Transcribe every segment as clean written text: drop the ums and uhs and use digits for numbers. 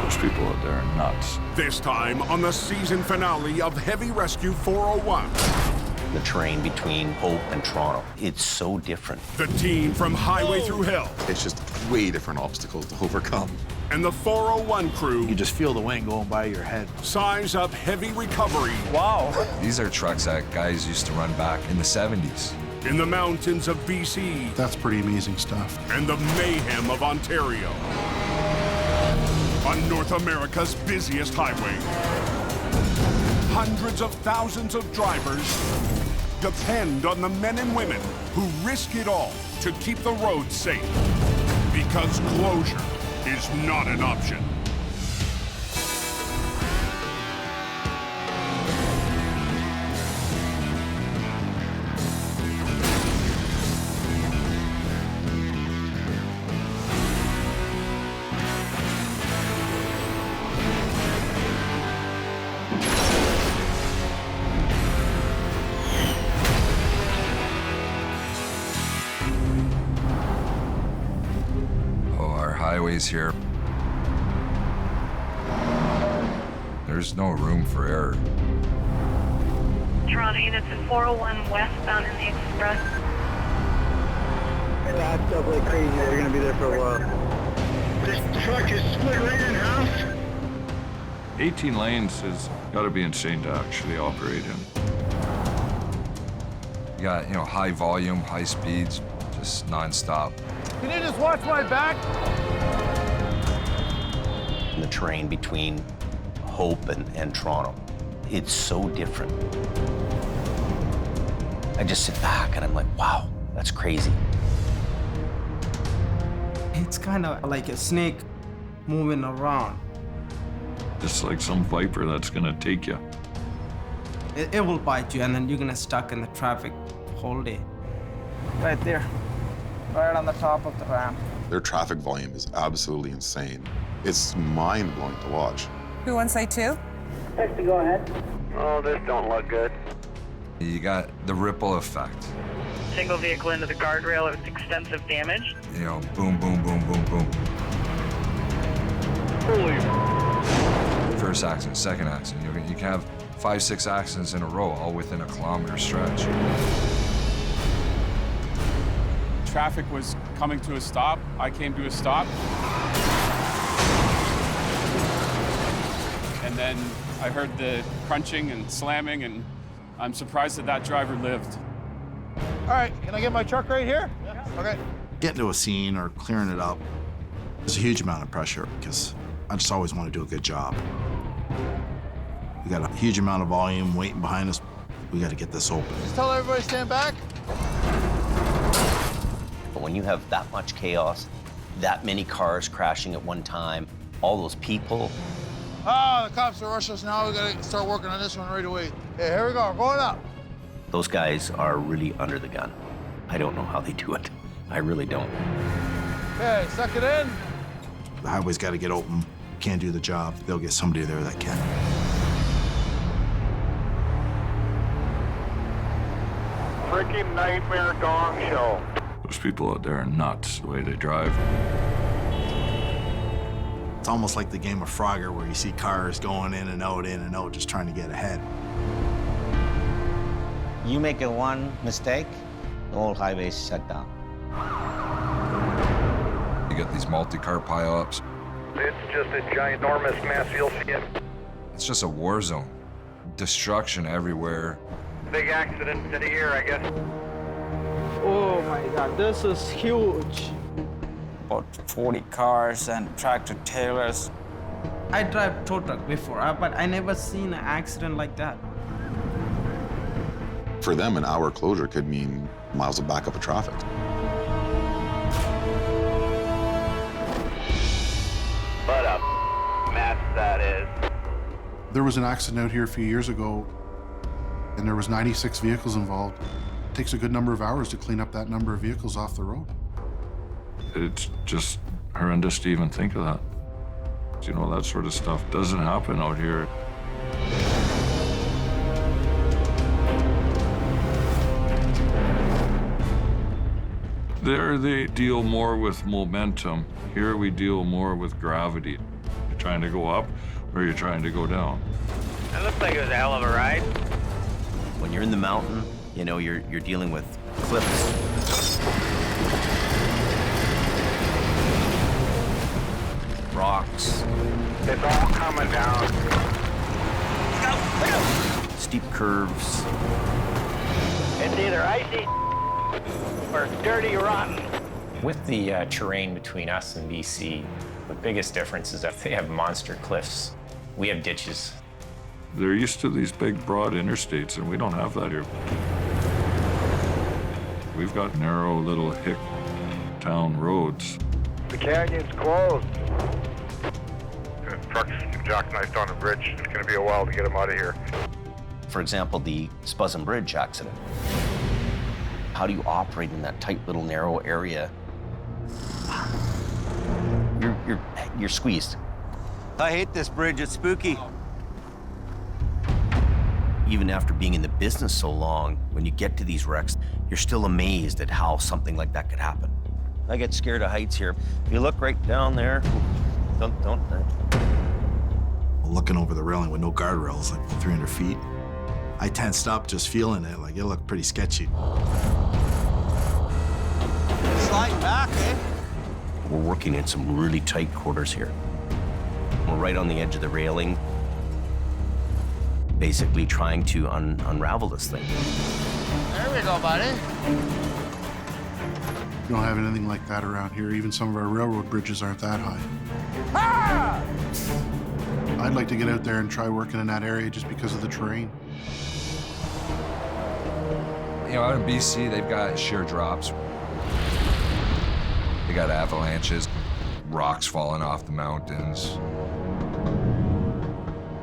Those people out there are nuts. This time on the season finale of Heavy Rescue 401. The terrain between Hope and Toronto, it's so different. The team from Highway Through Hell. It's just way different obstacles to overcome. And the 401 crew. You just feel the wind going by your head. Size up Heavy Recovery. Wow. These are trucks that guys used to run back in the 70s. In the mountains of BC. That's pretty amazing stuff. And the mayhem of Ontario. On North America's busiest highway. Hundreds of thousands of drivers depend on the men and women who risk it all to keep the roads safe. Because closure is not an option. Highways here. There's no room for error. Toronto units in 401 westbound in the express. That's up like crazy. They're gonna be there for a while. This truck is split right in half. 18 lanes has got to be insane to actually operate in. You got, high volume, high speeds, just nonstop. Can you just watch my back? The terrain between Hope and Toronto, it's so different. I just sit back and I'm like, wow, that's crazy. It's kind of like a snake moving around. Just like some viper that's gonna take you. It will bite you, and then you're gonna stuck in the traffic whole day. Right there, right on the top of the ramp. Their traffic volume is absolutely insane. It's mind-blowing to watch. Who wants say two? Text to go ahead. Oh, this don't look good. You got the ripple effect. Single vehicle into the guardrail with extensive damage. Boom, boom, boom, boom, boom. Holy. First accident, second accident. You can have 5, 6 accidents in a row, all within a kilometer stretch. Traffic was coming to a stop. I came to a stop. And then I heard the crunching and slamming, and I'm surprised that driver lived. All right, can I get my truck right here? Yeah. Okay. Getting to a scene or clearing it up, there's a huge amount of pressure because I just always want to do a good job. We got a huge amount of volume waiting behind us. We got to get this open. Just tell everybody stand back. But when you have that much chaos, that many cars crashing at one time, all those people. Oh, the cops are rushing us now. We got to start working on this one right away. Hey, here we go. We're going up. Those guys are really under the gun. I don't know how they do it. I really don't. Okay, suck it in. The highway's got to get open. Can't do the job. They'll get somebody there that can. Freaking nightmare gong show. Those people out there are nuts, the way they drive. It's almost like the game of Frogger where you see cars going in and out, just trying to get ahead. You make a one mistake, the whole highway's shut down. You got these multi-car pileups. It's just a ginormous mess. You'll see it. It's just a war zone. Destruction everywhere. Big accident of the year, I guess. Oh my God, this is huge. About 40 cars and tractor trailers. I drive tow truck before, but I never seen an accident like that. For them, an hour closure could mean miles of backup of traffic. What a mess that is. There was an accident out here a few years ago, and there was 96 vehicles involved. It takes a good number of hours to clean up that number of vehicles off the road. It's just horrendous to even think of that. That sort of stuff doesn't happen out here. There they deal more with momentum. Here we deal more with gravity. trying to go up or you're trying to go down. That looks like it was a hell of a ride. When you're in the mountain, you know, you're dealing with cliffs, rocks, It's all coming down. steep curves. It's either icy or dirty rotten. With the terrain between us and BC, the biggest difference is that they have monster cliffs. We have ditches. They're used to these big, broad interstates, and we don't have that here. We've got narrow little hick town roads. The canyon's closed. Trucks jackknifed on a bridge. It's going to be a while to get them out of here. For example, the Spasm Bridge accident. How do you operate in that tight little narrow area? You're squeezed. I hate this bridge. It's spooky. Even after being in the business so long, when you get to these wrecks, you're still amazed at how something like that could happen. I get scared of heights here. You look right down there. Don't. Looking over the railing with no guardrails, like 300 feet, I tensed up just feeling it. Like, it looked pretty sketchy. Slide back, eh? We're working in some really tight quarters here. We're right on the edge of the railing, basically trying to unravel this thing. There we go, buddy. We don't have anything like that around here. Even some of our railroad bridges aren't that high. Ah! I'd like to get out there and try working in that area just because of the terrain. You know, out in BC, they've got sheer drops. They got avalanches, rocks falling off the mountains.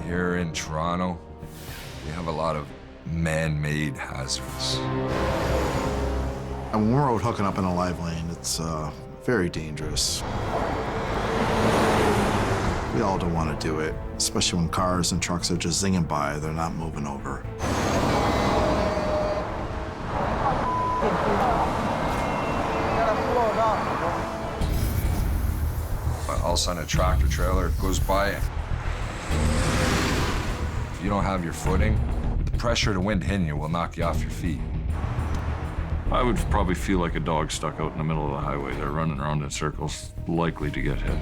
Here in Toronto, we have a lot of man-made hazards. And when we're out hooking up in a live lane, it's very dangerous. We all don't want to do it, especially when cars and trucks are just zinging by, they're not moving over. All of a sudden, a tractor trailer goes by. If you don't have your footing, the pressure of the wind hitting you will knock you off your feet. I would probably feel like a dog stuck out in the middle of the highway. They're running around in circles, likely to get hit.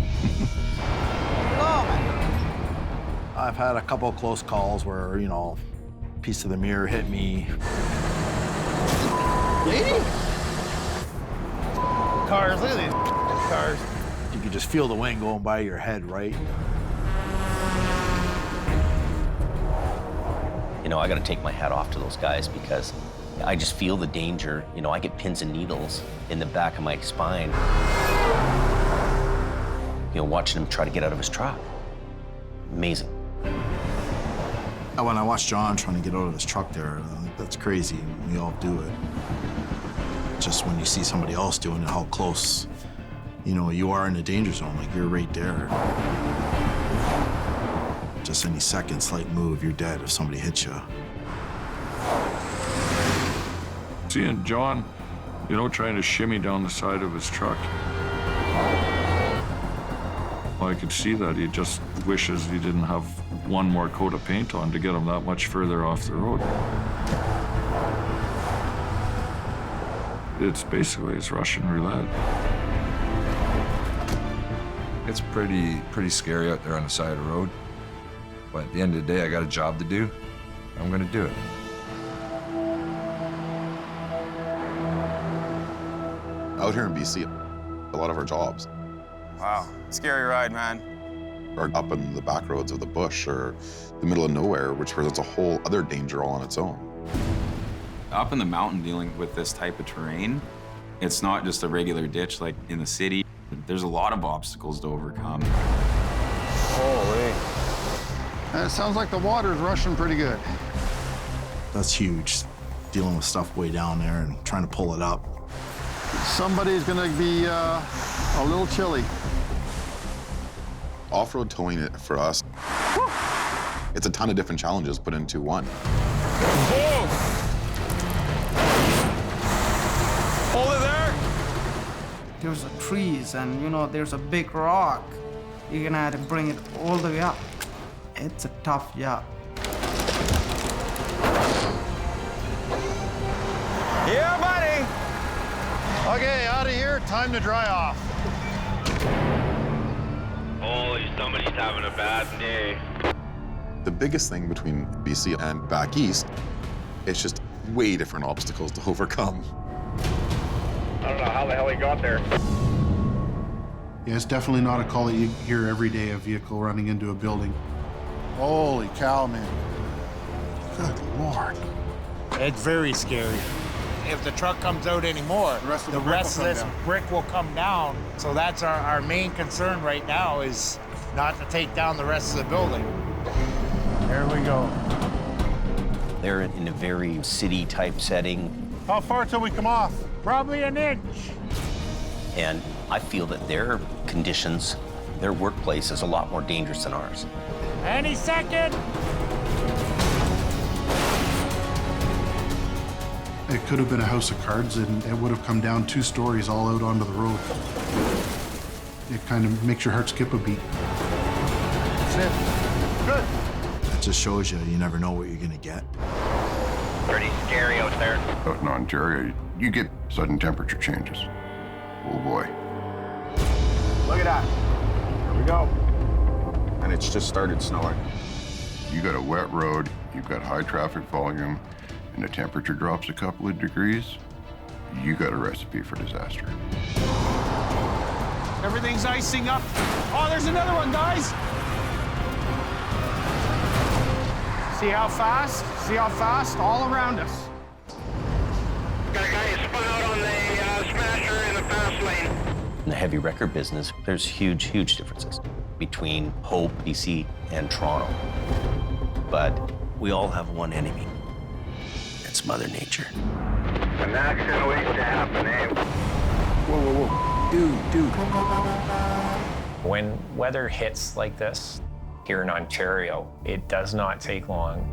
I've had a couple of close calls where, you know, a piece of the mirror hit me. Lady? Cars, look at these cars. You could just feel the wind going by your head, right? You know, I gotta take my hat off to those guys because I just feel the danger. You know, I get pins and needles in the back of my spine. You know, watching him try to get out of his truck. Amazing. When I watch John trying to get out of his truck there, that's crazy. We all do it. Just when you see somebody else doing it, how close, you know, you are in the danger zone, like you're right there. Just any second, slight move, you're dead if somebody hits you. Seeing John, you know, trying to shimmy down the side of his truck. Well, I could see that. He just wishes he didn't have one more coat of paint on to get him that much further off the road. It's basically, it's Russian roulette. It's pretty scary out there on the side of the road. But at the end of the day, I got a job to do. I'm gonna do it. Out here in BC, a lot of our jobs Wow, scary ride, man. are up in the back roads of the bush or the middle of nowhere, which presents a whole other danger all on its own. Up in the mountain dealing with this type of terrain, it's not just a regular ditch like in the city. There's a lot of obstacles to overcome. Holy. It sounds like the water's rushing pretty good. That's huge, dealing with stuff way down there and trying to pull it up. Somebody's gonna be a little chilly. Off-road towing it for us, it's a ton of different challenges put into one. Hold it there. There's a trees and, you know, there's a big rock. you're gonna have to bring it all the way up. It's a tough job. Yeah, buddy. Okay, out of here. Time to dry off. Holy, somebody's having a bad day. The biggest thing between BC and back east, it's just way different obstacles to overcome. I don't know how the hell he got there. Yeah, it's definitely not a call that you hear every day, a vehicle running into a building. Holy cow, man. Good Lord. It's very scary. If the truck comes out anymore, the rest of this brick will come down. So that's our main concern right now, is not to take down the rest of the building. There we go. They're in a very city-type setting. How far till we come off? Probably an inch. And I feel that their conditions, their workplace is a lot more dangerous than ours. Any second. It could have been a house of cards, and it would have come down 2 stories all out onto the road. It kind of makes your heart skip a beat. That's it. Good. That just shows you never know what you're gonna get. Pretty scary out there. Out in Ontario, you get sudden temperature changes. Oh boy. Look at that. Here we go. And it's just started snowing. You got a wet road, you've got high traffic volume, and the temperature drops a couple of degrees, you got a recipe for disaster. Everything's icing up. Oh, there's another one, guys. See how fast? See how fast? All around us. Got a guy who spun out on the smasher in the fast lane. In the heavy wrecker business, there's huge, huge differences between Hope, BC, and Toronto. But we all have one enemy. It's Mother Nature. An accident waiting to happen, eh? Whoa, whoa, whoa. Dude. When weather hits like this here in Ontario, it does not take long.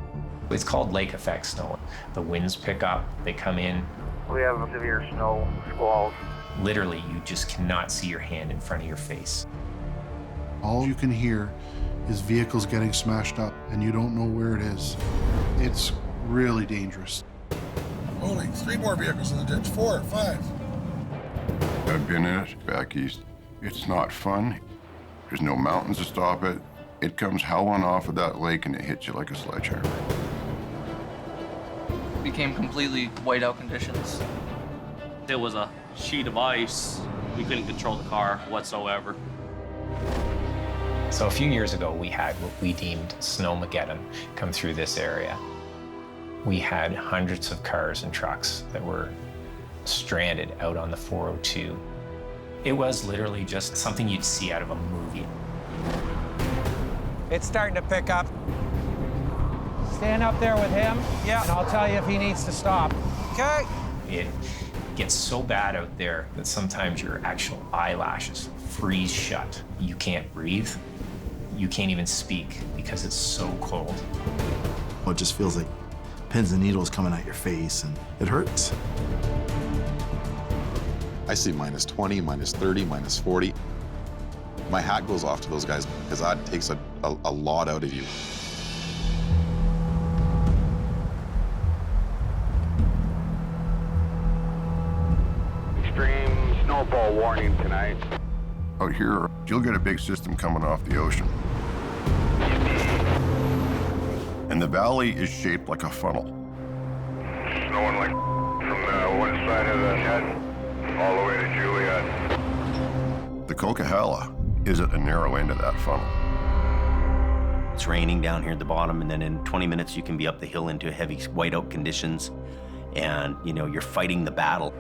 It's called lake effect snow. The winds pick up, they come in. We have severe snow squalls. Literally, you just cannot see your hand in front of your face. All you can hear is vehicles getting smashed up, and you don't know where it is. It's really dangerous. Holy, 3 more vehicles in the ditch, 4, 5. I've been in it back east. It's not fun. There's no mountains to stop it. It comes howling off of that lake and it hits you like a sledgehammer. Became completely whiteout conditions. There was a sheet of ice. We couldn't control the car whatsoever. So a few years ago, we had what we deemed Snowmageddon come through this area. We had hundreds of cars and trucks that were stranded out on the 402. It was literally just something you'd see out of a movie. It's starting to pick up. Stand up there with him. Yeah. And I'll tell you if he needs to stop. Okay. It gets so bad out there that sometimes your actual eyelashes freeze shut. You can't breathe. You can't even speak because it's so cold. It just feels like pins and needles coming at your face, and it hurts. I see minus 20, minus 30, minus 40. My hat goes off to those guys because that takes a lot out of you. Extreme snowfall warning tonight. Out here, you'll get a big system coming off the ocean. And the valley is shaped like a funnel. Snowing like from the one side of the head all the way to Juliet. The Coquihalla is at the narrow end of that funnel. It's raining down here at the bottom, and then in 20 minutes you can be up the hill into heavy whiteout conditions, and you're fighting the battle.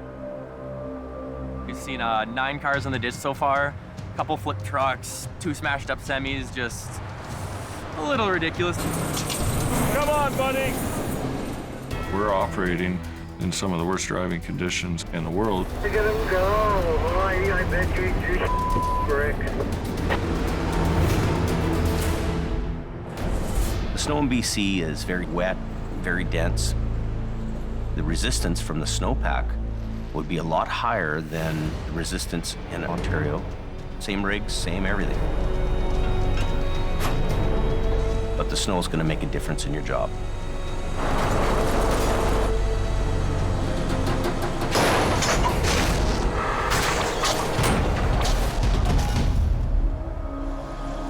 We've seen 9 cars in the ditch so far, a couple flip trucks, 2 smashed up semis, just a little ridiculous. Come on, buddy. We're operating in some of the worst driving conditions in the world. Look at him go. Boy, I bet you bricks. The snow in BC is very wet, very dense. The resistance from the snowpack would be a lot higher than the resistance in Ontario. Same rigs, same everything. the snow is going to make a difference in your job.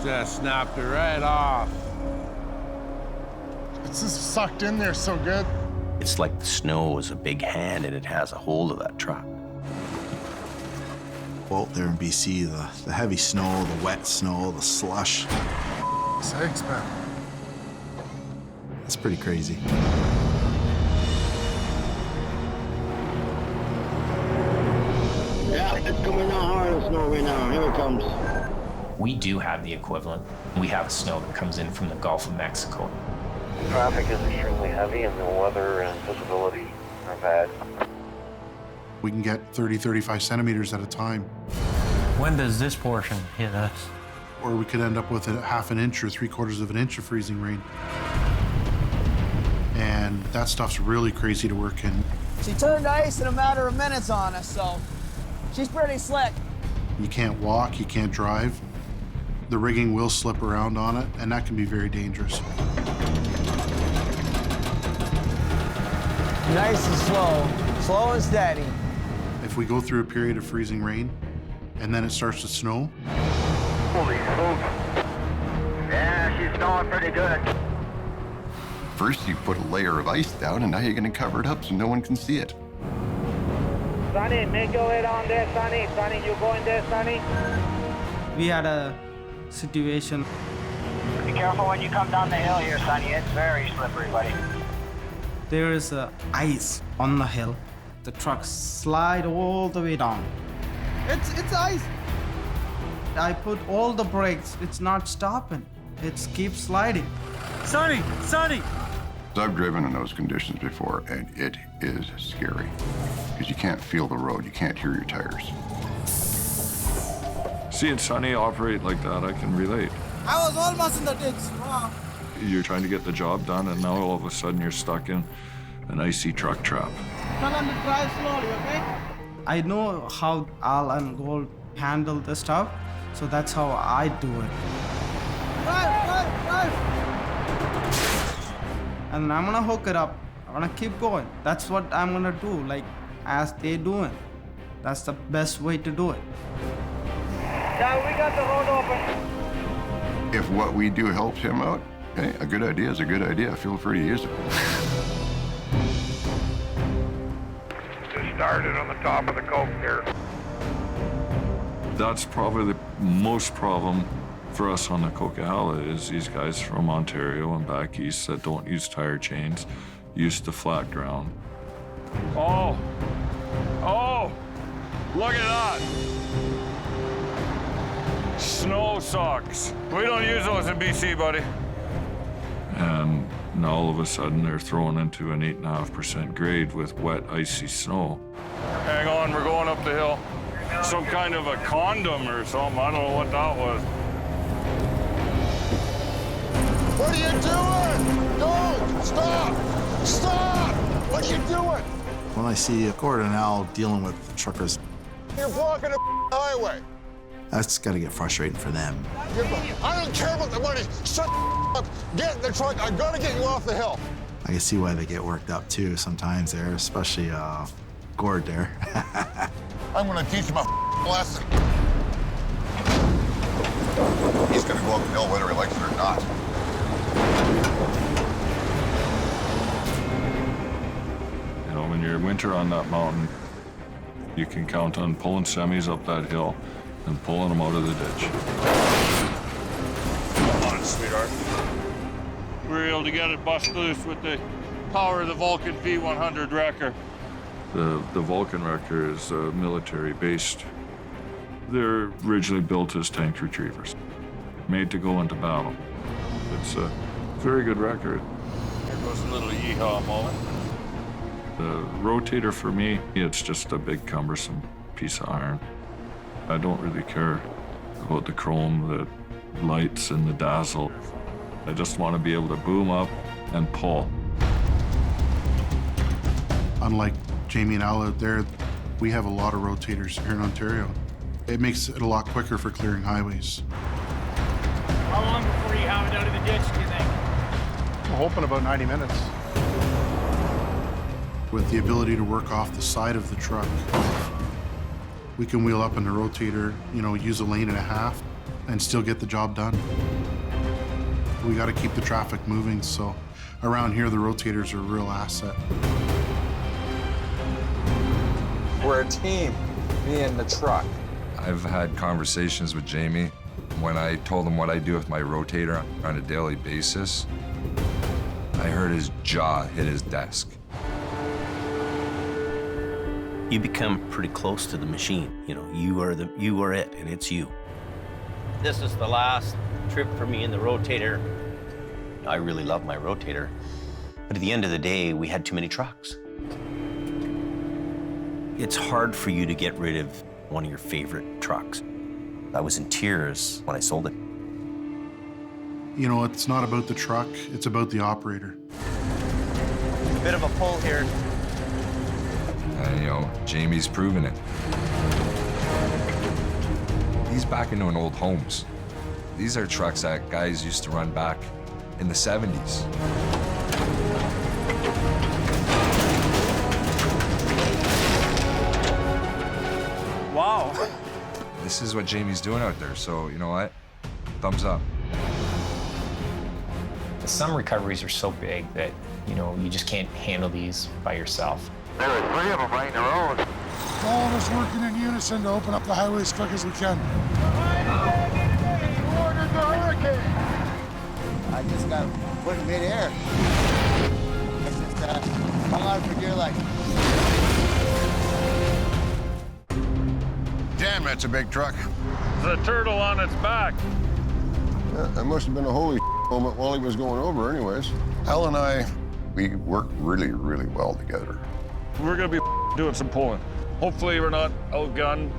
Just snapped it right off. It's just sucked in there so good. It's like the snow is a big hand and it has a hold of that truck. Well, there in BC, the heavy snow, the wet snow, the slush. Sakes, man. It's pretty crazy. Yeah, it's coming down hard in snow right now. Here it comes. We do have the equivalent. We have snow that comes in from the Gulf of Mexico. Traffic is extremely heavy and the weather and visibility are bad. We can get 30, 35 centimeters at a time. When does this portion hit us? Or we could end up with a half an inch or 3/4 of an inch of freezing rain. And that stuff's really crazy to work in. She turned ice in a matter of minutes on us, so she's pretty slick. You can't walk, you can't drive. The rigging will slip around on it, and that can be very dangerous. Nice and slow, slow and steady. If we go through a period of freezing rain, and then it starts to snow. Holy smokes. Yeah, she's snowing pretty good. First, you put a layer of ice down, and now you're going to cover it up so no one can see it. Sonny, make your way down there, Sonny. Sonny, you go in there, Sonny. We had a situation. Be careful when you come down the hill here, Sonny. It's very slippery, buddy. There is ice on the hill. The trucks slide all the way down. It's ice. I put all the brakes. It's not stopping. It keeps sliding. Sonny! Sonny! I've driven in those conditions before, and it is scary. Because you can't feel the road, you can't hear your tires. Seeing Sonny operate like that, I can relate. I was almost in the ditch. Wow. You're trying to get the job done, and now all of a sudden you're stuck in an icy truck trap. Tell them to drive slowly, okay? I know how Al and Gold handle the stuff, so that's how I do it. Drive! And I'm gonna hook it up. I'm gonna keep going. That's what I'm gonna do, like as they doing. That's the best way to do it. Yeah, we got the road open. If what we do helps him out, hey, a good idea is a good idea. Feel free to use it. Just started on the top of the coke here. That's probably the most problem for us on the Coquihalla is these guys from Ontario and back east that don't use tire chains, used to flat ground. Oh, look at that. Snow socks. We don't use those in BC, buddy. And now all of a sudden they're thrown into an 8.5% grade with wet, icy snow. Hang on, we're going up the hill. Some kind of a condom or something. I don't know what that was. What are you doing? Don't! Stop! Stop! What are you doing? When I see Gordon and Al dealing with truckers, You're blocking the highway. that's got to get frustrating for them. I don't care about the money. Shut up. Get in the truck. I'm gonna get you off the hill. I can see why they get worked up too sometimes there, especially Gord there. I'm gonna teach him a lesson. He's going to go up the hill whether he likes it or not. You know, when you're winter on that mountain, you can count on pulling semis up that hill and pulling them out of the ditch. Come on, sweetheart. We were able to get it bust loose with the power of the Vulcan V100 wrecker. The Vulcan wrecker is military-based. They're originally built as tank retrievers, made to go into battle. It's a very good wrecker. Here goes a little yeehaw moment. The Rotator, for me, it's just a big cumbersome piece of iron. I don't really care about the chrome, the lights, and the dazzle. I just want to be able to boom up and pull. Unlike Jamie and Al out there, we have a lot of rotators here in Ontario. It makes it a lot quicker for clearing highways. How long before you have it out of the ditch, do you think? hoping about 90 minutes. With the ability to work off the side of the truck, we can wheel up in the rotator, you know, use a lane and a half, and still get the job done. We got to keep the traffic moving, so around here, the rotators are a real asset. We're a team, me and the truck. I've had conversations with Jamie. When I told him what I do with my rotator on a daily basis, I heard his jaw hit his desk. You become pretty close to the machine. You know, you are it, and it's you. This is the last trip for me in the rotator. I really love my rotator, but at the end of the day, we had too many trucks. It's hard for you to get rid of one of your favorite trucks. I was in tears when I sold it. You know, it's not about the truck, it's about the operator. A bit of a pull here. And, you know, Jamie's proven it. He's back into an old Homes. These are trucks that guys used to run back in the 70s. Wow. This is what Jamie's doing out there, so you know what? Thumbs up. Some recoveries are so big that, you know, you just can't handle these by yourself. There are 3 of them right in a row. All of us working in unison to open up the highway as quick as we can. Ordered the hurricane. I just got put in midair. It's just hung on for dear life. Damn, that's a big truck. There's a turtle on its back. Yeah, that must have been a holy moment while he was going over anyways. Al and I, we work really, really well together. We're gonna be doing some pulling. Hopefully we're not outgunned.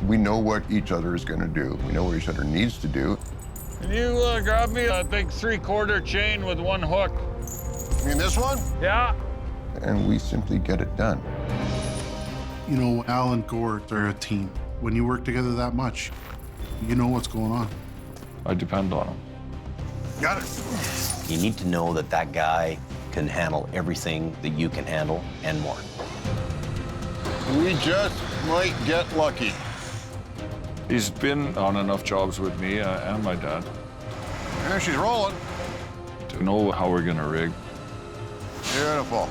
We know what each other is gonna do. We know what each other needs to do. Can you grab me a big 3/4 chain with 1 hook? You mean this one? Yeah. And we simply get it done. You know, Al and Gord are a team. When you work together that much, you know what's going on. I depend on him. Got it. You need to know that that guy can handle everything that you can handle and more. We just might get lucky. He's been on enough jobs with me and my dad There she's rolling. to know how we're gonna rig. Beautiful.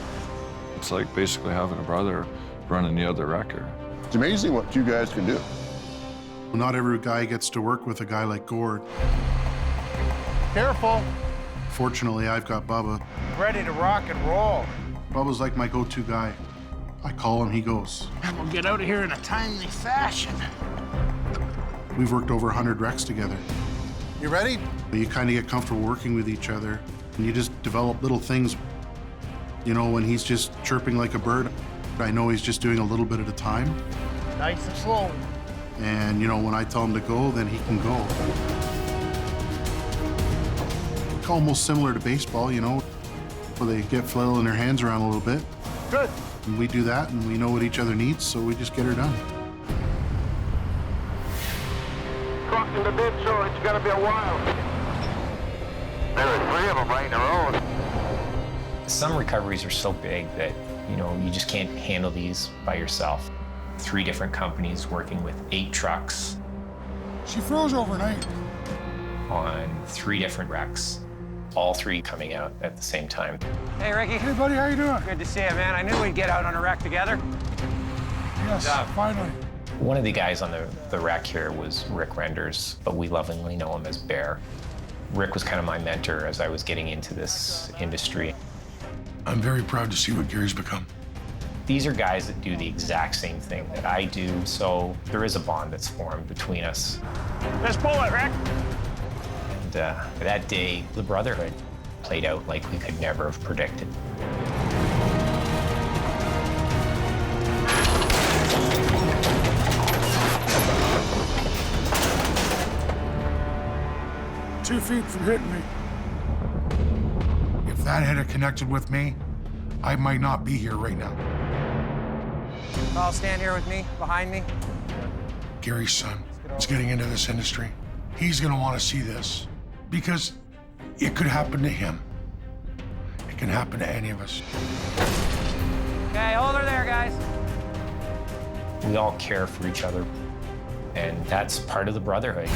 It's like basically having a brother running the other wrecker. It's amazing what you guys can do. Not every guy gets to work with a guy like Gord. Careful. Fortunately, I've got Bubba. Ready to rock and roll. Bubba's like my go-to guy. I call him, he goes. And we'll get out of here in a timely fashion. We've worked over 100 wrecks together. You ready? You kind of get comfortable working with each other, and you just develop little things. You know, when he's just chirping like a bird, I know he's just doing a little bit at a time. Nice and slow. And, you know, when I tell him to go, then he can go. Almost similar to baseball, you know, where they get flailing their hands around a little bit. Good. And we do that, and we know what each other needs, so we just get her done. Crossing the ditch, so it's gonna be a while. There are 3 of them right in a row. Some recoveries are so big that, you know, you just can't handle these by yourself. 3 different companies working with 8 trucks She froze overnight. on 3 different wrecks, all 3 coming out at the same time. Hey, Ricky. Hey, buddy, how you doing? Good to see you, man. I knew we'd get out on a wreck together. Yes, finally. One of the guys on the wreck here was Rick Renders, but we lovingly know him as Bear. Rick was kind of my mentor as I was getting into this industry. I'm very proud to see what Gary's become. These are guys that do the exact same thing that I do, so there is a bond that's formed between us. Let's pull it, Rick. And that day, the Brotherhood played out like we could never have predicted. Two feet from hitting me. If that had connected with me, I might not be here right now. I'll stand here with me, behind me. Gary's son is getting into this industry. He's gonna want to see this because it could happen to him. can happen to any of us. Okay, hold her there, guys. We all care for each other, and that's part of the Brotherhood. See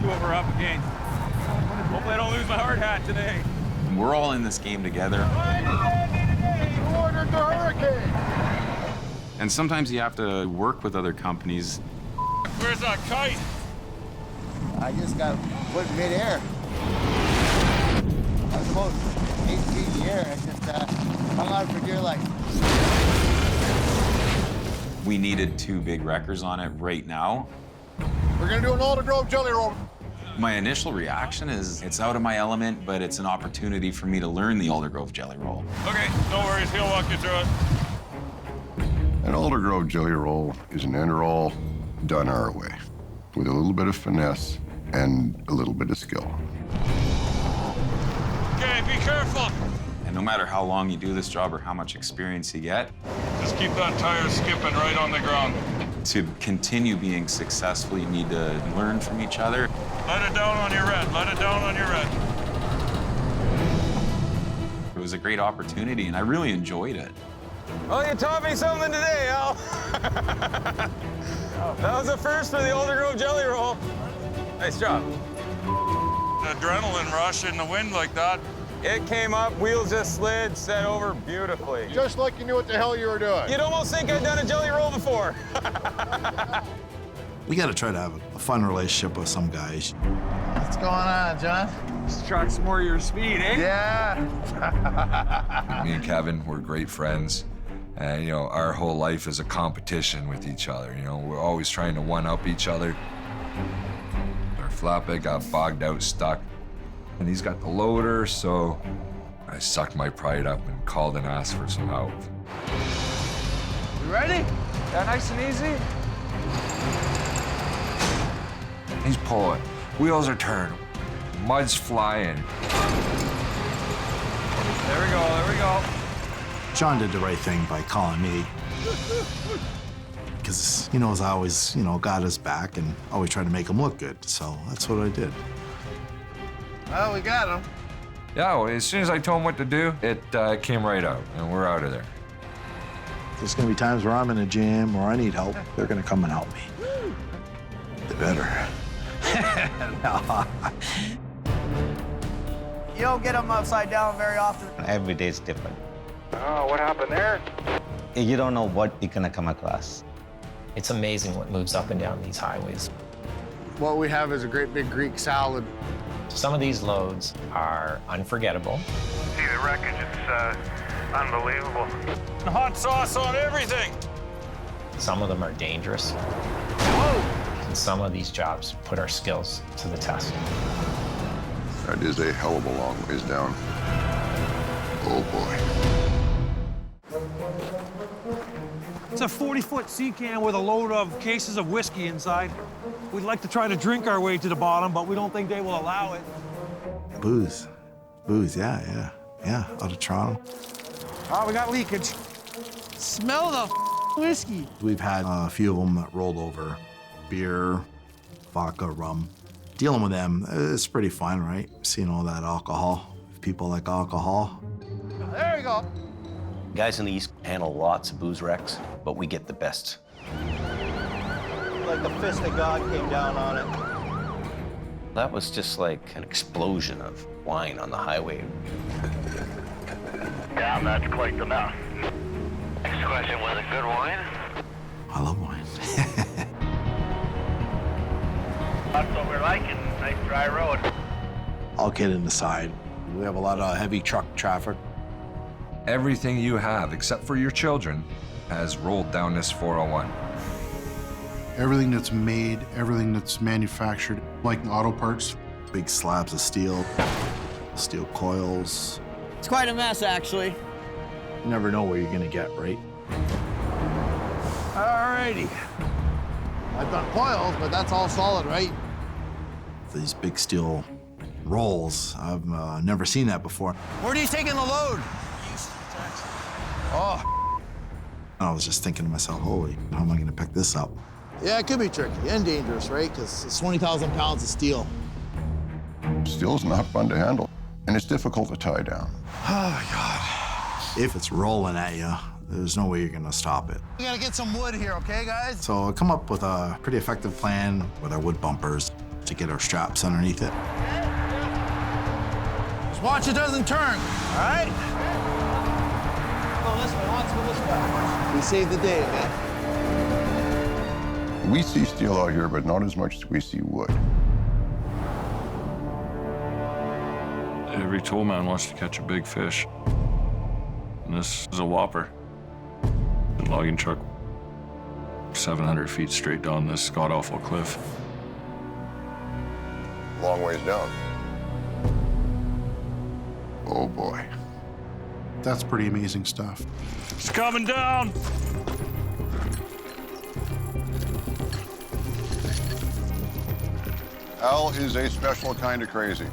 what we're up against. Hopefully I don't lose my hard hat today. We're all in this game together. Who ordered the hurricane? And sometimes you have to work with other companies. Where's that kite? I just got put in midair. I was about 8 feet in the air. I just hung on for dear life. We needed 2 big wreckers on it right now. We're gonna do an Alder Grove jelly roll. My initial reaction is it's out of my element, but it's an opportunity for me to learn the Alder Grove jelly roll. Okay, no worries, he'll walk you through it. An Alder Grove jelly roll is an ender-all done our way, with a little bit of finesse and a little bit of skill. Okay, be careful. And no matter how long you do this job or how much experience you get, Just keep that tire skipping right on the ground. to continue being successful, you need to learn from each other. Let it down on your red, let it down on your red. It was a great opportunity, and I really enjoyed it. Well, you taught me something today, Al. That was a first for the Alder Grove jelly roll. Nice job. Adrenaline rush in the wind like that. It came up, wheels just slid, set over beautifully. Just like you knew what the hell you were doing. You'd almost think I'd done a jelly roll before. We got to try to have a fun relationship with some guys. What's going on, John? This truck's more your speed, eh? Yeah. Me and Kevin, we're great friends. And, you know, our whole life is a competition with each other. You know, we're always trying to one-up each other. Our flatbed got bogged out, stuck. And he's got the loader, so I sucked my pride up and called and asked for some help. You ready? That nice and easy? He's pulling. Wheels are turning. Mud's flying. There we go, there we go. John did the right thing by calling me. Because he knows I always, got his back and always tried to make him look good. So that's what I did. Well, we got him. Yeah, well, as soon as I told him what to do, it came right out, and we're out of there. There's going to be times where I'm in a jam or I need help. They're going to come and help me. They better. No. You don't get them upside down very often. Every day is different. Oh, what happened there? You don't know what you're gonna come across. It's amazing what moves up and down these highways. What we have is a great big Greek salad. Some of these loads are unforgettable. See the wreckage, it's unbelievable. Hot sauce on everything. Some of them are dangerous. And some of these jobs put our skills to the test. That is a hell of a long ways down. Oh, boy. It's a 40-foot sea can with a load of cases of whiskey inside. We'd like to try to drink our way to the bottom, but we don't think they will allow it. Booze, yeah, out of Toronto. Oh, we got leakage. Smell the whiskey. We've had a few of them that rolled over. Beer, vodka, rum. Dealing with them, it's pretty fun, right? Seeing all that alcohol. If people like alcohol. There you go. Guys in the East handle lots of booze wrecks, but we get the best. Like the fist of God came down on it. That was just like an explosion of wine on the highway. Yeah, that's quite the mess. Next question, was it good wine? I love wine. That's what we're liking. Nice dry road. All kidding aside, we have a lot of heavy truck traffic. Everything you have, except for your children, has rolled down this 401. Everything that's made, everything that's manufactured, like auto parts. Big slabs of steel coils. It's quite a mess, actually. You never know where you're gonna get, right? Alrighty. I've done coils, but that's all solid, right? These big steel rolls, I've never seen that before. Where are you taking the load? Oh. I was just thinking to myself, holy, how am I gonna pick this up? Yeah, it could be tricky and dangerous, right? Because it's 20,000 pounds of steel. Steel's not fun to handle, and it's difficult to tie down. Oh, God. If it's rolling at you, there's no way you're gonna stop it. We gotta get some wood here, okay, guys? So I come up with a pretty effective plan with our wood bumpers to get our straps underneath it. Just watch it doesn't turn, all right? Go this way, let's go this way. We saved the day, man. We see steel out here, but not as much as we see wood. Every tow man wants to catch a big fish. And this is a whopper. The logging truck, 700 feet straight down this god-awful cliff. Long ways down. Oh, boy. That's pretty amazing stuff. It's coming down. Al is a special kind of crazy.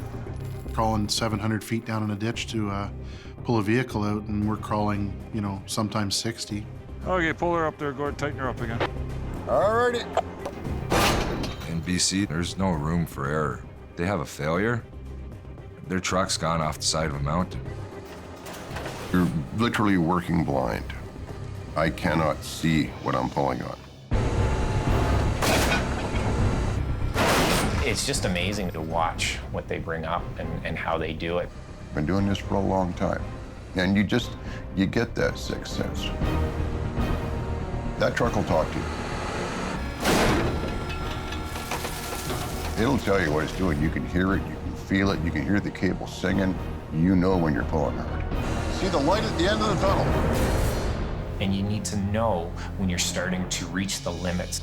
Crawling 700 feet down in a ditch to pull a vehicle out, and we're crawling, you know, sometimes 60. Okay, pull her up there, Gord. Tighten her up again. All righty. In BC, there's no room for error. They have a failure, their truck's gone off the side of a mountain. You're literally working blind. I cannot see what I'm pulling on. It's just amazing to watch what they bring up and how they do it. Been doing this for a long time. And you get that sixth sense. That truck will talk to you. It'll tell you what it's doing. You can hear it, you can feel it, you can hear the cable singing. You know when you're pulling hard. See the light at the end of the tunnel. And you need to know when you're starting to reach the limits.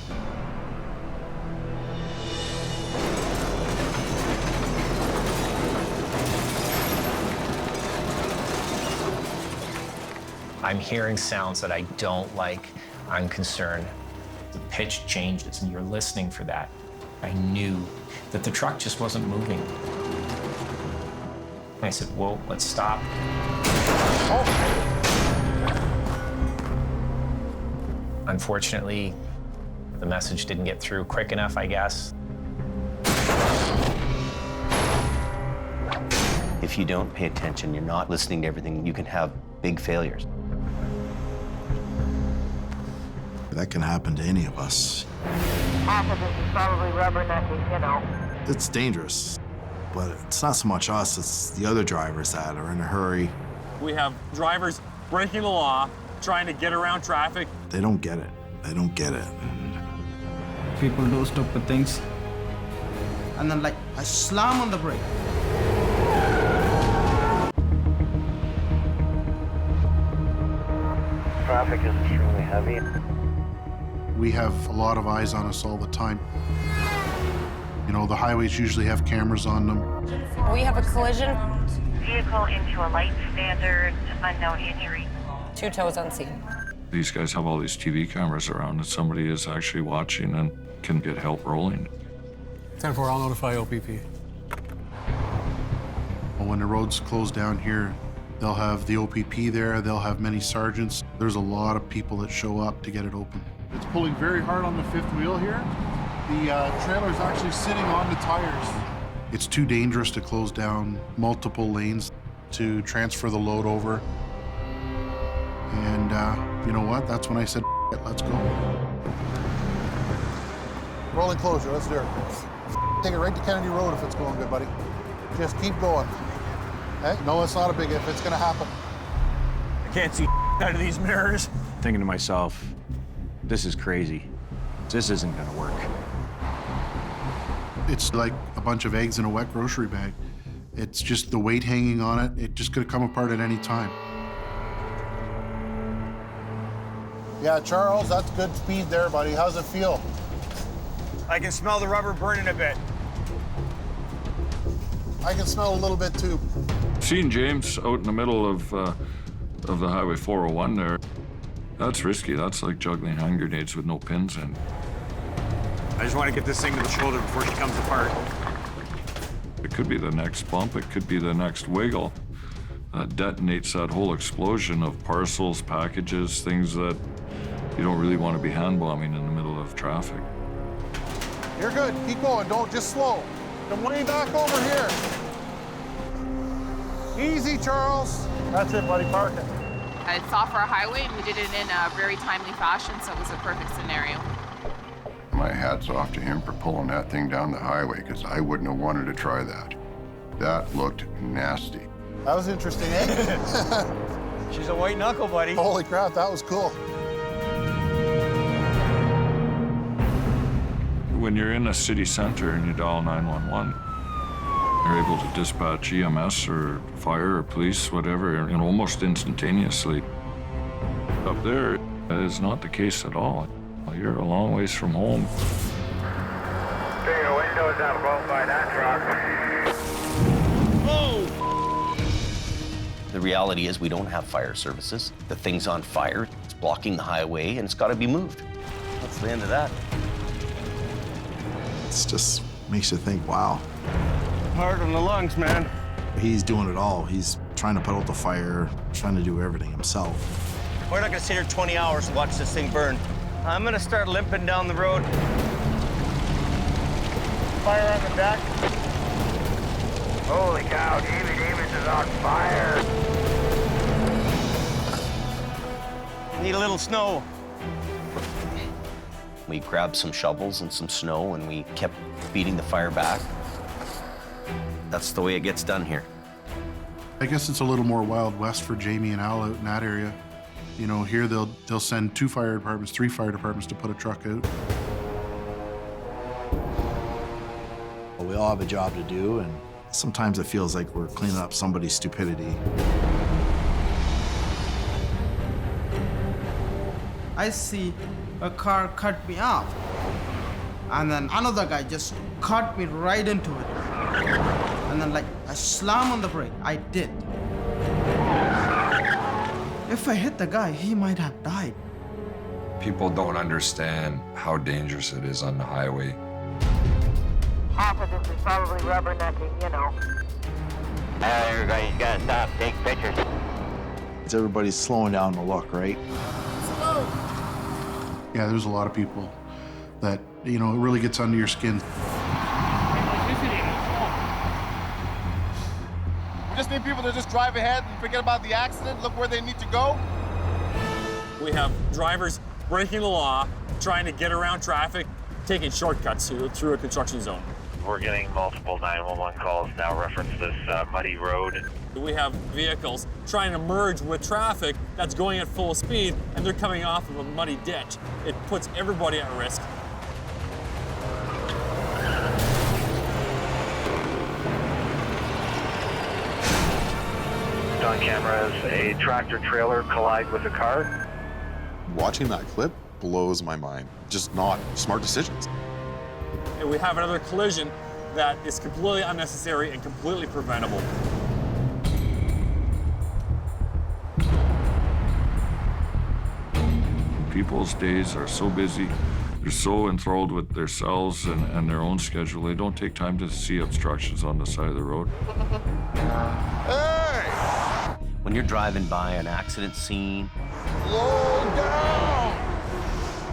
I'm hearing sounds that I don't like. I'm concerned. The pitch changes and you're listening for that. I knew that the truck just wasn't moving. And I said, whoa, let's stop. Unfortunately, the message didn't get through quick enough, I guess. If you don't pay attention, you're not listening to everything, you can have big failures. That can happen to any of us. Half of this is probably rubbernecking, you know. It's dangerous, but it's not so much us, it's the other drivers that are in a hurry. We have drivers breaking the law, trying to get around traffic. They don't get it. They don't get it. People do stupid things. And then, like, I slam on the brake. Traffic is extremely heavy. We have a lot of eyes on us all the time. You know, the highways usually have cameras on them. We have a collision. Vehicle into a light standard, unknown injury. 2 tows unseen. These guys have all these TV cameras around that somebody is actually watching and can get help rolling. 10-4, I'll notify OPP. When the roads close down here, they'll have the OPP there, they'll have many sergeants. There's a lot of people that show up to get it open. It's pulling very hard on the fifth wheel here. The trailer's actually sitting on the tires. It's too dangerous to close down multiple lanes to transfer the load over. And you know what? That's when I said, let's go. Rolling closure, let's do it. Take it right to Kennedy Road if it's going good, buddy. Just keep going. Hey, no, it's not a big if, it's gonna happen. I can't see out of these mirrors. Thinking to myself, this is crazy. This isn't gonna work. It's like a bunch of eggs in a wet grocery bag. It's just the weight hanging on it. It just could come apart at any time. Yeah, Charles, that's good speed there, buddy. How's it feel? I can smell the rubber burning a bit. I can smell a little bit too. Seeing James out in the middle of the Highway 401 there, that's risky. That's like juggling hand grenades with no pins in. I just want to get this thing to the shoulder before she comes apart. It could be the next bump. It could be the next wiggle. That detonates that whole explosion of parcels, packages, things that you don't really want to be hand bombing in the middle of traffic. You're good. Keep going. Don't just slow. Come way back over here. Easy, Charles. That's it, buddy. Park it. It's off our highway, and we did it in a very timely fashion, so it was a perfect scenario. My hat's off to him for pulling that thing down the highway, because I wouldn't have wanted to try that. That looked nasty. That was interesting, eh? She's a white knuckle, buddy. Holy crap, that was cool. When you're in a city center and you dial 911, you're able to dispatch EMS or fire or police, whatever, almost instantaneously. Up there, that is not the case at all. You're a long ways from home. Take the windows out both by that truck. The reality is we don't have fire services. The thing's on fire, it's blocking the highway, and it's got to be moved. That's the end of that. It just makes you think, wow. Hard on the lungs, man. He's doing it all. He's trying to put out the fire, trying to do everything himself. We're not going to sit here 20 hours and watch this thing burn. I'm going to start limping down the road. Fire on the deck. Holy cow, Davy Davis is on fire. Need a little snow. We grabbed some shovels and some snow, and we kept beating the fire back. That's the way it gets done here. I guess it's a little more Wild West for Jamie and Al out in that area. You know, here they'll send 2 fire departments, 3 fire departments to put a truck out. We all have a job to do, and sometimes it feels like we're cleaning up somebody's stupidity. I see a car cut me off, and then another guy just caught me right into it. And then, like, I slam on the brake. I did. If I hit the guy, he might have died. People don't understand how dangerous it is on the highway. Half of this is probably rubbernecking, you know. Everybody's gotta stop, take pictures. It's everybody's slowing down to look, right? Yeah, there's a lot of people that, you know, it really gets under your skin. We just need people to just drive ahead and forget about the accident, look where they need to go. We have drivers breaking the law, trying to get around traffic, taking shortcuts through a construction zone. We're getting multiple 911 calls now reference this muddy road. We have vehicles trying to merge with traffic that's going at full speed, and they're coming off of a muddy ditch. It puts everybody at risk. On camera is a tractor trailer collide with a car. Watching that clip blows my mind. Just not smart decisions. And we have another collision that is completely unnecessary and completely preventable. People's days are so busy. They're so enthralled with themselves and their own schedule, they don't take time to see obstructions on the side of the road. Hey! When you're driving by an accident scene, Slow down!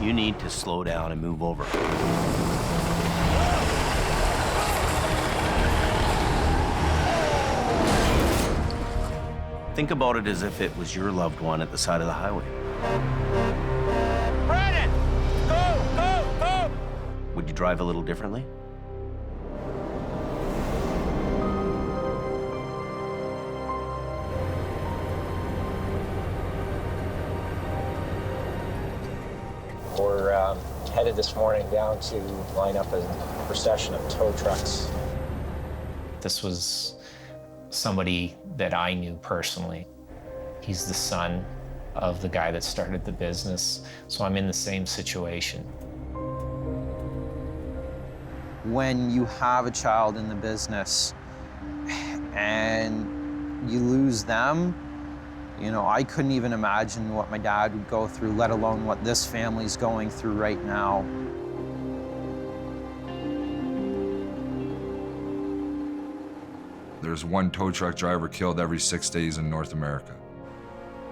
you need to slow down and move over. Think about it as if it was your loved one at the side of the highway. Brandon! Go! Go! Go! Would you drive a little differently? We're headed this morning down to line up a procession of tow trucks. This was somebody that I knew personally. He's the son of the guy that started the business, so I'm in the same situation. When you have a child in the business and you lose them, you know, I couldn't even imagine what my dad would go through, let alone what this family's going through right now. There's one tow truck driver killed every 6 days in North America.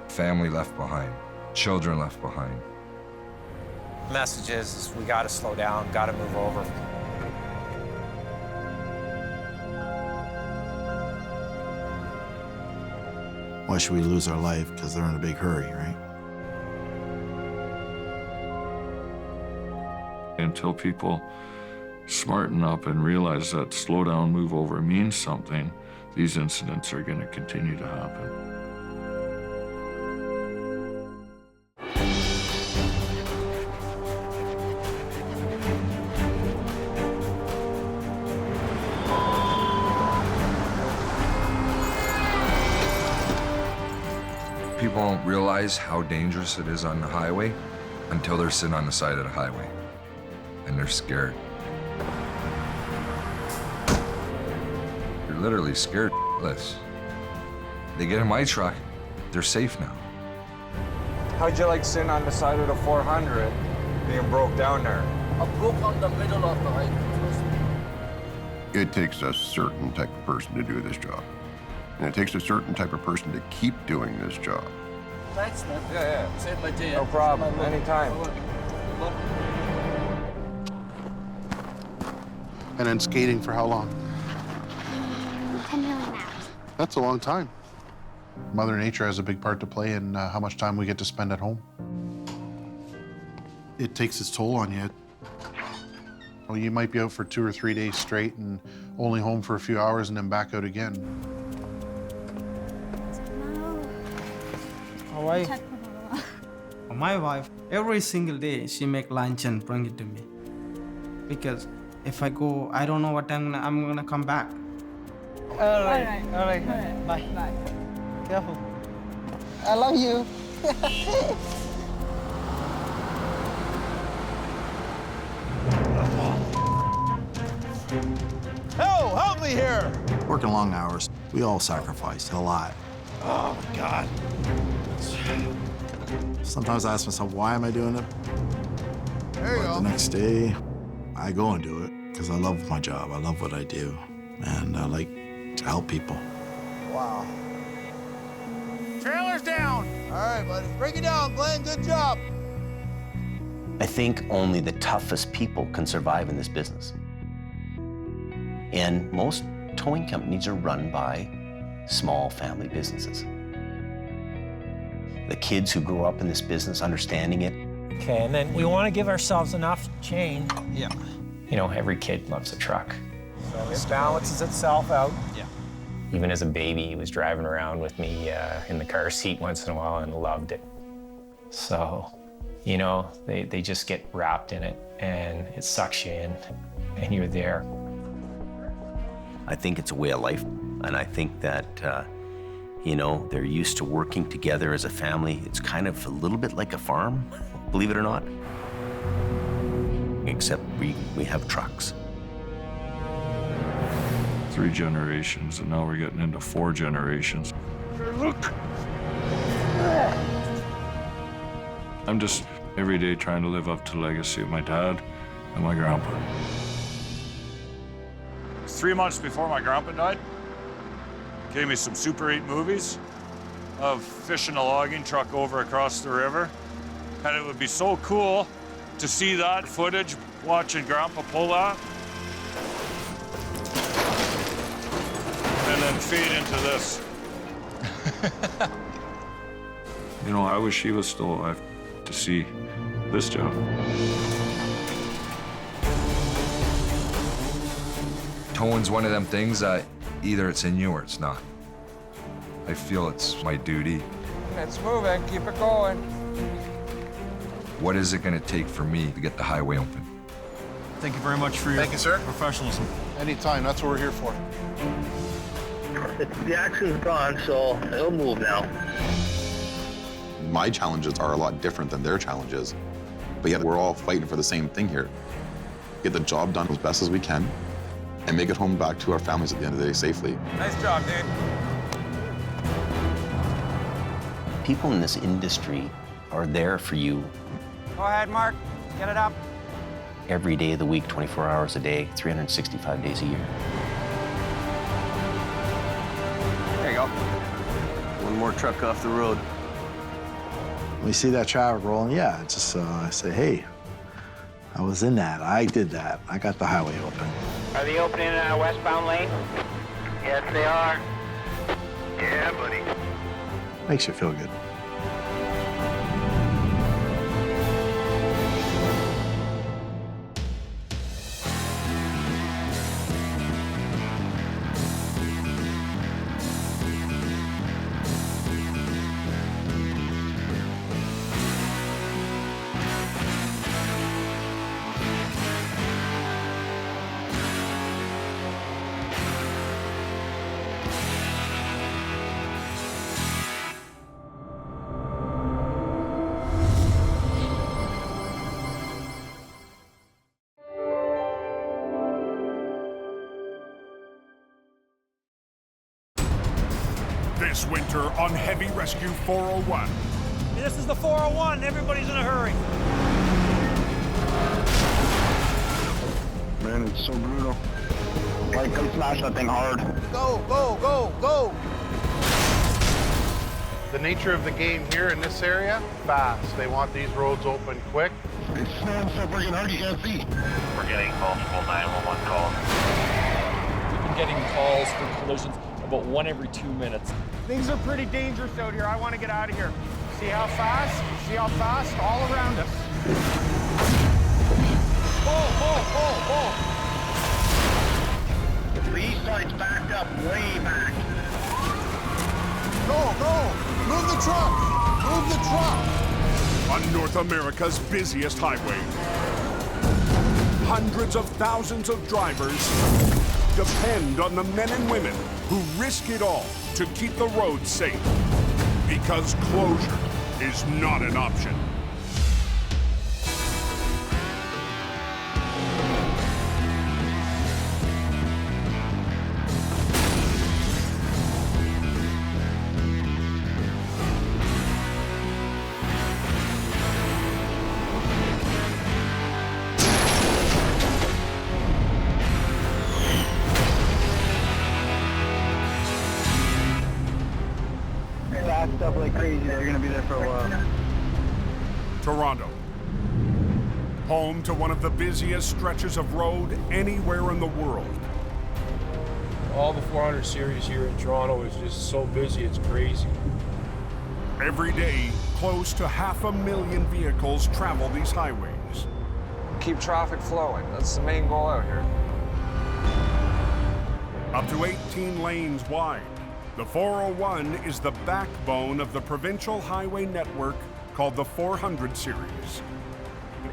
Family left behind, children left behind. The message is we gotta slow down, gotta move over. why should we lose our life because they're in a big hurry, right? Until people smarten up and realize that slow down, move over means something, these incidents are going to continue to happen. People don't realize how dangerous it is on the highway until they're sitting on the side of the highway and they're scared. They're literally scared shitless. They get in my truck, they're safe now. How'd you like sitting on the side of the 400 being broke down there? I broke on the middle of the highway. It takes a certain type of person to do this job. And it takes a certain type of person to keep doing this job. Thanks, man. Yeah. Save my day. No problem. Anytime. And then skating for how long? 10 million hours. That's a long time. Mother Nature has a big part to play in how much time we get to spend at home. It takes its toll on you. Well, you might be out for 2 or 3 days straight and only home for a few hours and then back out again. My wife, every single day, she make lunch and bring it to me. Because if I go, I don't know what time I'm gonna come back. All right. Bye. Careful. I love you. Help me here! Working long hours, we all sacrifice a lot. Oh, my God. Sometimes I ask myself, why am I doing it? There you But go. the next day, I go and do it because I love my job. I love what I do. And I like to help people. Wow. Trailer's down. All right, buddy. Break it down, Glenn. Good job. I think only the toughest people can survive in this business. And most towing companies are run by small family businesses. The kids who grow up in this business understanding it. Okay, and then we want to give ourselves enough chain. Yeah. You know, every kid loves a truck. So it balances itself out. Yeah. Even as a baby, he was driving around with me in the car seat once in a while and loved it. So, you know, they just get wrapped in it and it sucks you in and you're there. I think it's a way of life, and I think that, you know, they're used to working together as a family. It's kind of a little bit like a farm, believe it or not, except we have trucks. 3 generations, and now we're getting into 4 generations. Look. I'm just every day trying to live up to the legacy of my dad and my grandpa. 3 months before my grandpa died, gave me some Super 8 movies of fishing a logging truck over across the river. And it would be so cool to see that footage, watching Grandpa pull that. And then fade into this. You know, I wish he was still alive to see this job. Towing's one of them things that either it's in you or it's not. I feel it's my duty. It's moving. Keep it going. What is it gonna take for me to get the highway open? Thank you very much for your professionalism. Anytime, that's what we're here for. The action's gone, so it'll move now. My challenges are a lot different than their challenges, but yet we're all fighting for the same thing here. Get the job done as best as we can and make it home back to our families at the end of the day safely. Nice job, dude. People in this industry are there for you Go ahead, Mark. Get it up. every day of the week, 24 hours a day, 365 days a year. There you go. One more truck off the road. When we see that traffic rolling, yeah, it's just I say, hey, I was in that. I did that. I got the highway open. Are they opening a westbound lane? Yes, they are. Yeah, buddy. Makes you feel good. This winter on Heavy Rescue 401. This is the 401. Everybody's in a hurry. Man, it's so brutal. Like, come smash that thing hard. Go, go, go, go! The nature of the game here in this area, fast. They want these roads open quick. It's snowing so freaking hard you can't see. We're getting multiple 911 calls. We've been getting calls for collisions about 1 every 2 minutes. Things are pretty dangerous out here. I want to get out of here. See how fast? See how fast? All around us. The east side's backed up, way back. Go, go! Move the truck! Move the truck! On North America's busiest highway, hundreds of thousands of drivers depend on the men and women who risk it all to keep the roads safe. Because closure is not an option. Backed up like crazy. They're gonna be there for a while. Toronto, home to one of the busiest stretches of road anywhere in the world. All the 400 series here in Toronto is just so busy, it's crazy. Every day, close to 500,000 vehicles travel these highways. Keep traffic flowing. That's the main goal out here. Up to 18 lanes wide, the 401 is the backbone of the provincial highway network called the 400 series.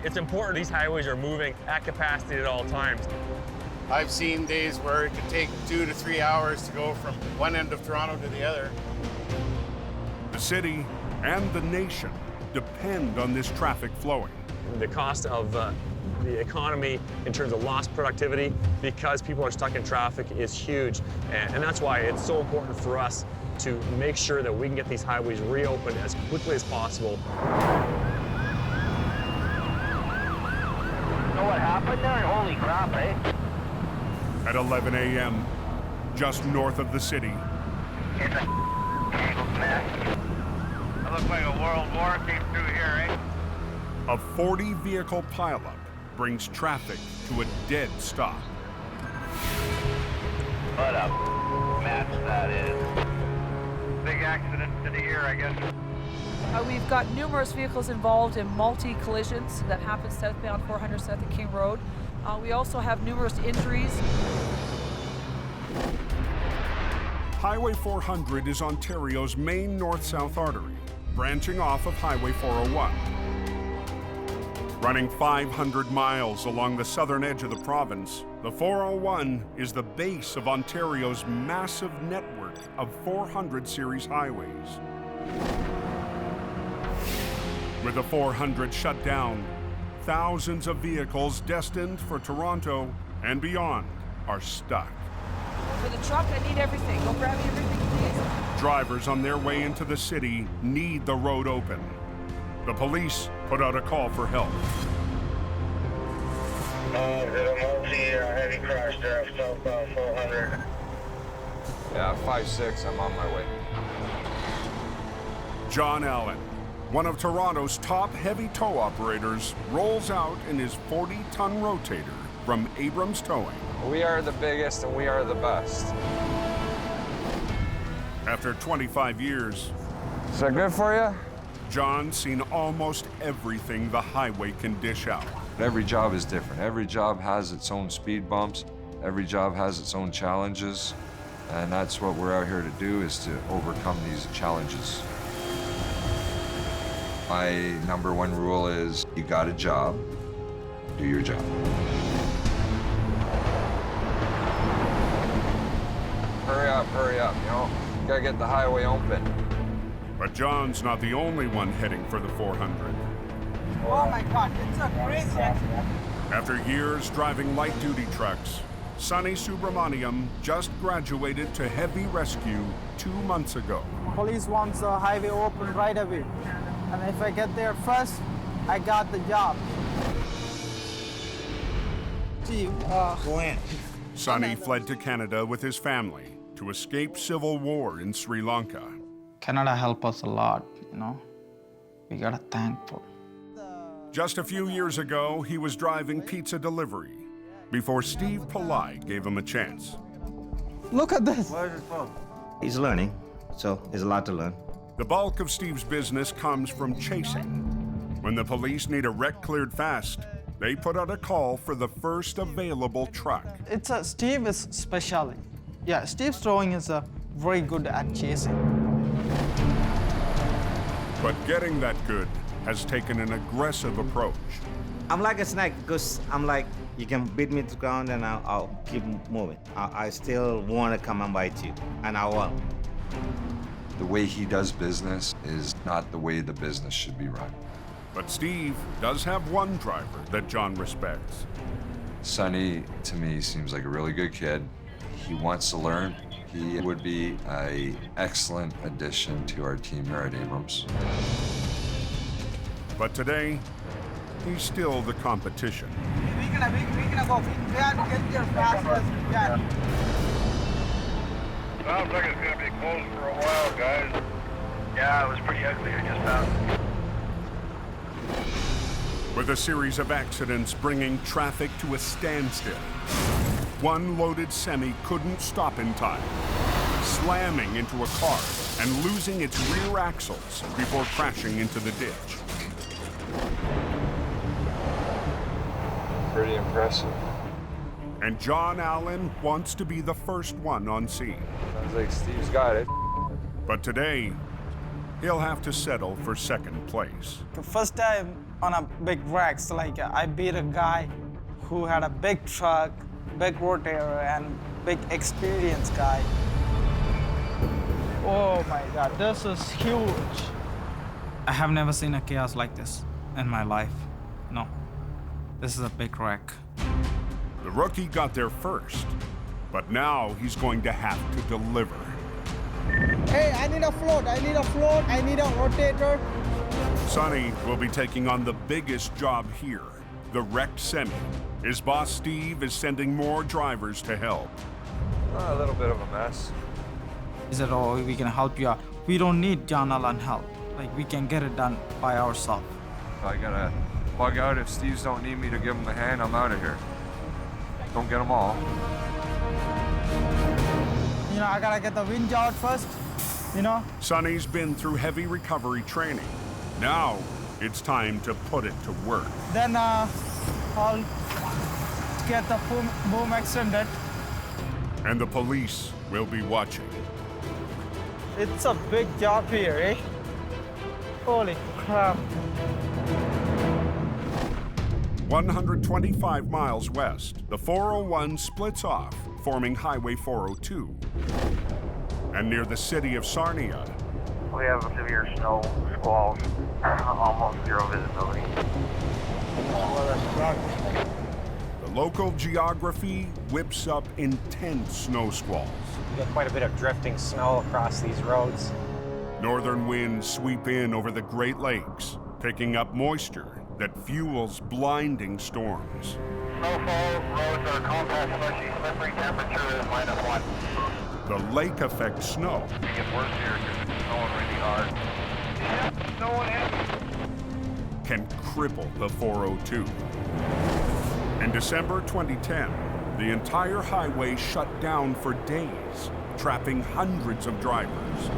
It's important these highways are moving at capacity at all times. I've seen days where it could take 2 to 3 hours to go from one end of Toronto to the other. The city and the nation depend on this traffic flowing. The cost of the economy in terms of lost productivity because people are stuck in traffic is huge. And that's why it's so important for us to make sure that we can get these highways reopened as quickly as possible. Know what happened there? Holy crap, eh? At 11 a.m., just north of the city, It's a mess. It looks like a world war came through here, eh? a 40-vehicle pileup brings traffic to a dead stop. What a mess that is. Big accident to the ear, I guess. We've got numerous vehicles involved in multi-collisions that happen southbound 400 south of King Road. We also have numerous injuries. Highway 400 is Ontario's main north-south artery, branching off of Highway 401. Running 500 miles along the southern edge of the province, the 401 is the base of Ontario's massive network of 400 series highways. With the 400 shut down, thousands of vehicles destined for Toronto and beyond are stuck. For the truck, I need everything. Go grab me everything, please. Drivers on their way into the city need the road open. The police put out a call for help. Heavy crash there off southbound 400. Yeah, 5-6, I'm on my way. John Allen, one of Toronto's top heavy tow operators, rolls out in his 40-ton Rotator from Abrams Towing. We are the biggest and we are the best. After 25 years, Is that good for you? John's seen almost everything the highway can dish out. Every job is different. Every job has its own speed bumps. Every job has its own challenges. And that's what we're out here to do, is to overcome these challenges. My #1 rule is, you got a job, do your job. Hurry up, you know? Gotta get the highway open. But John's not the only one heading for the 400. Oh my God, it's a crazy accident. After years driving light-duty trucks, Sonny Subramaniam just graduated to heavy rescue 2 months ago. Police wants the highway open right away. And if I get there first, I got the job. Steve, go in. Sonny fled to Canada with his family to escape civil war in Sri Lanka. Canada helped us a lot, you know. We gotta thankful. Just a few years ago, he was driving pizza delivery before Steve Pileup gave him a chance. Look at this. Where is it from? He's learning, so there's a lot to learn. The bulk of Steve's business comes from chasing. When the police need a wreck cleared fast, they put out a call for the first available truck. Steve is specialty. Yeah, Steve's throwing is very good at chasing. But getting that good has taken an aggressive approach. I'm like a snake because I'm like, you can beat me to the ground and I'll keep moving. I still want to come and bite you, and I will. The way he does business is not the way the business should be run. But Steve does have one driver that John respects. Sonny, to me, seems like a really good kid. He wants to learn. He would be an excellent addition to our team here at Abrams. But today, he's still the competition. We're gonna go. We have to get there fast as we can. Sounds like it's gonna be closed for a while, guys. Yeah, it was pretty ugly. I just found. With a series of accidents bringing traffic to a standstill, one loaded semi couldn't stop in time, slamming into a car and losing its rear axles before crashing into the ditch. Pretty impressive. And John Allen wants to be the first one on scene. Sounds like Steve's got it. But today, he'll have to settle for second place. The first time on a big wreck, so like I beat a guy who had a big truck, big rotator, and big experienced guy. Oh my God, this is huge. I have never seen a chaos like this in my life. No, this is a big wreck. The rookie got there first, but now he's going to have to deliver. Hey, I need a float, I need a rotator. Sonny will be taking on the biggest job here, the wrecked semi. His boss, Steve, is sending more drivers to help. A little bit of a mess. He said, oh, we can help you out. We don't need John Allen help. Like, we can get it done by ourselves. I gotta bug out. If Steve's don't need me to give him a hand, I'm out of here. Don't get them all. You know, I gotta get the winch out first, you know? Sonny's been through heavy recovery training. Now, it's time to put it to work. Then I'll get the boom extended. And the police will be watching. It's a big job here, eh? Holy crap. 125 miles west, the 401 splits off, forming Highway 402. And near the city of Sarnia, We have severe snow squalls, almost zero visibility. the local geography whips up intense snow squalls. We got quite a bit of drifting snow across these roads. Northern winds sweep in over the Great Lakes, picking up moisture that fuels blinding storms. Snowfall, roads are compact, slushy, slippery, temperature is -1. The lake effect snow It gets worse here because it's snowing really hard. Yeah, snowing heavy. can cripple the 402. In December 2010, the entire highway shut down for days, trapping hundreds of drivers.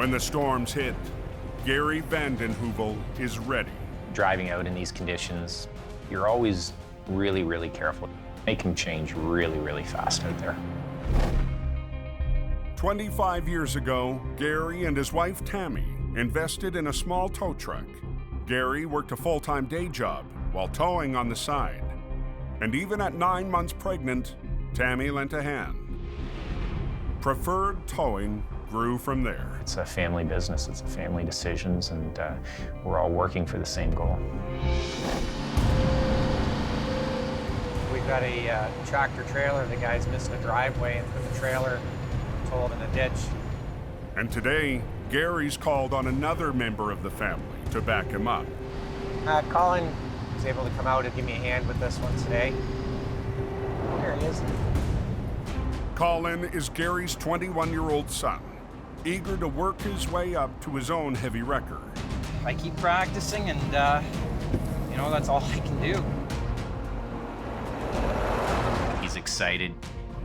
When the storms hit, Gary Vandenheuvel is ready. Driving out in these conditions, you're always really, really careful. They can change really, really fast out there. 25 years ago, Gary and his wife Tammy invested in a small tow truck. Gary worked a full-time day job while towing on the side. And even at 9 months pregnant, Tammy lent a hand. Preferred Towing grew from there. It's a family business, it's a family decisions, and we're all working for the same goal. We've got a tractor trailer. The guy's missing a driveway and put the trailer totaled in a ditch. And today, Gary's called on another member of the family to back him up. Colin was able to come out and give me a hand with this one today. There he is. Colin is Gary's 21-year-old son, eager to work his way up to his own heavy wrecker. I keep practicing and, you know, that's all I can do. He's excited,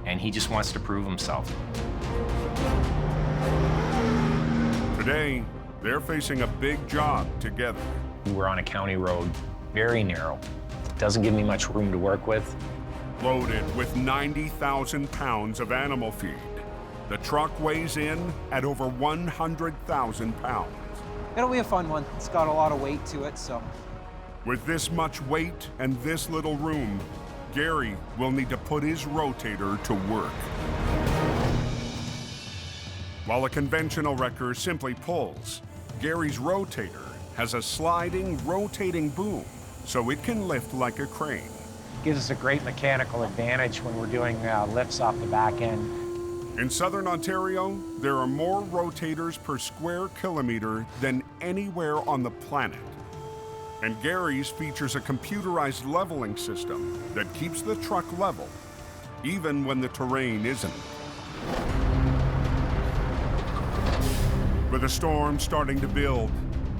and he just wants to prove himself. Today, they're facing a big job together. We're on a county road, very narrow. Doesn't give me much room to work with. Loaded with 90,000 pounds of animal feed. The truck weighs in at over 100,000 pounds. It'll be a fun one. It's got a lot of weight to it, so. With this much weight and this little room, Gary will need to put his rotator to work. While a conventional wrecker simply pulls, Gary's rotator has a sliding, rotating boom, so it can lift like a crane. Gives us a great mechanical advantage when we're doing lifts off the back end. In southern Ontario, there are more rotators per square kilometer than anywhere on the planet. And Gary's features a computerized leveling system that keeps the truck level, even when the terrain isn't. With a storm starting to build,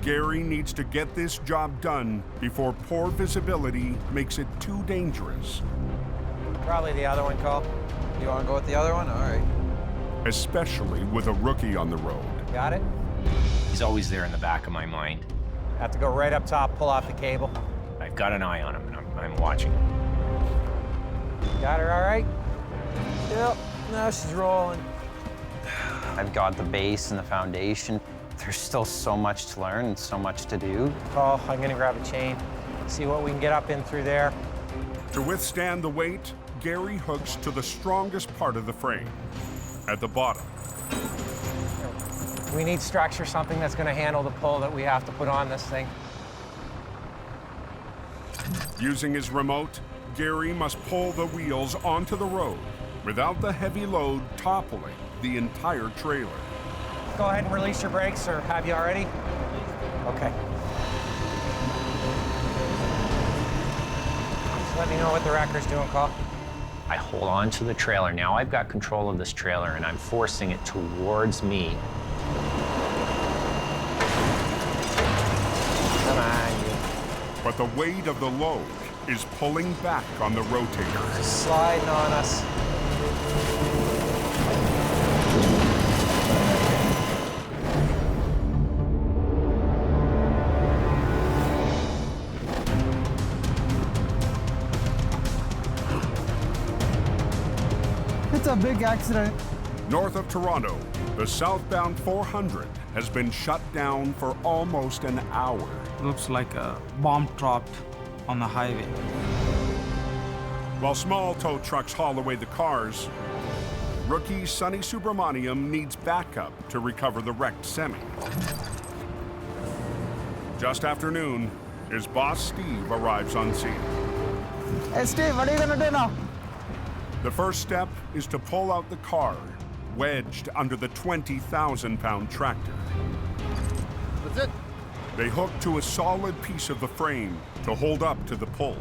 Gary needs to get this job done before poor visibility makes it too dangerous. Probably the other one, Cole. You want to go with the other one? All right. Especially with a rookie on the road. Got it? He's always there in the back of my mind. Have to go right up top, pull off the cable. I've got an eye on him, and I'm watching. Got her all right? Yep, now she's rolling. I've got the base and the foundation. There's still so much to learn and so much to do. Oh, I'm gonna grab a chain, see what we can get up in through there. To withstand the weight, Gary hooks to the strongest part of the frame, at the bottom. We need structure, something that's gonna handle the pull that we have to put on this thing. Using his remote, Gary must pull the wheels onto the road without the heavy load toppling the entire trailer. Go ahead and release your brakes, or have you already? Okay. Just let me know what the wrecker's doing, Cole. I hold on to the trailer. Now I've got control of this trailer, and I'm forcing it towards me. Come on, you. But the weight of the load is pulling back on the rotator. Sliding on us. It's a big accident. North of Toronto, the southbound 400 has been shut down for almost an hour. Looks like a bomb dropped on the highway. While small tow trucks haul away the cars, rookie Sonny Subramaniam needs backup to recover the wrecked semi. Just after noon, his boss Steve arrives on scene. Hey Steve, what are you gonna do now? The first step is to pull out the car, wedged under the 20,000-pound tractor. That's it. They hook to a solid piece of the frame to hold up to the pull.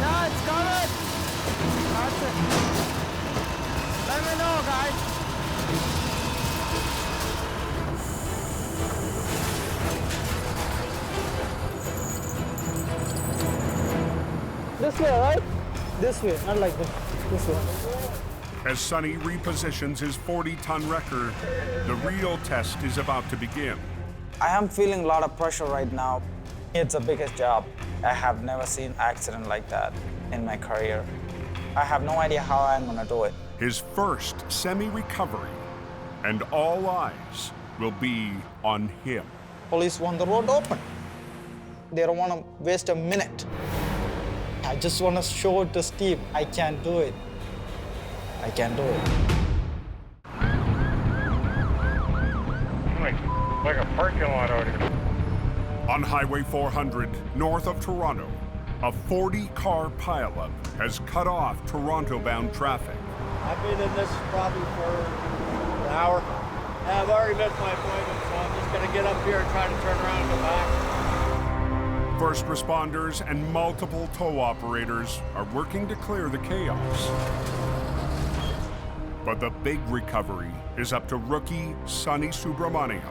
Yeah, it's coming. That's it. Let me know, guys. This way, right? This way, not like this. This way. As Sonny repositions his 40-ton wrecker, the real test is about to begin. I am feeling a lot of pressure right now. It's the biggest job. I have never seen an accident like that in my career. I have no idea how I'm gonna do it. His first semi-recovery, and all eyes will be on him. Police want the road open. They don't want to waste a minute. I just want to show it to Steve. I can do it. I can do it. Like a parking lot out here. On Highway 400, north of Toronto, a 40-car pileup has cut off Toronto-bound traffic. I've been in this probably for an hour. I've already missed my appointment, so I'm just gonna get up here and try to turn around and go back. First responders and multiple tow operators are working to clear the chaos. But the big recovery is up to rookie Sonny Subramaniam.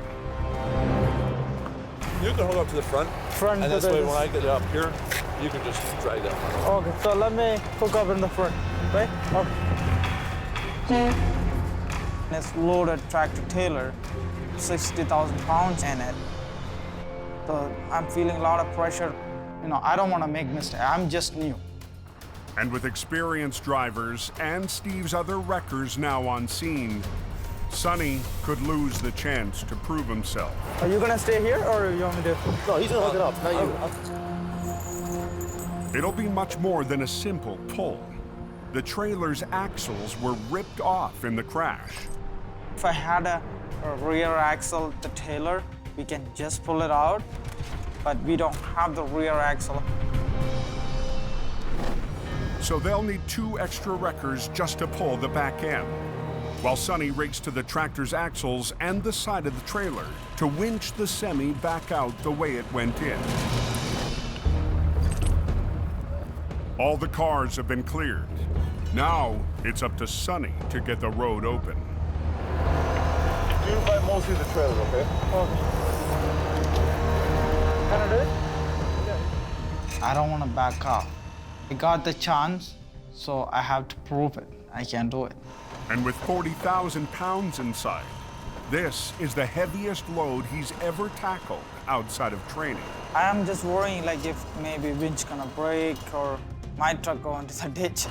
You can hold up to the front, and this way when I get up here, you can just drag that one. Okay, so let me hook up in the front, right? Okay. It's loaded tractor trailer, 60,000 pounds in it. So I'm feeling a lot of pressure. You know, I don't want to make mistakes. I'm just new. And with experienced drivers and Steve's other wreckers now on scene, Sonny could lose the chance to prove himself. Are you gonna stay here, or you want me to? No, he's gonna hook it up, not you. It'll be much more than a simple pull. The trailer's axles were ripped off in the crash. If I had a rear axle, the trailer, we can just pull it out, but we don't have the rear axle. So they'll need 2 extra wreckers just to pull the back end, while Sonny rakes to the tractor's axles and the side of the trailer to winch the semi back out the way it went in. All the cars have been cleared. Now it's up to Sonny to get the road open. You buy mostly the trailer, okay? Okay. Can I do it? I don't want to back off. I got the chance, so I have to prove it. I can do it. And with 40,000 pounds inside, this is the heaviest load he's ever tackled outside of training. I am just worrying, like, if maybe winch gonna break or my truck go into the ditch.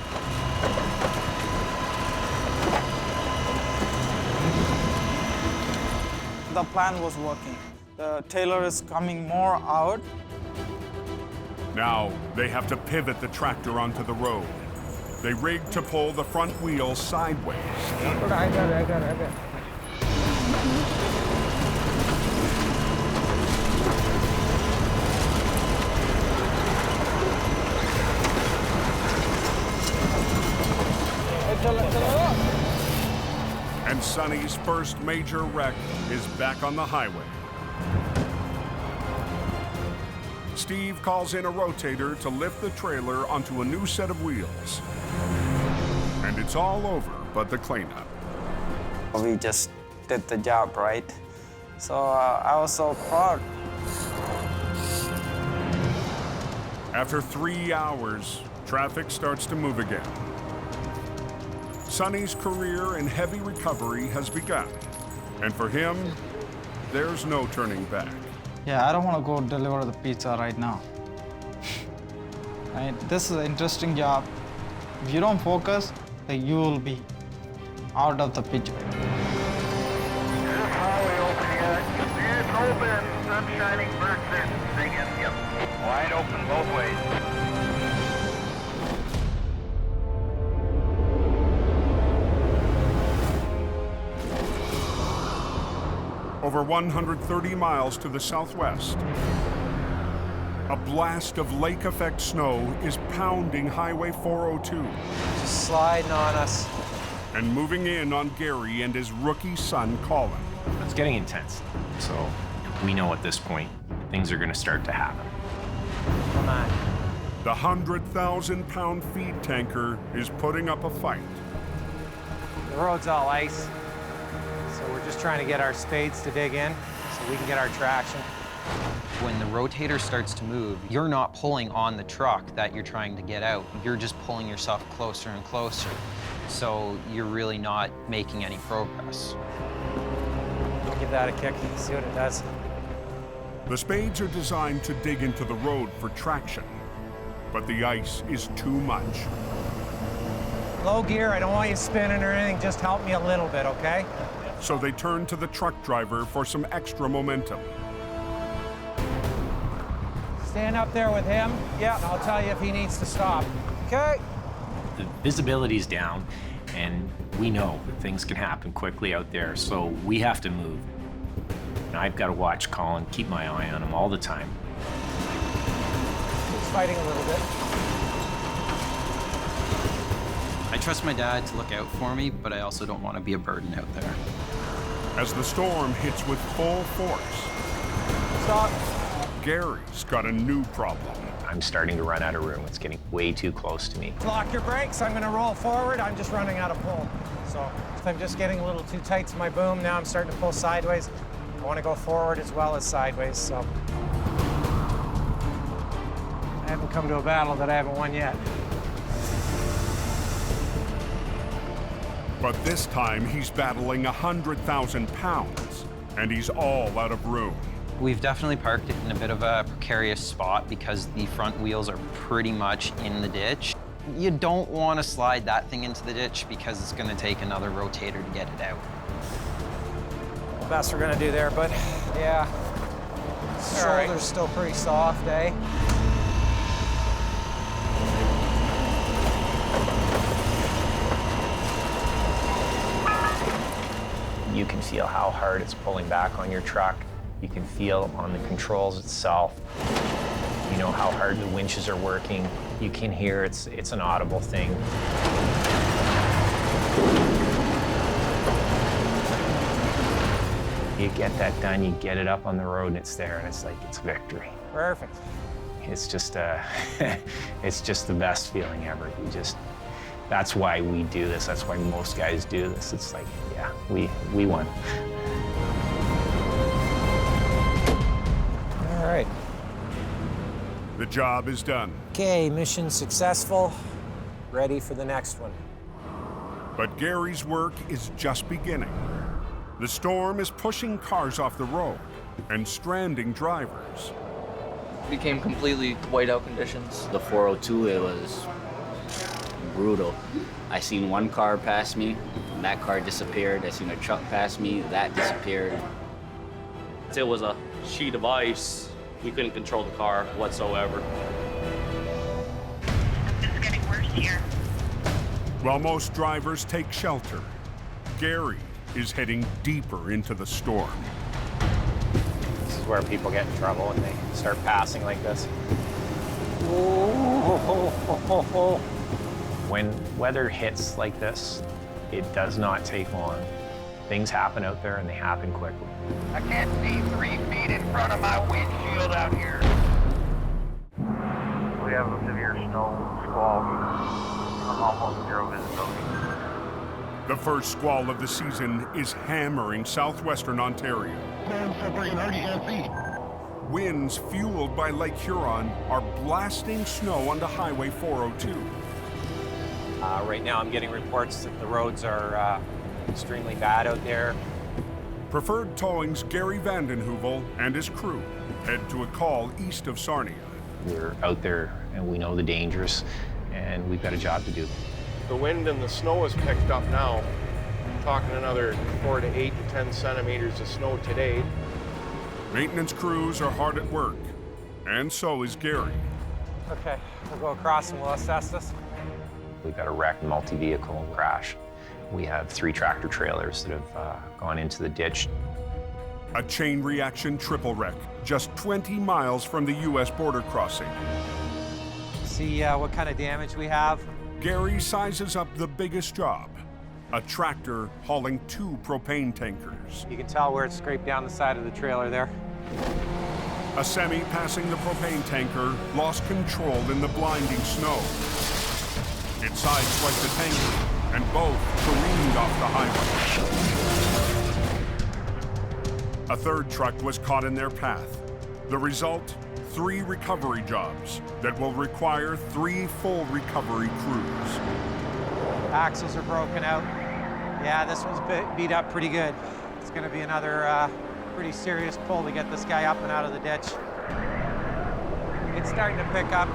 The plan was working. The trailer is coming more out. Now they have to pivot the tractor onto the road. They rig to pull the front wheel sideways. I got it. And Sonny's first major wreck is back on the highway. Steve calls in a rotator to lift the trailer onto a new set of wheels. And it's all over but the cleanup. We just did the job, right? So I was so proud. After 3 hours, traffic starts to move again. Sonny's career in heavy recovery has begun. And for him, there's no turning back. Yeah, I don't want to go deliver the pizza right now. Right? This is an interesting job. If you don't focus, then you will be out of the picture. This highway open yet? It's open. Sun shining, birds are singing. Yep. Wide open both ways. Over 130 miles to the southwest, a blast of lake effect snow is pounding Highway 402. Just sliding on us. And moving in on Gary and his rookie son, Colin. It's getting intense. So we know at this point, things are going to start to happen. Come on. The 100,000-pound feed tanker is putting up a fight. The road's all ice. So we're just trying to get our spades to dig in so we can get our traction. When the rotator starts to move, you're not pulling on the truck that you're trying to get out. You're just pulling yourself closer and closer. So you're really not making any progress. I'll give that a kick, see what it does. The spades are designed to dig into the road for traction, but the ice is too much. Low gear, I don't want you spinning or anything, just help me a little bit, okay? So they turn to the truck driver for some extra momentum. Stand up there with him. Yeah, I'll tell you if he needs to stop. Okay. The visibility's down, and we know that things can happen quickly out there, so we have to move. And I've got to watch Colin, keep my eye on him all the time. He's fighting a little bit. I trust my dad to look out for me, but I also don't want to be a burden out there. As the storm hits with full force, stop. Gary's got a new problem. I'm starting to run out of room. It's getting way too close to me. Lock your brakes. I'm going to roll forward. I'm just running out of pull. So I'm just getting a little too tight to my boom. Now I'm starting to pull sideways. I want to go forward as well as sideways, so. I haven't come to a battle that I haven't won yet. But this time he's battling 100,000 pounds, and he's all out of room. We've definitely parked it in a bit of a precarious spot because the front wheels are pretty much in the ditch. You don't want to slide that thing into the ditch because it's going to take another rotator to get it out. The best we're going to do there, but yeah. Shoulder's still pretty soft, eh? You can feel how hard it's pulling back on your truck. You can feel on the controls itself. You know how hard the winches are working. You can hear it's an audible thing. You get that done, you get it up on the road, and it's there, and it's like, it's victory. Perfect. It's just it's just the best feeling ever. That's why we do this. That's why most guys do this. It's like, yeah, we won. All right. The job is done. Okay, mission successful. Ready for the next one. But Gary's work is just beginning. The storm is pushing cars off the road and stranding drivers. Became completely whiteout conditions. The 402, it was brutal. I seen one car pass me, and that car disappeared. I seen a truck pass me, that disappeared. It was a sheet of ice. We couldn't control the car whatsoever. It's getting worse here. While most drivers take shelter, Gary is heading deeper into the storm. This is where people get in trouble when they start passing like this. When weather hits like this, it does not take long. Things happen out there, and they happen quickly. I can't see 3 feet in front of my windshield out here. We have a severe snow squall, almost zero visibility. The first squall of the season is hammering southwestern Ontario. Winds fueled by Lake Huron are blasting snow onto Highway 402. Right now I'm getting reports that the roads are extremely bad out there. Preferred Towing's Gary Vandenheuvel and his crew head to a call east of Sarnia. We're out there, and we know the dangers, and we've got a job to do. The wind and the snow has picked up now. I'm talking another 4 to 8 to 10 centimeters of snow today. Maintenance crews are hard at work, and so is Gary. Okay, we'll go across and we'll assess this. We've got a wrecked multi-vehicle crash. We have 3 tractor trailers that have gone into the ditch. A chain reaction triple wreck, just 20 miles from the U.S. border crossing. See what kind of damage we have. Gary sizes up the biggest job, a tractor hauling 2 propane tankers. You can tell where it's scraped down the side of the trailer there. A semi passing the propane tanker lost control in the blinding snow. It sideswiped the tanker, and both careened off the highway. A third truck was caught in their path. The result, 3 recovery jobs that will require 3 full recovery crews. Axles are broken out. Yeah, this one's beat up pretty good. It's gonna be another pretty serious pull to get this guy up and out of the ditch. It's starting to pick up.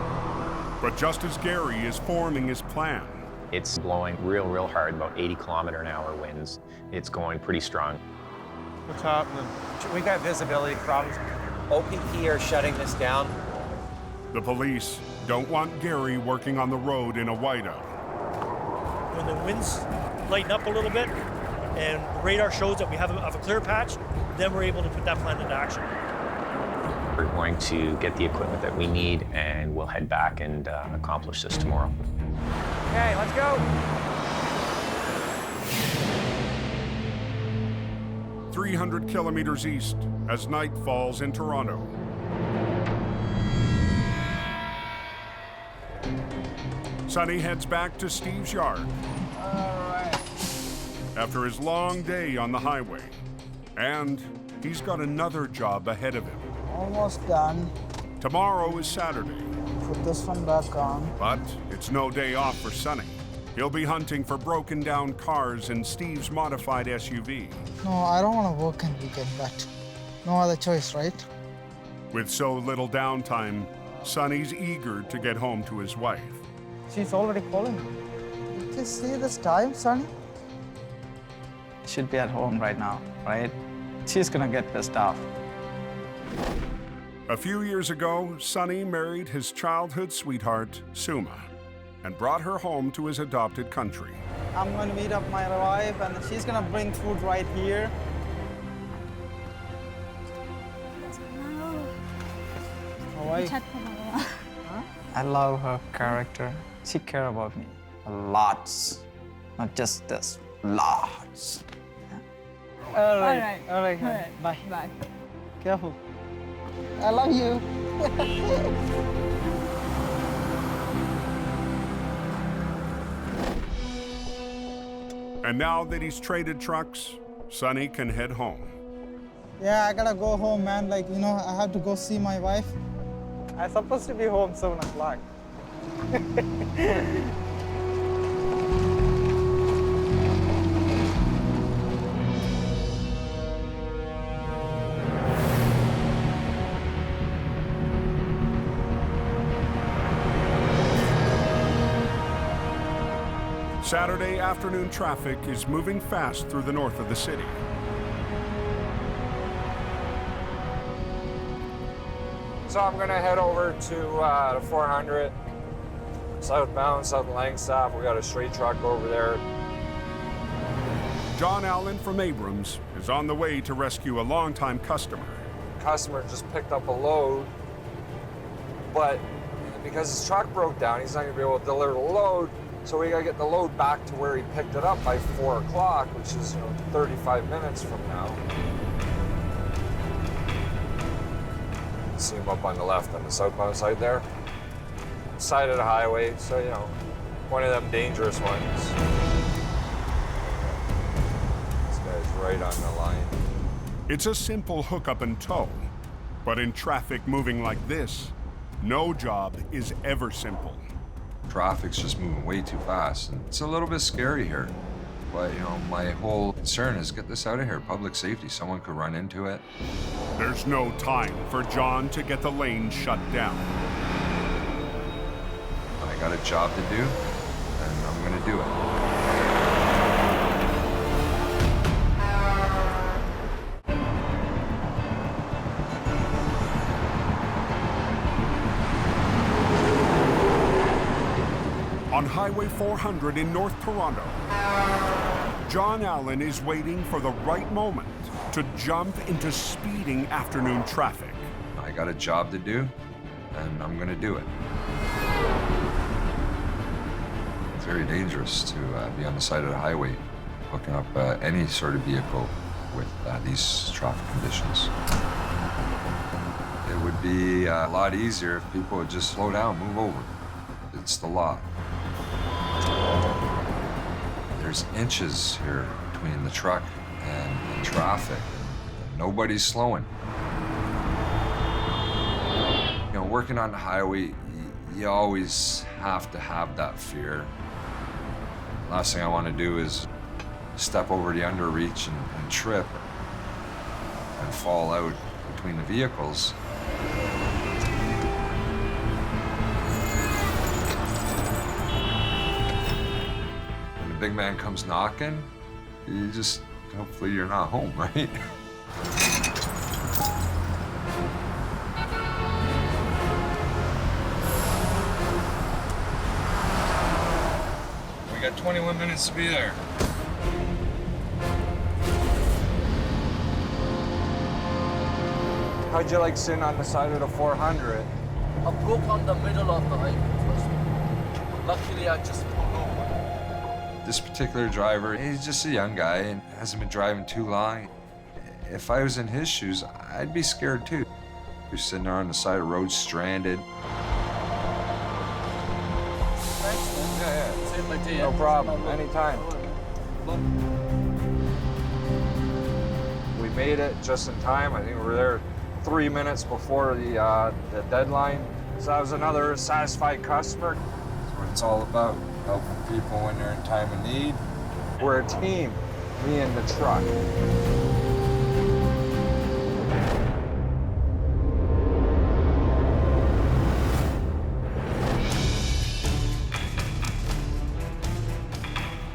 But just as Gary is forming his plan, It's blowing real hard, about 80-kilometer-an-hour winds. It's going pretty strong. What's happening? We got visibility problems. OPP are shutting this down. the police don't want Gary working on the road in a whiteout. When the winds lighten up a little bit and the radar shows that we have a clear patch, then we're able to put that plan into action. We're going to get the equipment that we need, and we'll head back and accomplish this tomorrow. Okay, let's go. 300 kilometers east as night falls in Toronto. Sonny heads back to Steve's yard. After his long day on the highway. And he's got another job ahead of him. Almost done. Tomorrow is Saturday. Put this one back on. But it's no day off for Sonny. He'll be hunting for broken down cars in Steve's modified SUV. No, I don't want to work on weekend, but no other choice, right? With so little downtime, Sonny's eager to get home to his wife. She's already calling. Did you see this time, Sonny? Should be at home right now, right? She's gonna get pissed off. A few years ago, Sonny married his childhood sweetheart, Suma, and brought her home to his adopted country. I'm going to meet up my wife, and she's gonna bring food right here. How are you? I love her character. She cares about me lots, not just this, lots. All right. Bye. Bye. Careful. I love you. And now that he's traded trucks, Sonny can head home. Yeah, I gotta go home, man. Like, you know, I have to go see my wife. I'm supposed to be home 7 o'clock. Saturday afternoon traffic is moving fast through the north of the city. So I'm gonna head over to the 400, southbound, south Langstaff. We got a straight truck over there. John Allen from Abrams is on the way to rescue a longtime customer. Customer just picked up a load, but because his truck broke down, he's not gonna be able to deliver the load. So we gotta get the load back to where he picked it up by 4 o'clock, which is 35 minutes from now. See him up on the left on the southbound side there. Side of the highway, so one of them dangerous ones. This guy's right on the line. It's a simple hookup and tow, but in traffic moving like this, no job is ever simple. Traffic's just moving way too fast, and it's a little bit scary here. But, my whole concern is get this out of here. Public safety, someone could run into it. There's no time for John to get the lane shut down. I got a job to do, and I'm gonna do it. On Highway 400 in North Toronto, John Allen is waiting for the right moment to jump into speeding afternoon traffic. I got a job to do, and I'm gonna do it. It's very dangerous to be on the side of the highway, hooking up any sort of vehicle with these traffic conditions. It would be a lot easier if people would just slow down, move over. It's the law. There's inches here between the truck and traffic, and nobody's slowing. working on the highway, you always have to have that fear. Last thing I want to do is step over the underreach and trip and fall out between the vehicles. When the big man comes knocking, you just, hopefully you're not home, right? We got 21 minutes to be there. How'd you like sitting on the side of the 400? I broke on the middle of the highway. Luckily, I just pulled over. This particular driver, he's just a young guy and hasn't been driving too long. If I was in his shoes, I'd be scared too. You're sitting there on the side of the road, stranded. Thanks, man. Yeah. Save my day. No problem, anytime. We made it just in time. I think we were there 3 minutes before the deadline. So that was another satisfied customer. That's what it's all about, helping people when they're in time of need. We're a team, me and the truck.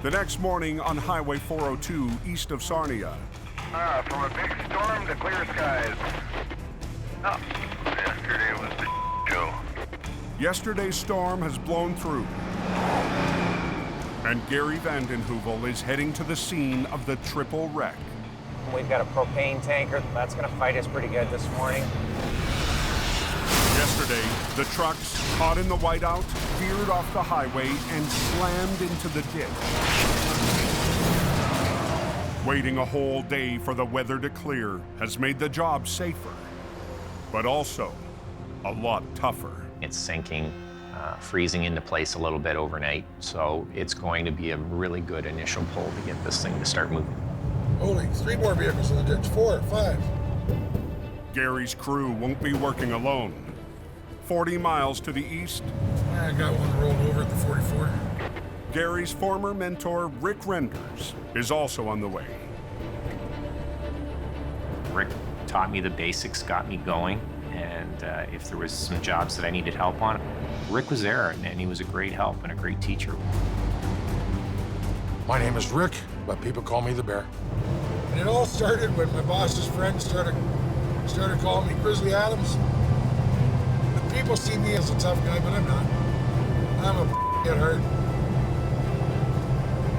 The next morning on Highway 402 east of Sarnia. From a big storm to clear skies. Oh, yesterday was the show. Yesterday's storm has blown through. And Gary Vanden Heuvel is heading to the scene of the triple wreck. We've got a propane tanker. That's going to fight us pretty good this morning. Yesterday, the trucks, caught in the whiteout, veered off the highway and slammed into the ditch. Waiting a whole day for the weather to clear has made the job safer, but also a lot tougher. It's sinking, freezing into place a little bit overnight, so it's going to be a really good initial pull to get this thing to start moving. Holy, 3 more vehicles in the ditch, 4, 5. Gary's crew won't be working alone. 40 miles to the east, I got one rolled over at the 44. Gary's former mentor, Rick Renders, is also on the way. Rick taught me the basics, got me going, and if there was some jobs that I needed help on, Rick was there, and he was a great help and a great teacher. My name is Rick, but people call me the Bear. And it all started when my boss's friends started calling me Grizzly Adams. But people see me as a tough guy, but I'm not. I'm a at heart.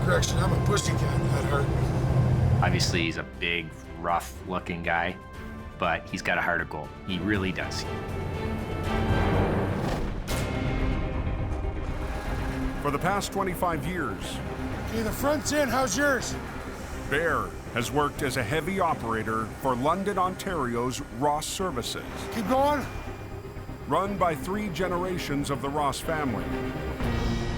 Correction, I'm a pussycat at heart. Obviously, he's a big, rough-looking guy, but he's got a heart of gold. He really does. For the past 25 years, Okay, the front's in. How's yours? Bear has worked as a heavy operator for London, Ontario's Ross Services. Keep going. Run by 3 generations of the Ross family,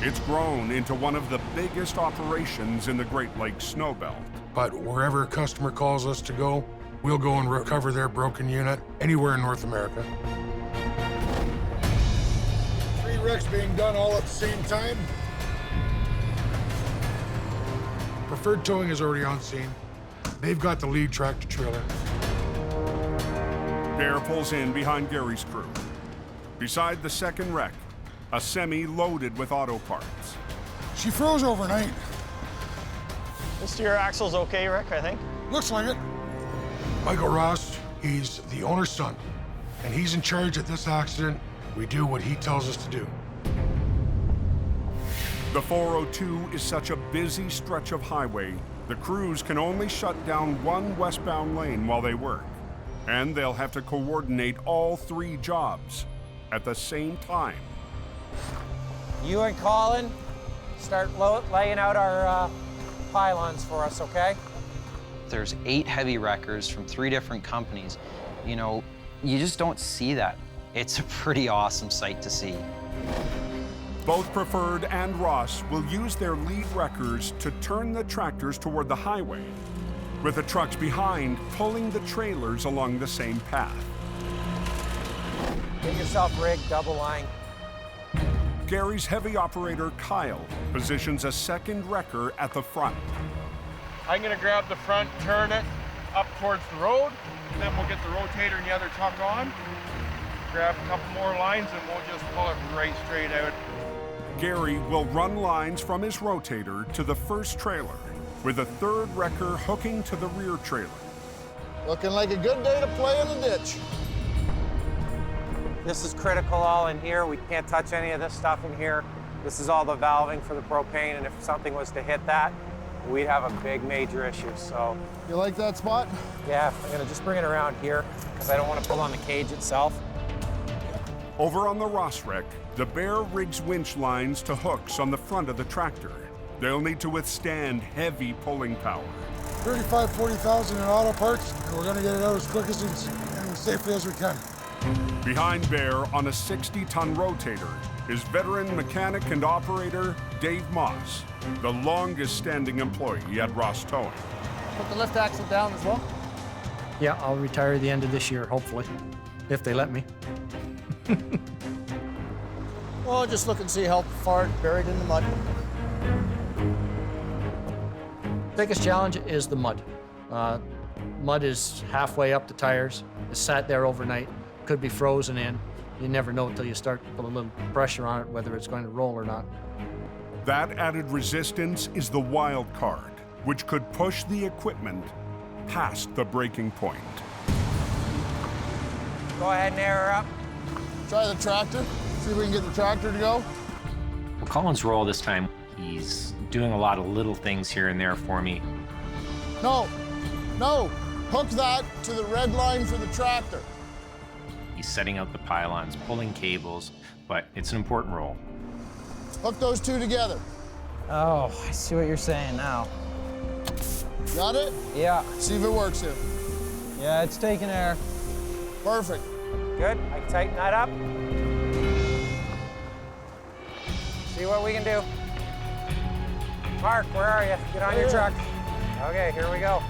it's grown into one of the biggest operations in the Great Lakes Snowbelt. But wherever a customer calls us to go, we'll go and recover their broken unit anywhere in North America. 3 wrecks being done all at the same time. Preferred Towing is already on scene. They've got the lead tractor trailer. Bear pulls in behind Gary's crew. Beside the second wreck, a semi loaded with auto parts. She froze overnight. This steer axle's okay, Rick, I think. Looks like it. Michael Ross, he's the owner's son, and he's in charge at this accident. We do what he tells us to do. The 402 is such a busy stretch of highway, the crews can only shut down one westbound lane while they work. And they'll have to coordinate all 3 jobs at the same time. You and Colin start laying out our pylons for us, okay? There's 8 heavy wreckers from 3 different companies. You know, you just don't see that. It's a pretty awesome sight to see. Both Preferred and Ross will use their lead wreckers to turn the tractors toward the highway, with the trucks behind pulling the trailers along the same path. Get yourself rigged, double line. Gary's heavy operator, Kyle, positions a second wrecker at the front. I'm gonna grab the front, turn it up towards the road, and then we'll get the rotator and the other truck on, grab a couple more lines, and we'll just pull it right straight out. Gary will run lines from his rotator to the first trailer, with a third wrecker hooking to the rear trailer. Looking like a good day to play in the ditch. This is critical all in here. We can't touch any of this stuff in here. This is all the valving for the propane, and if something was to hit that, we'd have a big major issue, so. You like that spot? Yeah, I'm gonna just bring it around here, because I don't want to pull on the cage itself. Over on the Ross wreck, the Bear rigs winch lines to hooks on the front of the tractor. They'll need to withstand heavy pulling power. 35, 40,000 in auto parts, and we're gonna get it out as quick as and as safely as we can. Behind Bear on a 60-ton rotator is veteran mechanic and operator Dave Moss, the longest standing employee at Ross Towing. Put the lift axle down as well. Yeah, I'll retire at the end of this year, hopefully, if they let me. Well, just look and see how far it's buried in the mud. Biggest challenge is the mud. Mud is halfway up the tires. It's sat there overnight. Could be frozen in. You never know until you start to put a little pressure on it, whether it's going to roll or not. That added resistance is the wild card, which could push the equipment past the breaking point. Go ahead and air her up. Try the tractor, see if we can get the tractor to go. Well, Colin's role this time, he's doing a lot of little things here and there for me. No, hook that to the red line for the tractor. He's setting out the pylons, pulling cables, but it's an important role. Hook those two together. Oh, I see what you're saying now. Got it? Yeah. See if it works here. Yeah, it's taking air. Perfect. Good, I can tighten that up. See what we can do. Mark, where are you? Get on your truck. Okay, here we go.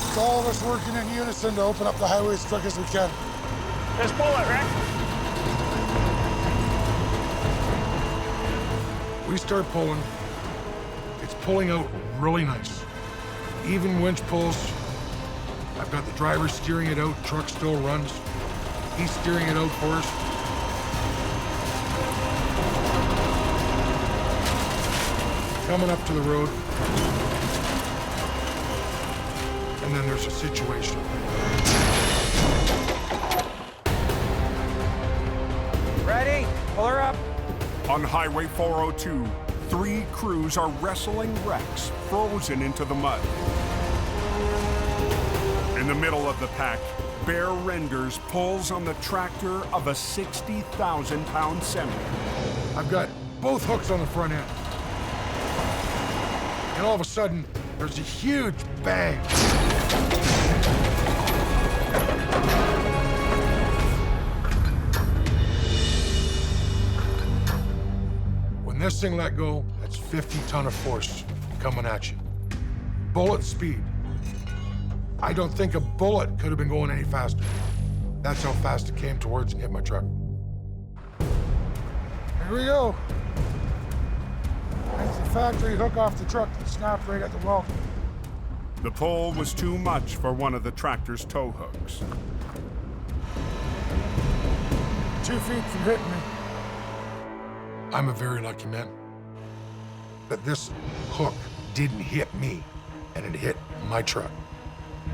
It's all of us working in unison to open up the highway as quick as we can. Just pull it, Rick. We start pulling, it's pulling out really nice. Even winch pulls. I've got the driver steering it out, truck still runs. He's steering it out for us. Coming up to the road. And then there's a situation. Ready? Pull her up. On Highway 402, 3 crews are wrestling wrecks frozen into the mud. In the middle of the pack, Bear Renders pulls on the tractor of a 60,000-pound semi. I've got both hooks on the front end. And all of a sudden, there's a huge bang. When this thing let go, that's 50 ton of force coming at you. Bullet speed. I don't think a bullet could have been going any faster. That's how fast it came towards and hit my truck. Here we go. That's the factory hook off the truck that snapped right at the weld. The pull was too much for one of the tractor's tow hooks. 2 feet from hitting me. I'm a very lucky man. But this hook didn't hit me, and it hit my truck.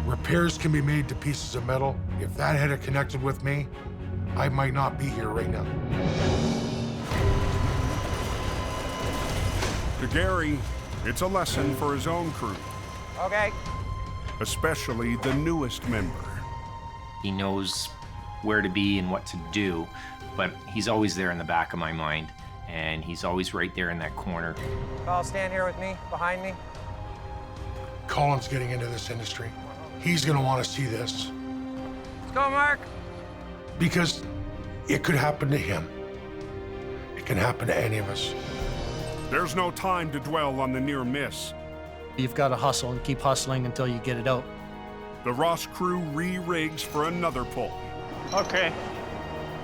Repairs can be made to pieces of metal. If that had connected with me, I might not be here right now. To Gary, it's a lesson for his own crew. Okay. Especially the newest member. He knows where to be and what to do, but he's always there in the back of my mind, and he's always right there in that corner. Paul, stand here with me, behind me. Colin's getting into this industry. He's gonna want to see this. Let's go, Mark. Because it could happen to him. It can happen to any of us. There's no time to dwell on the near miss. You've got to hustle and keep hustling until you get it out. The Ross crew re-rigs for another pull. Okay,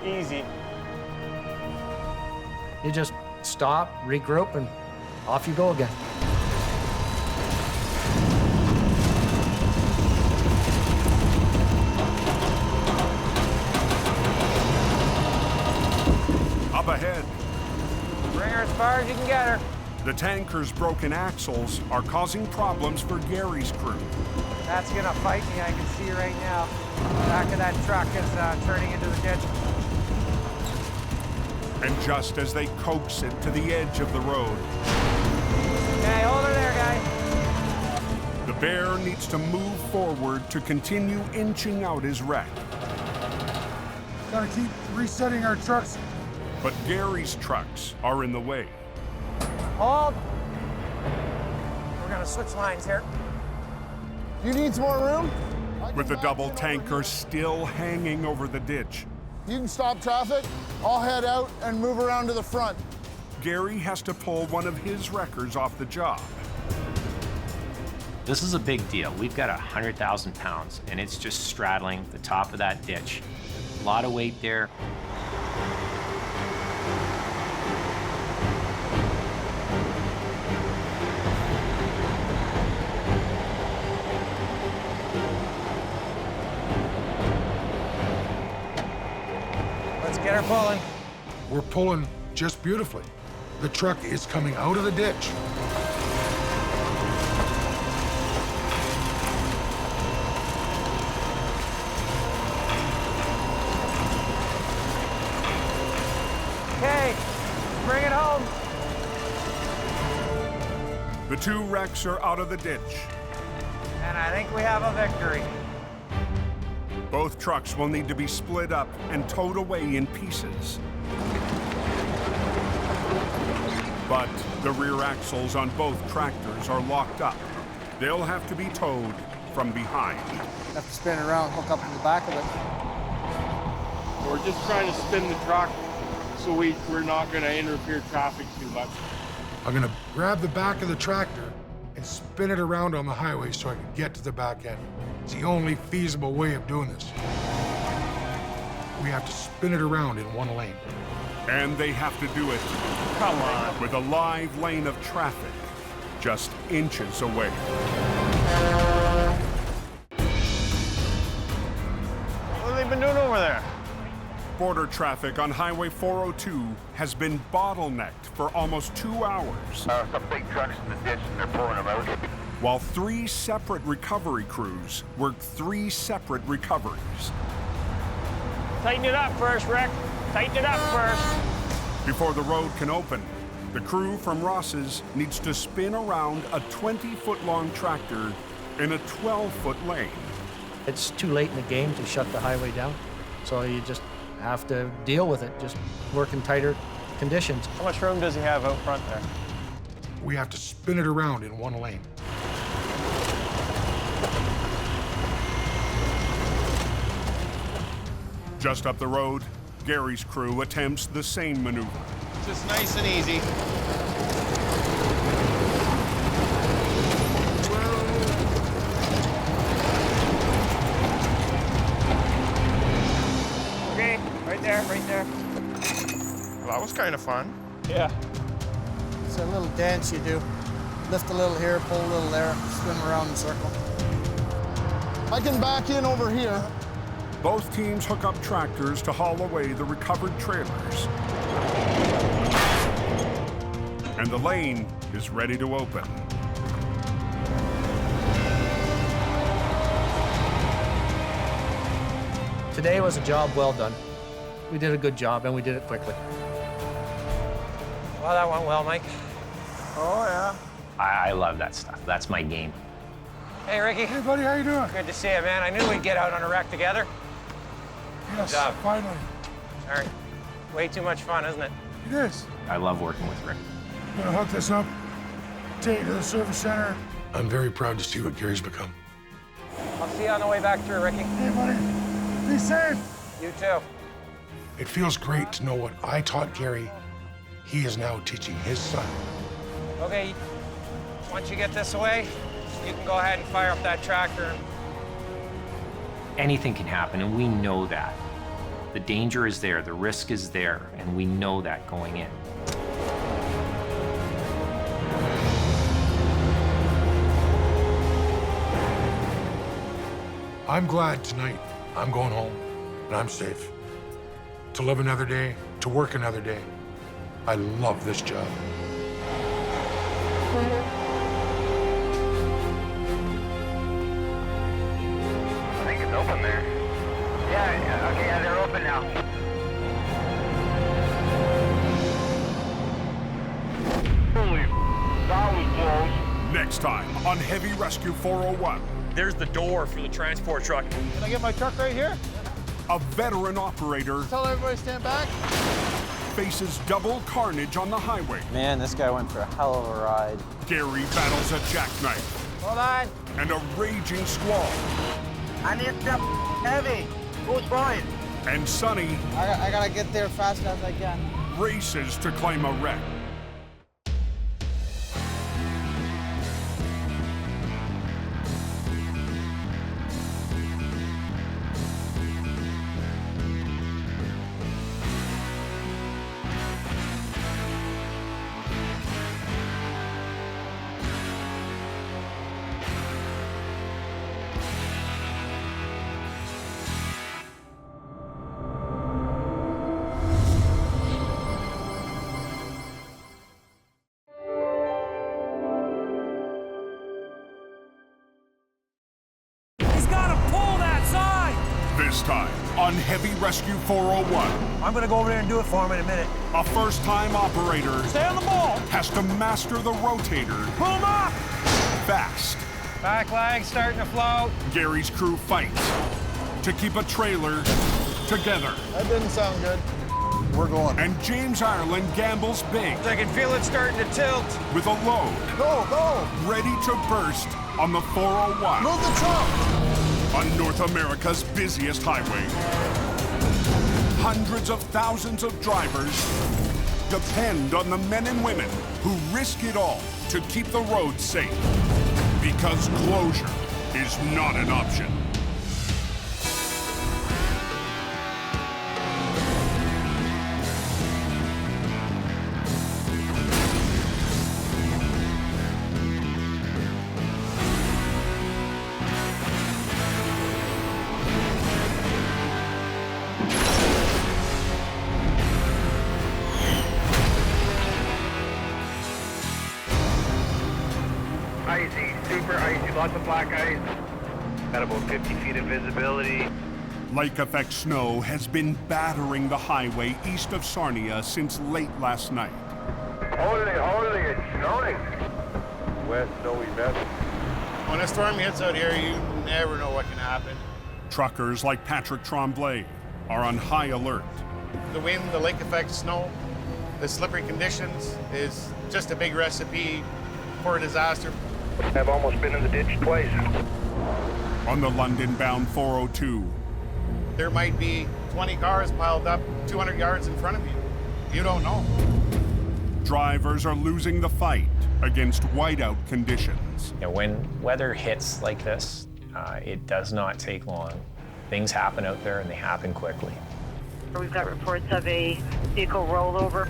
easy. You just stop, regroup, and off you go again. Up ahead, Bring her as far as you can get her. the tanker's broken axles are causing problems for Gary's crew. That's gonna fight me, I can see right now. The back of that truck is turning into the ditch. And just as they coax it to the edge of the road, Okay, hold her there, guy. the bear needs to move forward to continue inching out his wreck. Gotta keep resetting our trucks. But Gary's trucks are in the way. Hold. We're gonna switch lines here. You need some more room? With the double tanker still hanging over the ditch, You can stop traffic. I'll head out and move around to the front. Gary has to pull one of his wreckers off the job. This is a big deal. We've got 100,000 pounds, and it's just straddling the top of that ditch. A lot of weight there. Let's get her pulling. We're pulling just beautifully. The truck is coming out of the ditch. Okay, bring it home. The two wrecks are out of the ditch. And I think we have a victory. Both trucks will need to be split up and towed away in pieces. But the rear axles on both tractors are locked up. They'll have to be towed from behind. Have to spin it around, hook up to the back of it. We're just trying to spin the truck so we're not going to interfere traffic too much. I'm gonna grab the back of the tractor and spin it around on the highway so I can get to the back end. It's the only feasible way of doing this. We have to spin it around in one lane. And they have to do it, Come on. with a live lane of traffic just inches away. What have they been doing over there? Border traffic on Highway 402 has been bottlenecked for almost 2 hours. Some big trucks in the ditch and they're pulling them out. While 3 separate recovery crews work 3 separate recoveries. Tighten it up first, Rick. Tighten it up first. Before the road can open, the crew from Ross's needs to spin around a 20-foot-long tractor in a 12-foot lane. It's too late in the game to shut the highway down, so you just have to deal with it, just work in tighter conditions. How much room does he have out front there? We have to spin it around in one lane. Just up the road, Gary's crew attempts the same maneuver. Just nice and easy. Okay, right there, right there. Well, that was kind of fun. Yeah. It's a little dance you do. Lift a little here, pull a little there, spin around in a circle. I can back in over here. Both teams hook up tractors to haul away the recovered trailers. And the lane is ready to open. Today was a job well done. We did a good job, and we did it quickly. Well, that went well, Mike. Oh, yeah. I love that stuff. That's my game. Hey, Ricky. Hey, buddy, how you doing? Good to see you, man. I knew we'd get out on a wreck together. Yes, Good job. finally. All right. Way too much fun, isn't it? It is. I love working with Rick. I'm gonna hook this up, take it to the service center. I'm very proud to see what Gary's become. I'll see you on the way back through, Ricky. Hey, buddy, be safe. You too. It feels great to know what I taught Gary, he is now teaching his son. Okay, once you get this away, you can go ahead and fire up that tractor and Anything can happen, and we know that. The danger is there, the risk is there, and we know that going in. I'm glad tonight I'm going home and I'm safe. To live another day, to work another day. I love this job. I think it's open there. Yeah, okay, yeah, they're open now. Holy, that was close. Next time on Heavy Rescue 401. There's the door for the transport truck. Can I get my truck right here? A veteran operator Tell everybody to stand back. faces double carnage on the highway. Man, this guy went for a hell of a ride. Gary battles a jackknife Hold on. and a raging squall. I need stuff heavy. Who's going? And Sonny I gotta get there fast as I can. races to claim a wreck. He's gotta pull that side! This time on Heavy Rescue 401. I'm gonna go over there and do it for him in a minute. A first-time operator Stay on the ball. has to master the rotator Pull him up. fast. Back leg starting to float. Gary's crew fights to keep a trailer together. That didn't sound good. We're going. And James Ireland gambles big I can feel it starting to tilt. with a load Go, go. ready to burst on the 401 Move the truck. on North America's busiest highway. Hundreds of thousands of drivers depend on the men and women who risk it all to keep the roads safe. Because closure is not an option. Icy, super icy, lots of black ice. Got about 50 feet of visibility. Lake effect snow has been battering the highway east of Sarnia since late last night. Holy, it's snowing. Wet, snowy mess. When a storm hits out here, you never know what can happen. Truckers like Patrick Tremblay are on high alert. The wind, the lake effect snow, the slippery conditions is just a big recipe for a disaster. I've almost been in the ditch twice. On the London-bound 402, There might be 20 cars piled up 200 yards in front of you. You don't know. drivers are losing the fight against whiteout conditions. You know, when weather hits like this, it does not take long. Things happen out there and they happen quickly. We've got reports of a vehicle rollover.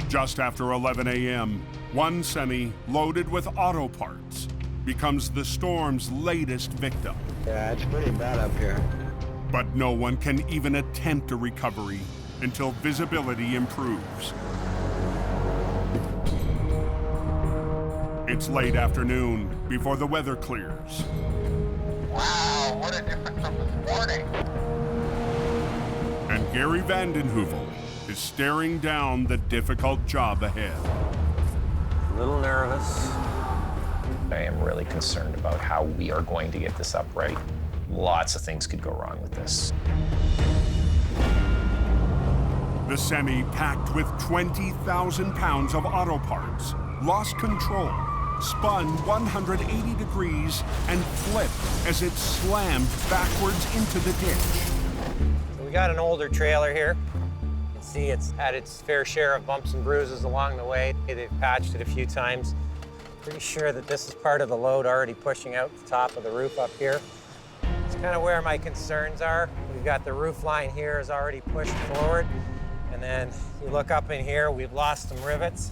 Just after 11 a.m., one semi loaded with auto parts becomes the storm's latest victim. Yeah, it's pretty bad up here. But no one can even attempt a recovery until visibility improves. It's late afternoon before the weather clears. Wow, what a difference from this morning. And Gary Vandenheuvel is staring down the difficult job ahead. A little nervous. I am really concerned about how we are going to get this up right. Lots of things could go wrong with this. The semi, packed with 20,000 pounds of auto parts, lost control, spun 180 degrees, and flipped as it slammed backwards into the ditch. So we got an older trailer here. You can see it's had its fair share of bumps and bruises along the way. They've patched it a few times. Pretty sure that this is part of the load already pushing out the top of the roof up here. It's kind of where my concerns are. We've got the roof line here is already pushed forward. And then you look up in here, we've lost some rivets.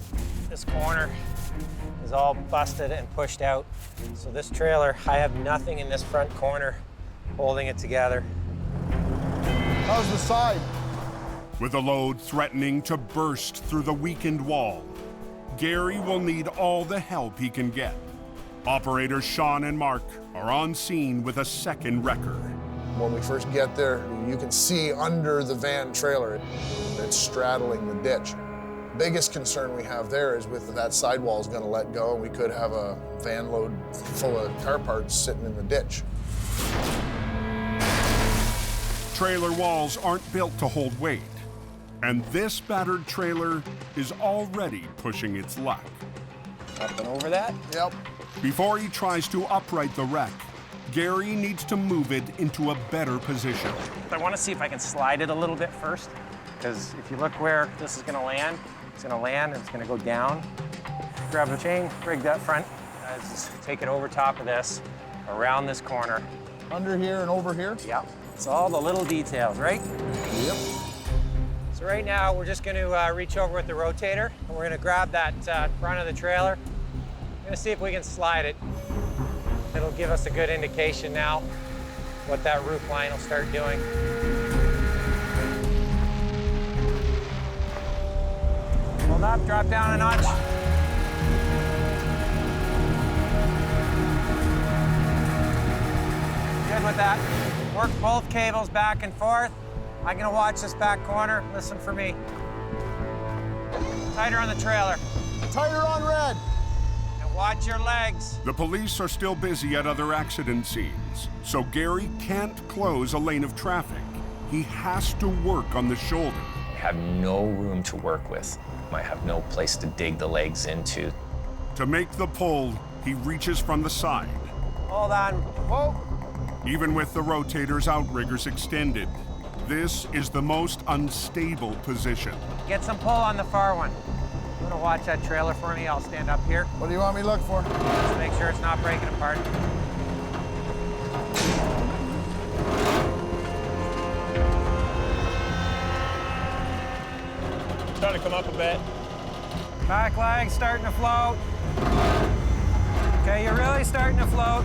This corner is all busted and pushed out. So this trailer, I have nothing in this front corner holding it together. How's the side? With a load threatening to burst through the weakened wall, Gary will need all the help he can get. Operators Sean and Mark are on scene with a second wrecker. When we first get there, you can see under the van trailer, it's straddling the ditch. Biggest concern we have there is with that sidewall is going to let go, and we could have a van load full of car parts sitting in the ditch. Trailer walls aren't built to hold weight, and this battered trailer is already pushing its luck. Up and over that? Yep. Before he tries to upright the wreck, Gary needs to move it into a better position. I want to see if I can slide it a little bit first, because if you look where this is going to land, it's going to land and it's going to go down. Grab a chain, rig that front, just take it over top of this, around this corner. Under here and over here? Yep. It's all the little details, right? Yep. So right now, we're just going to reach over with the rotator, and we're going to grab that front of the trailer. We're going to see if we can slide it. It'll give us a good indication now what that roof line will start doing. Hold up, drop down a notch. Good with that. Work both cables back and forth. I'm gonna watch this back corner. Listen for me. Tighter on the trailer. Tighter on red. And watch your legs. The police are still busy at other accident scenes, so Gary can't close a lane of traffic. He has to work on the shoulder. I have no room to work with. I have no place to dig the legs into. To make the pull, he reaches from the side. Hold on. Whoa. Even with the rotator's outriggers extended, this is the most unstable position. Get some pull on the far one. I'm gonna watch that trailer for me. I'll stand up here. What do you want me to look for? Just make sure it's not breaking apart. Starting to come up a bit. Back leg starting to float. Okay, you're really starting to float.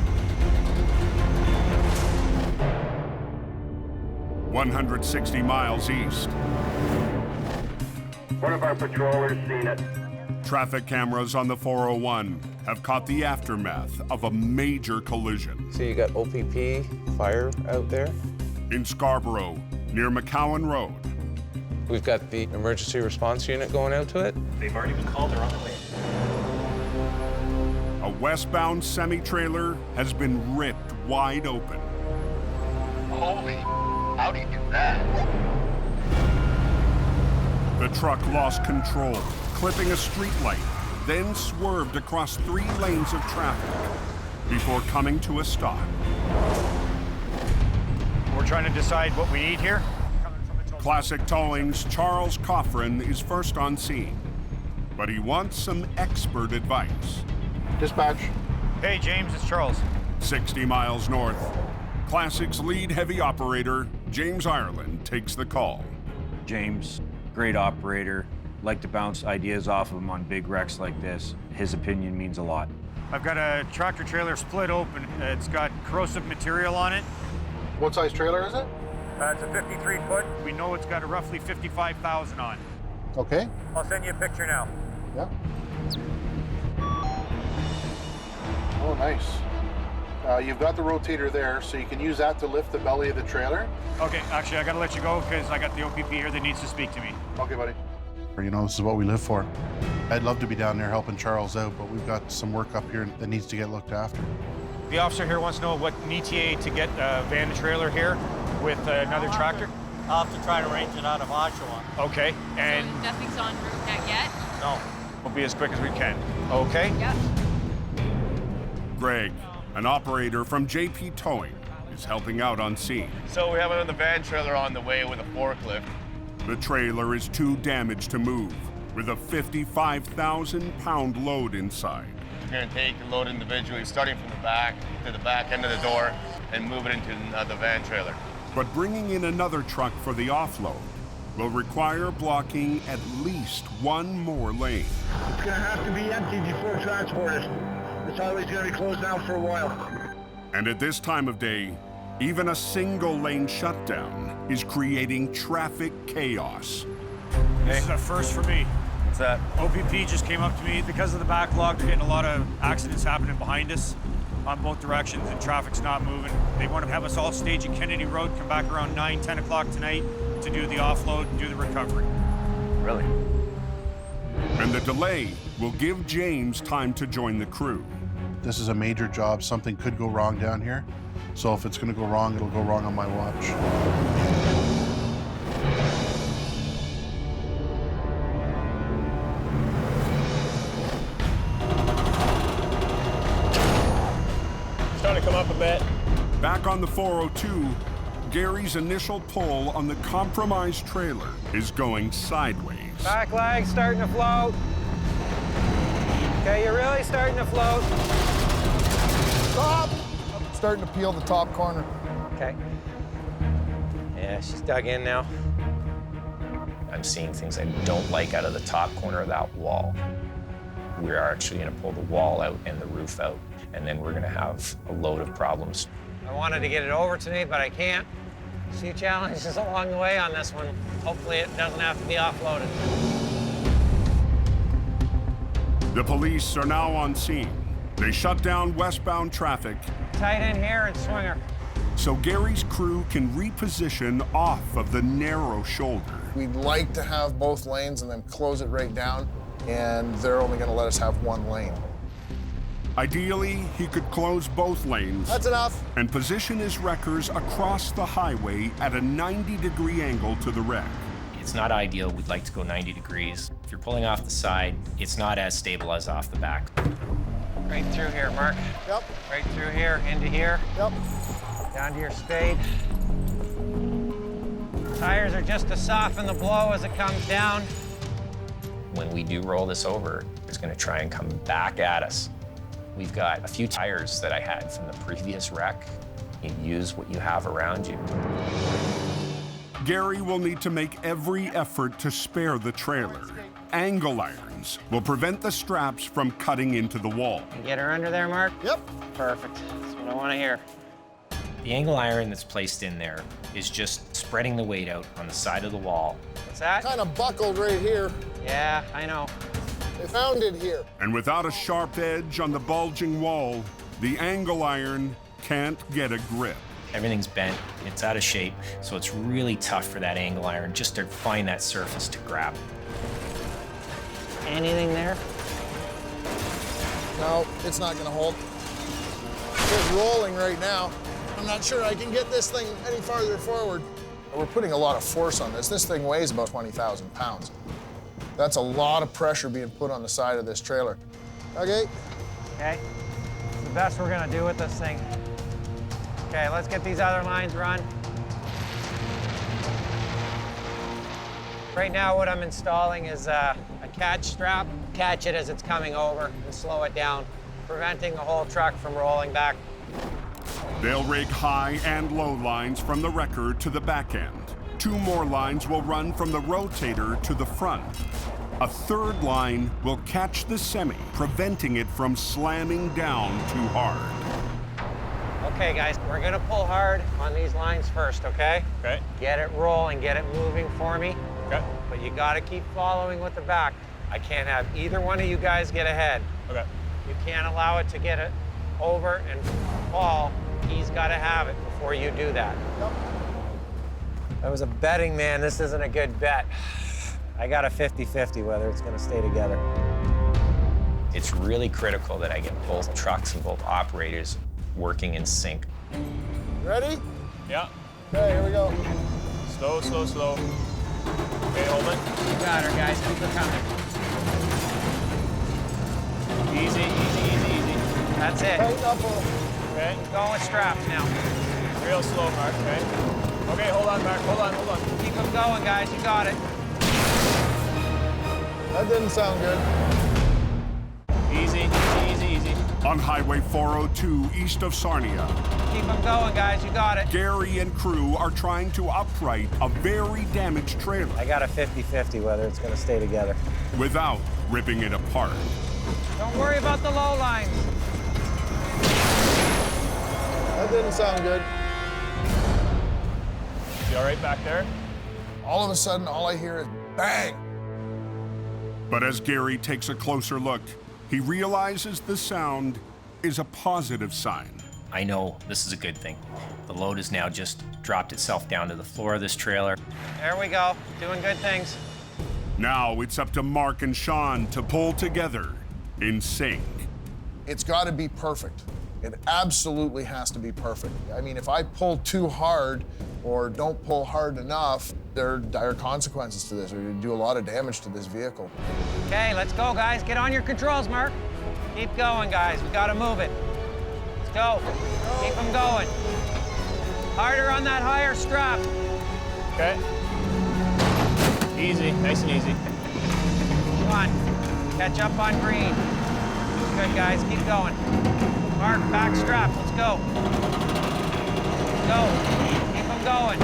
160 miles east. One of our patrollers seen it. Traffic cameras on the 401 have caught the aftermath of a major collision. So you got OPP fire out there? In Scarborough, near McCowan Road. We've got the emergency response unit going out to it. They've already been called, they're on the way. A westbound semi-trailer has been ripped wide open. Holy, how do you do that? The truck lost control, clipping a streetlight, then swerved across 3 lanes of traffic before coming to a stop. We're trying to decide what we need here. Classic Towing's Charles Coffrin is first on scene, but he wants some expert advice. Dispatch. Hey, James, it's Charles. 60 miles north, Classic's lead heavy operator, James Ireland, takes the call. James, great operator. Like to bounce ideas off of him on big wrecks like this. His opinion means a lot. I've got a tractor trailer split open. It's got corrosive material on it. What size trailer is it? It's a 53-foot. We know it's got a roughly 55,000 on. Okay. I'll send you a picture now. Yeah. Oh, nice. You've got the rotator there, so you can use that to lift the belly of the trailer. Okay, actually, I gotta let you go because I got the OPP here that needs to speak to me. Okay, buddy. You know, this is what we live for. I'd love to be down there helping Charles out, but we've got some work up here that needs to get looked after. The officer here wants to know what an ETA to get a van and trailer here with another tractor. I'll have to try to arrange it out of Oshawa. Okay, and So nothing's en route yet? no, we'll be as quick as we can. Okay? Yep. Greg, an operator from JP Towing, is helping out on scene. So we have another van trailer on the way with a forklift. The trailer is too damaged to move, with a 55,000-pound load inside. going to take and load individually, starting from the back to the back end of the door and move it into the van trailer. But bringing in another truck for the offload will require blocking at least one more lane. It's going to have to be empty before transported. This highway's going to be closed down for a while. And at this time of day, even a single lane shutdown is creating traffic chaos. This is a first for me. What's that? OPP just came up to me. Because of the backlog, they're getting a lot of accidents happening behind us on both directions, and traffic's not moving. They want to have us all stage at Kennedy Road, come back around 9, 10 o'clock tonight to do the offload and do the recovery. Really? And the delay will give James time to join the crew. This is a major job. Something could go wrong down here. So if it's going to go wrong, it'll go wrong on my watch. Starting to come up a bit. Back on the 402, Gary's initial pull on the compromised trailer is going sideways. Back leg starting to float. Okay, you're really starting to float. Stop! Starting to peel the top corner. Okay. Yeah, she's dug in now. I'm seeing things I don't like out of the top corner of that wall. We're actually going to pull the wall out and the roof out, and then we're going to have a load of problems. I wanted to get it over to me, but I can't. See challenges along the way on this one. Hopefully it doesn't have to be offloaded. The police are now on scene. They shut down westbound traffic. Tight in here and swinger. So Gary's crew can reposition off of the narrow shoulder. We'd like to have both lanes and then close it right down, and they're only going to let us have one lane. Ideally, he could close both lanes. That's enough. And position his wreckers across the highway at a 90-degree angle to the wreck. It's not ideal. We'd like to go 90 degrees. If you're pulling off the side, it's not as stable as off the back. Right through here, Mark. Yep. Right through here, into here. Yep. Down to your spade. Tires are just to soften the blow as it comes down. When we do roll this over, it's going to try and come back at us. We've got a few tires that I had from the previous wreck. You use what you have around you. Gary will need to make every effort to spare the trailer. Angle irons will prevent the straps from cutting into the wall. You get her under there, Mark? Yep. Perfect. That's what I want to hear. The angle iron that's placed in there is just spreading the weight out on the side of the wall. What's that? Kind of buckled right here. Yeah, I know. They found it here. And without a sharp edge on the bulging wall, the angle iron can't get a grip. Everything's bent, it's out of shape, so it's really tough for that angle iron just to find that surface to grab. Anything there? No, it's not going to hold. It's rolling right now. I'm not sure I can get this thing any farther forward. We're putting a lot of force on this. This thing weighs about 20,000 pounds. That's a lot of pressure being put on the side of this trailer. Okay. Okay. It's the best we're gonna do with this thing. Okay, let's get these other lines run. Right now, what I'm installing is a catch strap. Catch it as it's coming over and slow it down, preventing the whole truck from rolling back. They'll rig high and low lines from the wrecker to the back end. 2 more lines will run from the rotator to the front. A 3rd line will catch the semi, preventing it from slamming down too hard. Okay, guys, we're gonna pull hard on these lines first, okay? Okay. Get it rolling, get it moving for me. Okay. But you gotta keep following with the back. I can't have either one of you guys get ahead. Okay. You can't allow it to get it over and fall. He's gotta have it before you do that. Yep. I was a betting man. This isn't a good bet. I got a 50-50 whether it's gonna stay together. It's really critical that I get both trucks and both operators working in sync. Ready? Yeah. Okay, here we go. Slow, slow, slow. Okay, hold it. You got her, guys. Keep her coming. Easy, easy, easy, easy. That's it. Tighten up. Okay. Keep going with straps now. Real slow, Mark, okay? Okay, hold on, Mark. Hold on, hold on. Keep them going, guys. You got it. That didn't sound good. Easy, easy, easy, easy. On Highway 402 east of Sarnia, Keep them going, guys. You got it. Gary and crew are trying to upright a very damaged trailer I got a 50-50 whether it's going to stay together. without ripping it apart. Don't worry about the low lines. That didn't sound good. You all right back there? All of a sudden, all I hear is bang. But as Gary takes a closer look, he realizes the sound is a positive sign. I know this is a good thing. The load has now just dropped itself down to the floor of this trailer. There we go. Doing good things. Now it's up to Mark and Sean to pull together in sync. It's got to be perfect. It absolutely has to be perfect. I mean, if I pull too hard or don't pull hard enough, there are dire consequences to this, or you do a lot of damage to this vehicle. Okay, let's go, guys. Get on your controls, Mark. Keep going, guys. We got to move it. Let's go. Keep them going. Harder on that higher strap. Okay. Easy, nice and easy. Come on. Catch up on green. Good, guys. Keep going. Mark, back strap. Let's go. Go. Keep them going.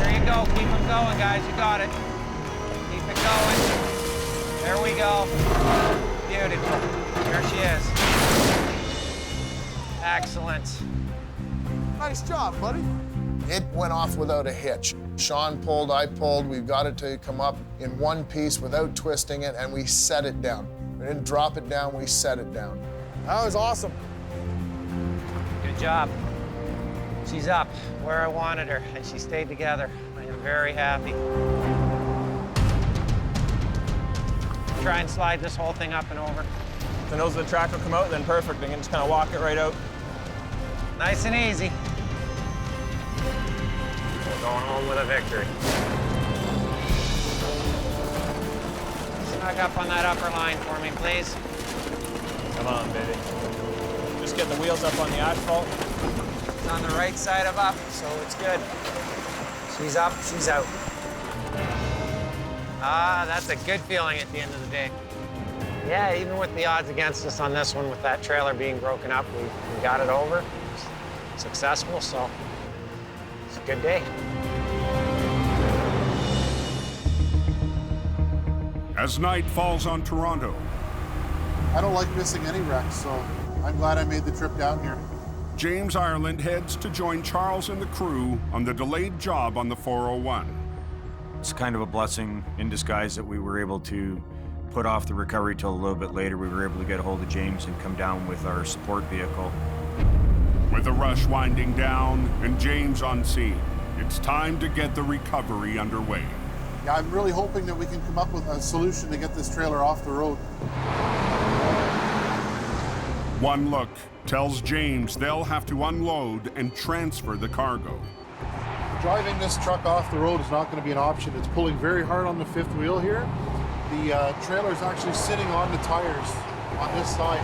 There you go. Keep them going, guys. You got it. Keep it going. There we go. Beautiful. There she is. Excellent. Nice job, buddy. It went off without a hitch. Sean pulled, I pulled. We've got it to come up in one piece without twisting it, and we set it down. We didn't drop it down, we set it down. That was awesome. Good job. She's up where I wanted her, and she stayed together. I am very happy. Try and slide this whole thing up and over. The nose of the track will come out, then perfect. We can just kind of walk it right out. Nice and easy. We're going home with a victory. Snug up on that upper line for me, please. Come on, baby. Just get the wheels up on the asphalt. It's on the right side of up, so it's good. She's up, she's out. Ah, that's a good feeling at the end of the day. Yeah, even with the odds against us on this one, with that trailer being broken up, we got it over. Successful, so it's a good day. As night falls on Toronto, I don't like missing any wrecks, so I'm glad I made the trip down here. James Ireland heads to join Charles and the crew on the delayed job on the 401. It's kind of a blessing in disguise that we were able to put off the recovery till a little bit later. We were able to get a hold of James and come down with our support vehicle. With the rush winding down and James on scene, it's time to get the recovery underway. Yeah, I'm really hoping that we can come up with a solution to get this trailer off the road. One look tells James they'll have to unload and transfer the cargo. Driving this truck off the road is not going to be an option. It's pulling very hard on the fifth wheel here. The trailer is actually sitting on the tires on this side,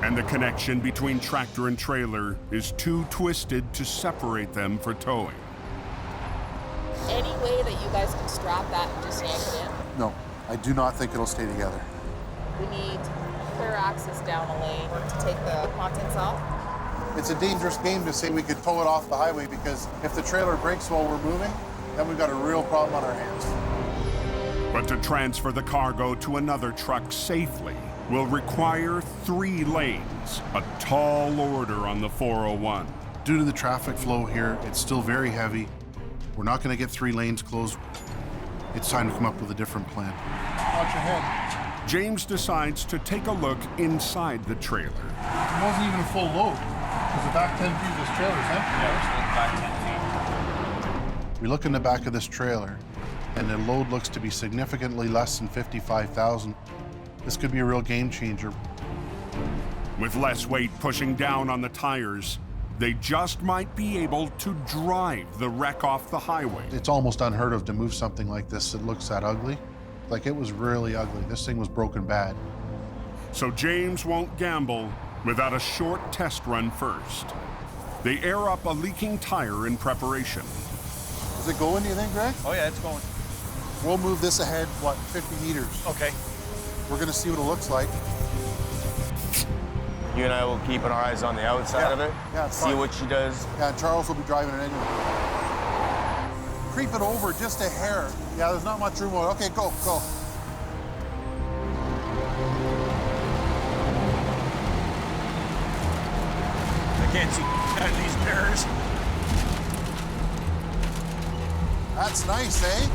And the connection between tractor and trailer is too twisted to separate them for towing. Any way that you guys can strap that and just yank it in? No, I do not think it'll stay together. We need clear access down a lane to take the contents off. It's a dangerous game to say we could tow it off the highway, because if the trailer breaks while we're moving, then we've got a real problem on our hands. But to transfer the cargo to another truck safely will require 3 lanes, a tall order on the 401. Due to the traffic flow here, it's still very heavy. We're not going to get 3 lanes closed. It's time to come up with a different plan. Watch your head. James decides to take a look inside the trailer. It wasn't even a full load, because the back 10 feet of this trailer is empty. Yeah, we're still back 10 feet. We look in the back of this trailer, and the load looks to be significantly less than 55,000. This could be a real game changer. With less weight pushing down on the tires, they just might be able to drive the wreck off the highway. It's almost unheard of to move something like this that looks that ugly. Like, it was really ugly. This thing was broken bad. So James won't gamble without a short test run first. They air up a leaking tire in preparation. Is it going, do you think, Greg? Oh yeah, it's going. We'll move this ahead, what, 50 meters? Okay. We're gonna see what it looks like. You and I will keep our eyes on the outside of it. Yeah, it's see fine. what she does. Yeah, and Charles will be driving it anyway. Creep it over just a hair. Yeah, there's not much room. Okay, go, go. I can't see out of these mirrors. That's nice, eh?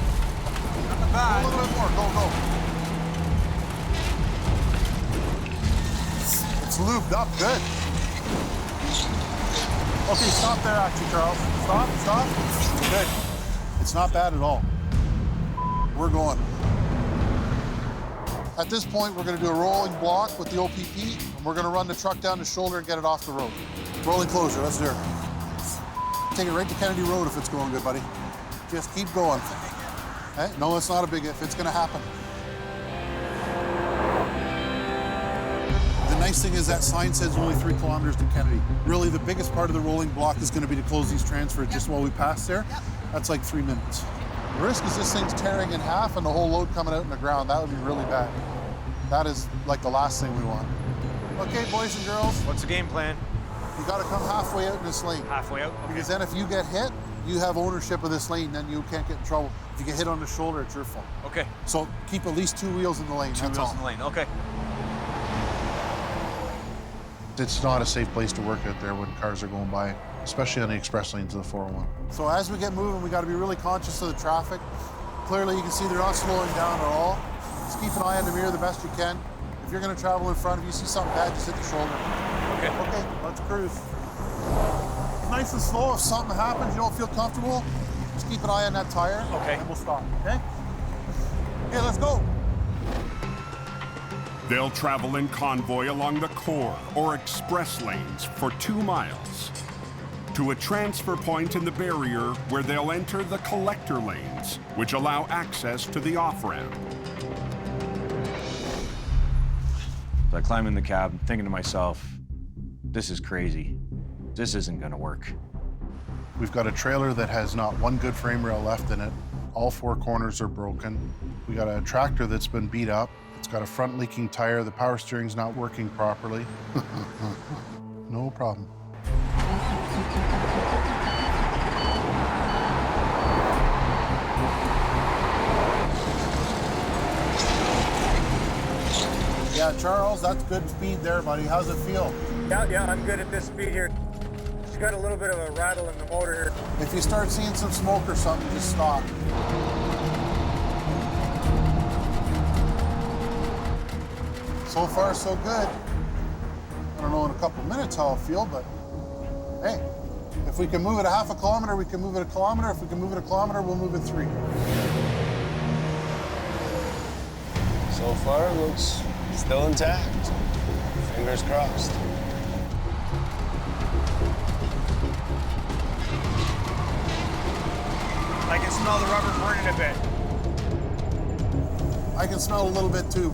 Not bad. A little bit more. Go, go. It's lubed up good. Okay, stop there, actually, Charles. Stop, stop. Good. It's not bad at all. We're going. At this point, we're going to do a rolling block with the OPP, and we're going to run the truck down the shoulder and get it off the road. Rolling closure, let's do it. Take it right to Kennedy Road if it's going good, buddy. Just keep going. Eh? No, it's not a big if. It's going to happen. The nice thing is that sign says only 3 kilometers to Kennedy. Really, the biggest part of the rolling block is going to be to close these transfers just while we pass there. That's like 3 minutes. The risk is this thing's tearing in half and the whole load coming out in the ground. That would be really bad. That is like the last thing we want. Okay, boys and girls. What's the game plan? You got to come halfway out in this lane. Halfway out? Okay. Because then if you get hit, you have ownership of this lane, then you can't get in trouble. If you get hit on the shoulder, it's your fault. Okay. So keep at least 2 wheels in the lane. 2 wheels in the lane, okay. It's not a safe place to work out there when cars are going by, especially on the express lanes of the 401. So as we get moving, we got to be really conscious of the traffic. Clearly, you can see they're not slowing down at all. Just keep an eye on the mirror the best you can. If you're going to travel in front, if you see something bad, just hit the shoulder. Okay. Okay, let's cruise. Nice and slow. If something happens, you don't feel comfortable, just keep an eye on that tire. Okay. And we'll stop, okay? Okay, let's go. They'll travel in convoy along the core or express lanes for 2 miles to a transfer point in the barrier where they'll enter the collector lanes, which allow access to the off-ramp. So I climb in the cab, thinking to myself, this is crazy. This isn't gonna work. We've got a trailer that has not one good frame rail left in it. All 4 corners are broken. We got a tractor that's been beat up. It's got a front leaking tire. The power steering's not working properly. No problem. Yeah, Charles, that's good speed there, buddy. How's it feel? Yeah, I'm good at this speed here. Just got a little bit of a rattle in the motor here. If you start seeing some smoke or something, just stop. So far, so good. I don't know in a couple minutes how I'll feel, but hey, if we can move it a half a kilometer, we can move it a kilometer. If we can move it a kilometer, we'll move it 3. So far, it looks still intact. Fingers crossed. I can smell the rubber burning a bit. I can smell a little bit too.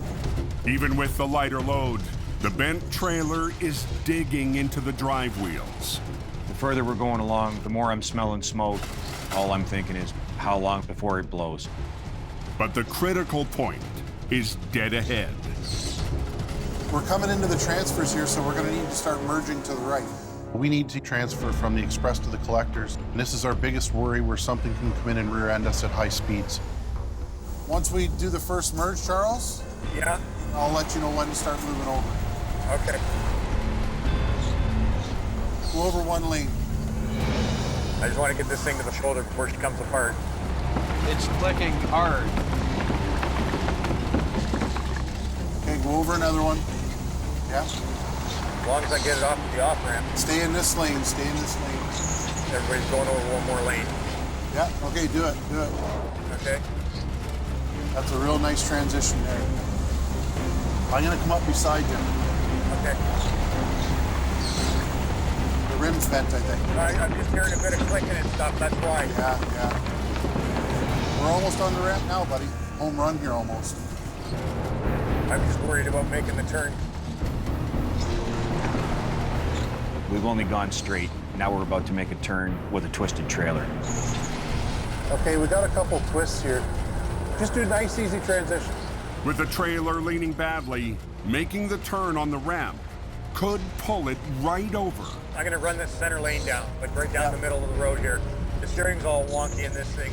Even with the lighter load, the bent trailer is digging into the drive wheels. The further we're going along, the more I'm smelling smoke. All I'm thinking is, how long before it blows? But the critical point is dead ahead. We're coming into the transfers here, so we're going to need to start merging to the right. We need to transfer from the express to the collectors. And this is our biggest worry, where something can come in and rear end us at high speeds. Once we do the first merge, Charles, yeah, I'll let you know when to start moving over. Okay. Go over 1 lane. I just want to get this thing to the shoulder before she comes apart. It's clicking hard. Okay, go over another one. Yeah. As long as I get it off the off-ramp. Stay in this lane, stay in this lane. Everybody's going over 1 more lane. Yeah, okay, do it, do it. Okay. That's a real nice transition there. I'm gonna come up beside you. Okay. The rim's bent, I think. I'm just hearing a bit of clicking and stuff, that's why. Yeah, yeah. We're almost on the ramp now, buddy. Home run here almost. I'm just worried about making the turn. We've only gone straight. Now we're about to make a turn with a twisted trailer. Okay, we got a couple twists here. Just do a nice, easy transition. With the trailer leaning badly, making the turn on the ramp could pull it right over. I'm gonna run this center lane down, like right down the middle of the road here. The steering's all wonky in this thing.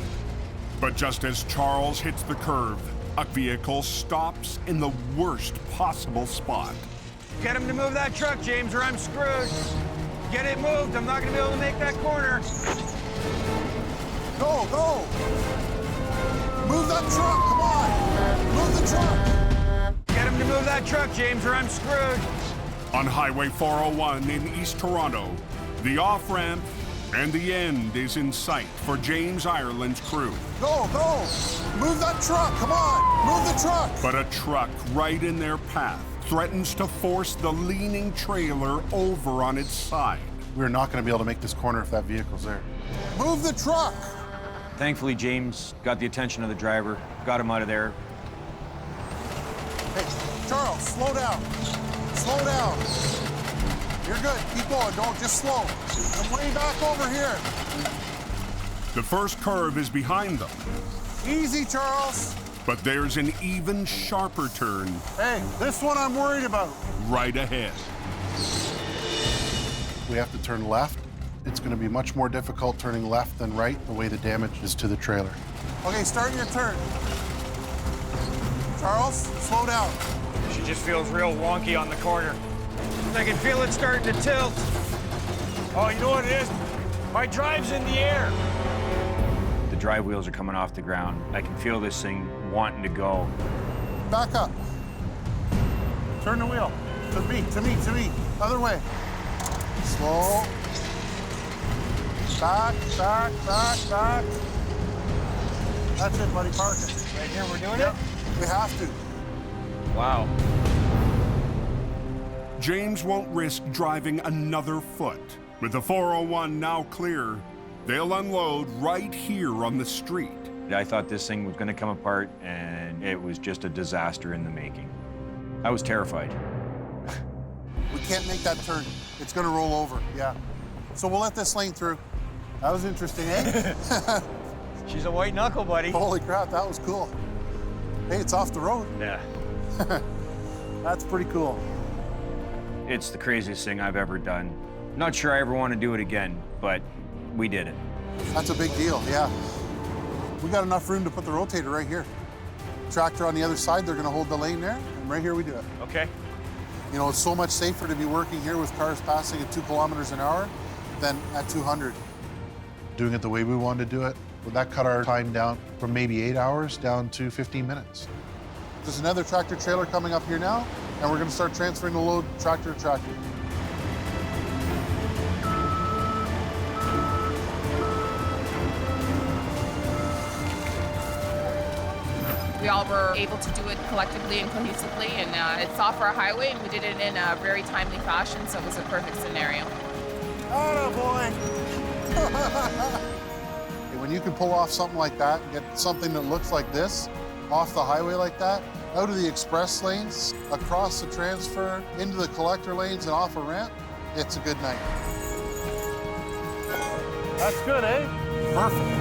But just as Charles hits the curve, a vehicle stops in the worst possible spot. Get him to move that truck, James, or I'm screwed. Get it moved. I'm not going to be able to make that corner. Go, go! Move that truck, come on! Move the truck! Get him to move that truck, James, or I'm screwed. On Highway 401 in East Toronto, the off-ramp and the end is in sight for James Ireland's crew. Go, go! Move that truck, come on! Move the truck! But a truck right in their path threatens to force the leaning trailer over on its side. We're not going to be able to make this corner if that vehicle's there. Move the truck! Thankfully, James got the attention of the driver, got him out of there. Hey, Charles, slow down. Slow down. You're good. Keep going. Don't just slow. I'm way back over here. The first curve is behind them. Easy, Charles. But there's an even sharper turn. Hey, this one I'm worried about. Right ahead. We have to turn left. It's going to be much more difficult turning left than right, the way the damage is to the trailer. Okay, start your turn. Charles, slow down. She just feels real wonky on the corner. I can feel it starting to tilt. Oh, you know what it is? My drive's in the air. The drive wheels are coming off the ground. I can feel this thing wanting to go. Back up. Turn the wheel. To me, to me, to me. Other way. Slow. Back, back, back, back. That's it, buddy. Park it. Right here, we're doing it? We have to. Wow. James won't risk driving another foot. With the 401 now clear, they'll unload right here on the street. I thought this thing was going to come apart, and it was just a disaster in the making. I was terrified. We can't make that turn. It's going to roll over, yeah. So we'll let this lane through. That was interesting, eh? She's a white knuckle, buddy. Holy crap, that was cool. Hey, it's off the road. Yeah. That's pretty cool. It's the craziest thing I've ever done. Not sure I ever want to do it again, but we did it. That's a big deal, yeah. We got enough room to put the rotator right here. Tractor on the other side, they're gonna hold the lane there, and right here we do it. Okay. You know, it's so much safer to be working here with cars passing at 2 kilometers an hour than at 200. Doing it the way we wanted to do it, would that cut our time down from maybe 8 hours down to 15 minutes? There's another tractor trailer coming up here now, and we're gonna start transferring the load tractor to tractor. We all were able to do it collectively and cohesively, and it's off our highway, and we did it in a very timely fashion, so it was a perfect scenario. Atta boy! When you can pull off something like that, get something that looks like this off the highway like that, out of the express lanes, across the transfer, into the collector lanes and off a ramp, it's a good night. That's good, eh? Perfect.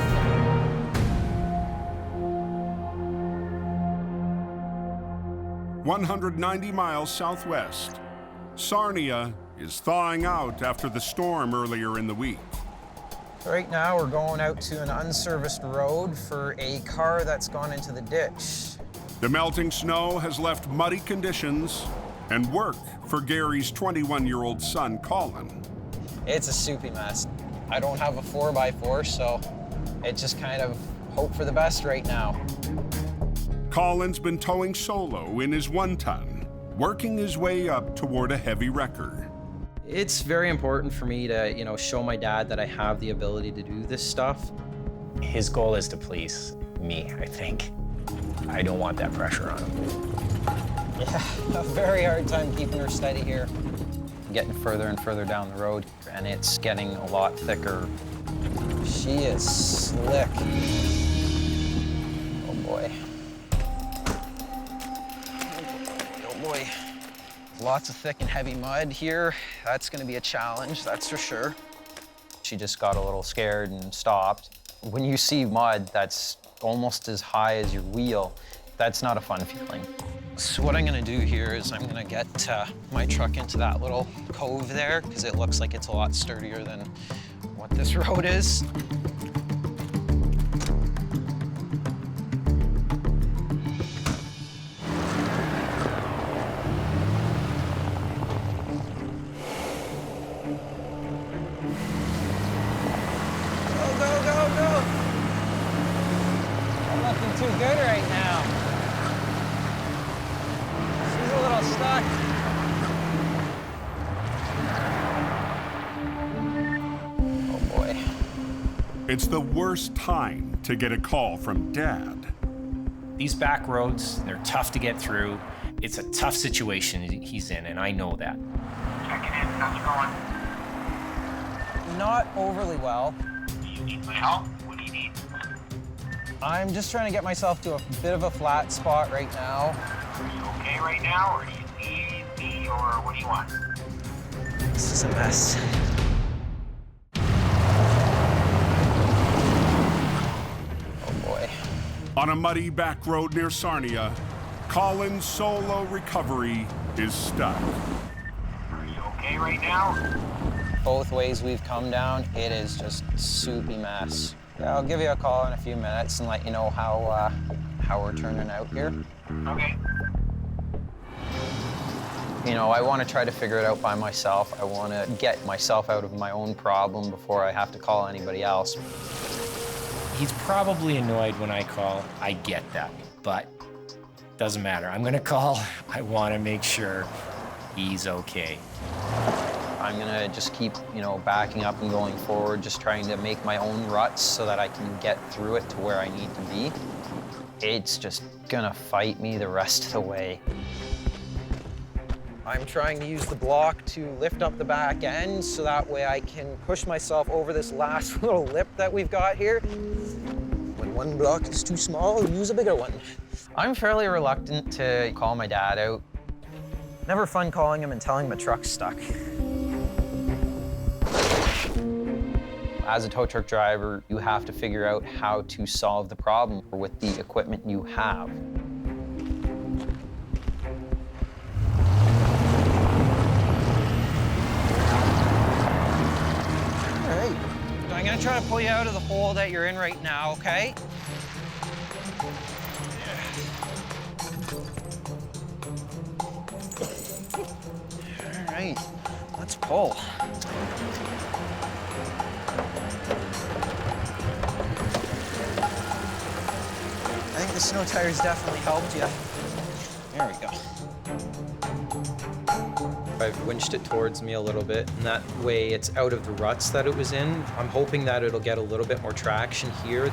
"190 miles southwest, Sarnia is thawing out after the storm earlier in the week. Right now, we're going out to an unserviced road for a car that's gone into the ditch. The melting snow has left muddy conditions and work for Gary's 21-year-old son, Colin. It's a soupy mess. I don't have a 4x4, so it's just kind of hope for the best right now. Colin's been towing solo in his 1-ton, working his way up toward a heavy wrecker. It's very important for me to, show my dad that I have the ability to do this stuff. His goal is to please me, I think. I don't want that pressure on him. Yeah, a very hard time keeping her steady here. Getting further and further down the road, and it's getting a lot thicker. She is slick. Oh boy. Oh boy. Lots of thick and heavy mud here. That's gonna be a challenge, that's for sure. She just got a little scared and stopped. When you see mud that's almost as high as your wheel, That's not a fun feeling. So what I'm gonna do here is I'm gonna get my truck into that little cove there, because it looks like it's a lot sturdier than what this road is. Too good right now. She's a little stuck. Oh boy. It's the worst time to get a call from Dad. These back roads, they're tough to get through. It's a tough situation he's in, and I know that. Checking in, how's it going? Not overly well. Do you need my help? What do you need? I'm just trying to get myself to a bit of a flat spot right now. Are you okay right now, or do you need me, or what do you want? This is a mess. Oh boy. On a muddy back road near Sarnia, Colin's solo recovery is stuck. Are you okay right now? Both ways we've come down, it is just a soupy mess. Yeah, I'll give you a call in a few minutes and let you know how we're turning out here. Okay. You know, I want to try to figure it out by myself. I want to get myself out of my own problem before I have to call anybody else. He's probably annoyed when I call. I get that, but doesn't matter. I'm gonna call. I want to make sure he's okay. I'm gonna just keep, you know, backing up and going forward, just trying to make my own ruts so that I can get through it to where I need to be. It's just gonna fight me the rest of the way. I'm trying to use the block to lift up the back end so that way I can push myself over this last little lip that we've got here. When one block is too small, use a bigger one. I'm fairly reluctant to call my dad out. Never fun calling him and telling him a truck's stuck. As a tow truck driver, you have to figure out how to solve the problem with the equipment you have. All right, so I'm gonna try to pull you out of the hole that you're in right now, okay? All right, let's pull. I think the snow tires definitely helped you. There we go. I've winched it towards me a little bit, and that way it's out of the ruts that it was in. I'm hoping that it'll get a little bit more traction here.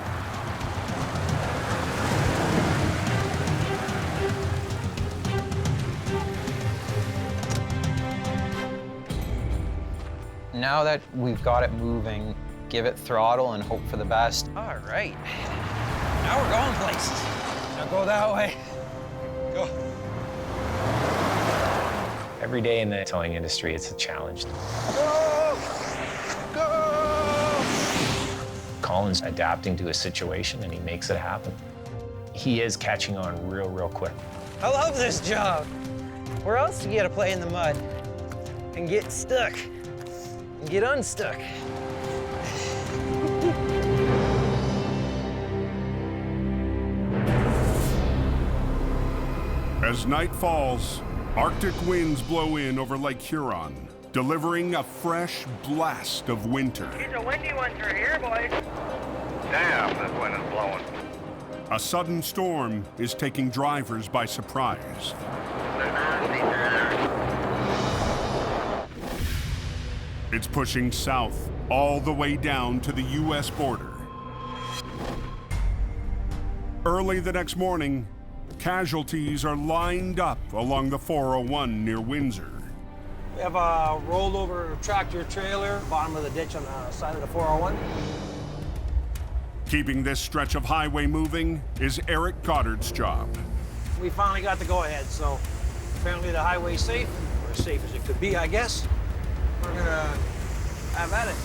Now that we've got it moving, give it throttle and hope for the best. All right. Now we're going places. Now go that way. Go. Every day in the towing industry, it's a challenge. Go! Go! Colin's adapting to a situation, and he makes it happen. He is catching on real, real quick. I love this job. Where else do you get to play in the mud and get stuck and get unstuck? As night falls, Arctic winds blow in over Lake Huron, delivering a fresh blast of winter. These are windy ones right here, boys. Damn, this wind is blowing. A sudden storm is taking drivers by surprise. It's pushing south all the way down to the U.S. border. Early the next morning, casualties are lined up along the 401 near Windsor. We have a rolled over tractor trailer, bottom of the ditch on the side of the 401. Keeping this stretch of highway moving is Eric Goddard's job. We finally got the go-ahead, so apparently the highway's safe, or as safe as it could be, I guess. We're gonna have at it.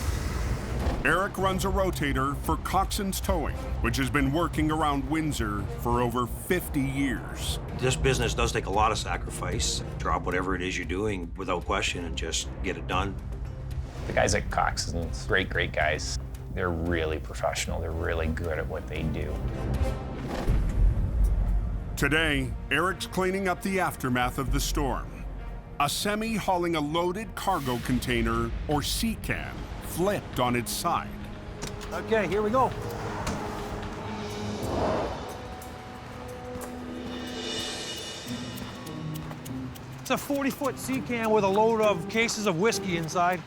Eric runs a rotator for Coxon's Towing, which has been working around Windsor for over 50 years. This business does take a lot of sacrifice. Drop whatever it is you're doing without question and just get it done. The guys at Coxon's, great guys. They're really professional. They're really good at what they do. Today, Eric's cleaning up the aftermath of the storm. A semi hauling a loaded cargo container, or sea can, flipped on its side. Okay, here we go. It's a 40-foot sea can with a load of cases of whiskey inside.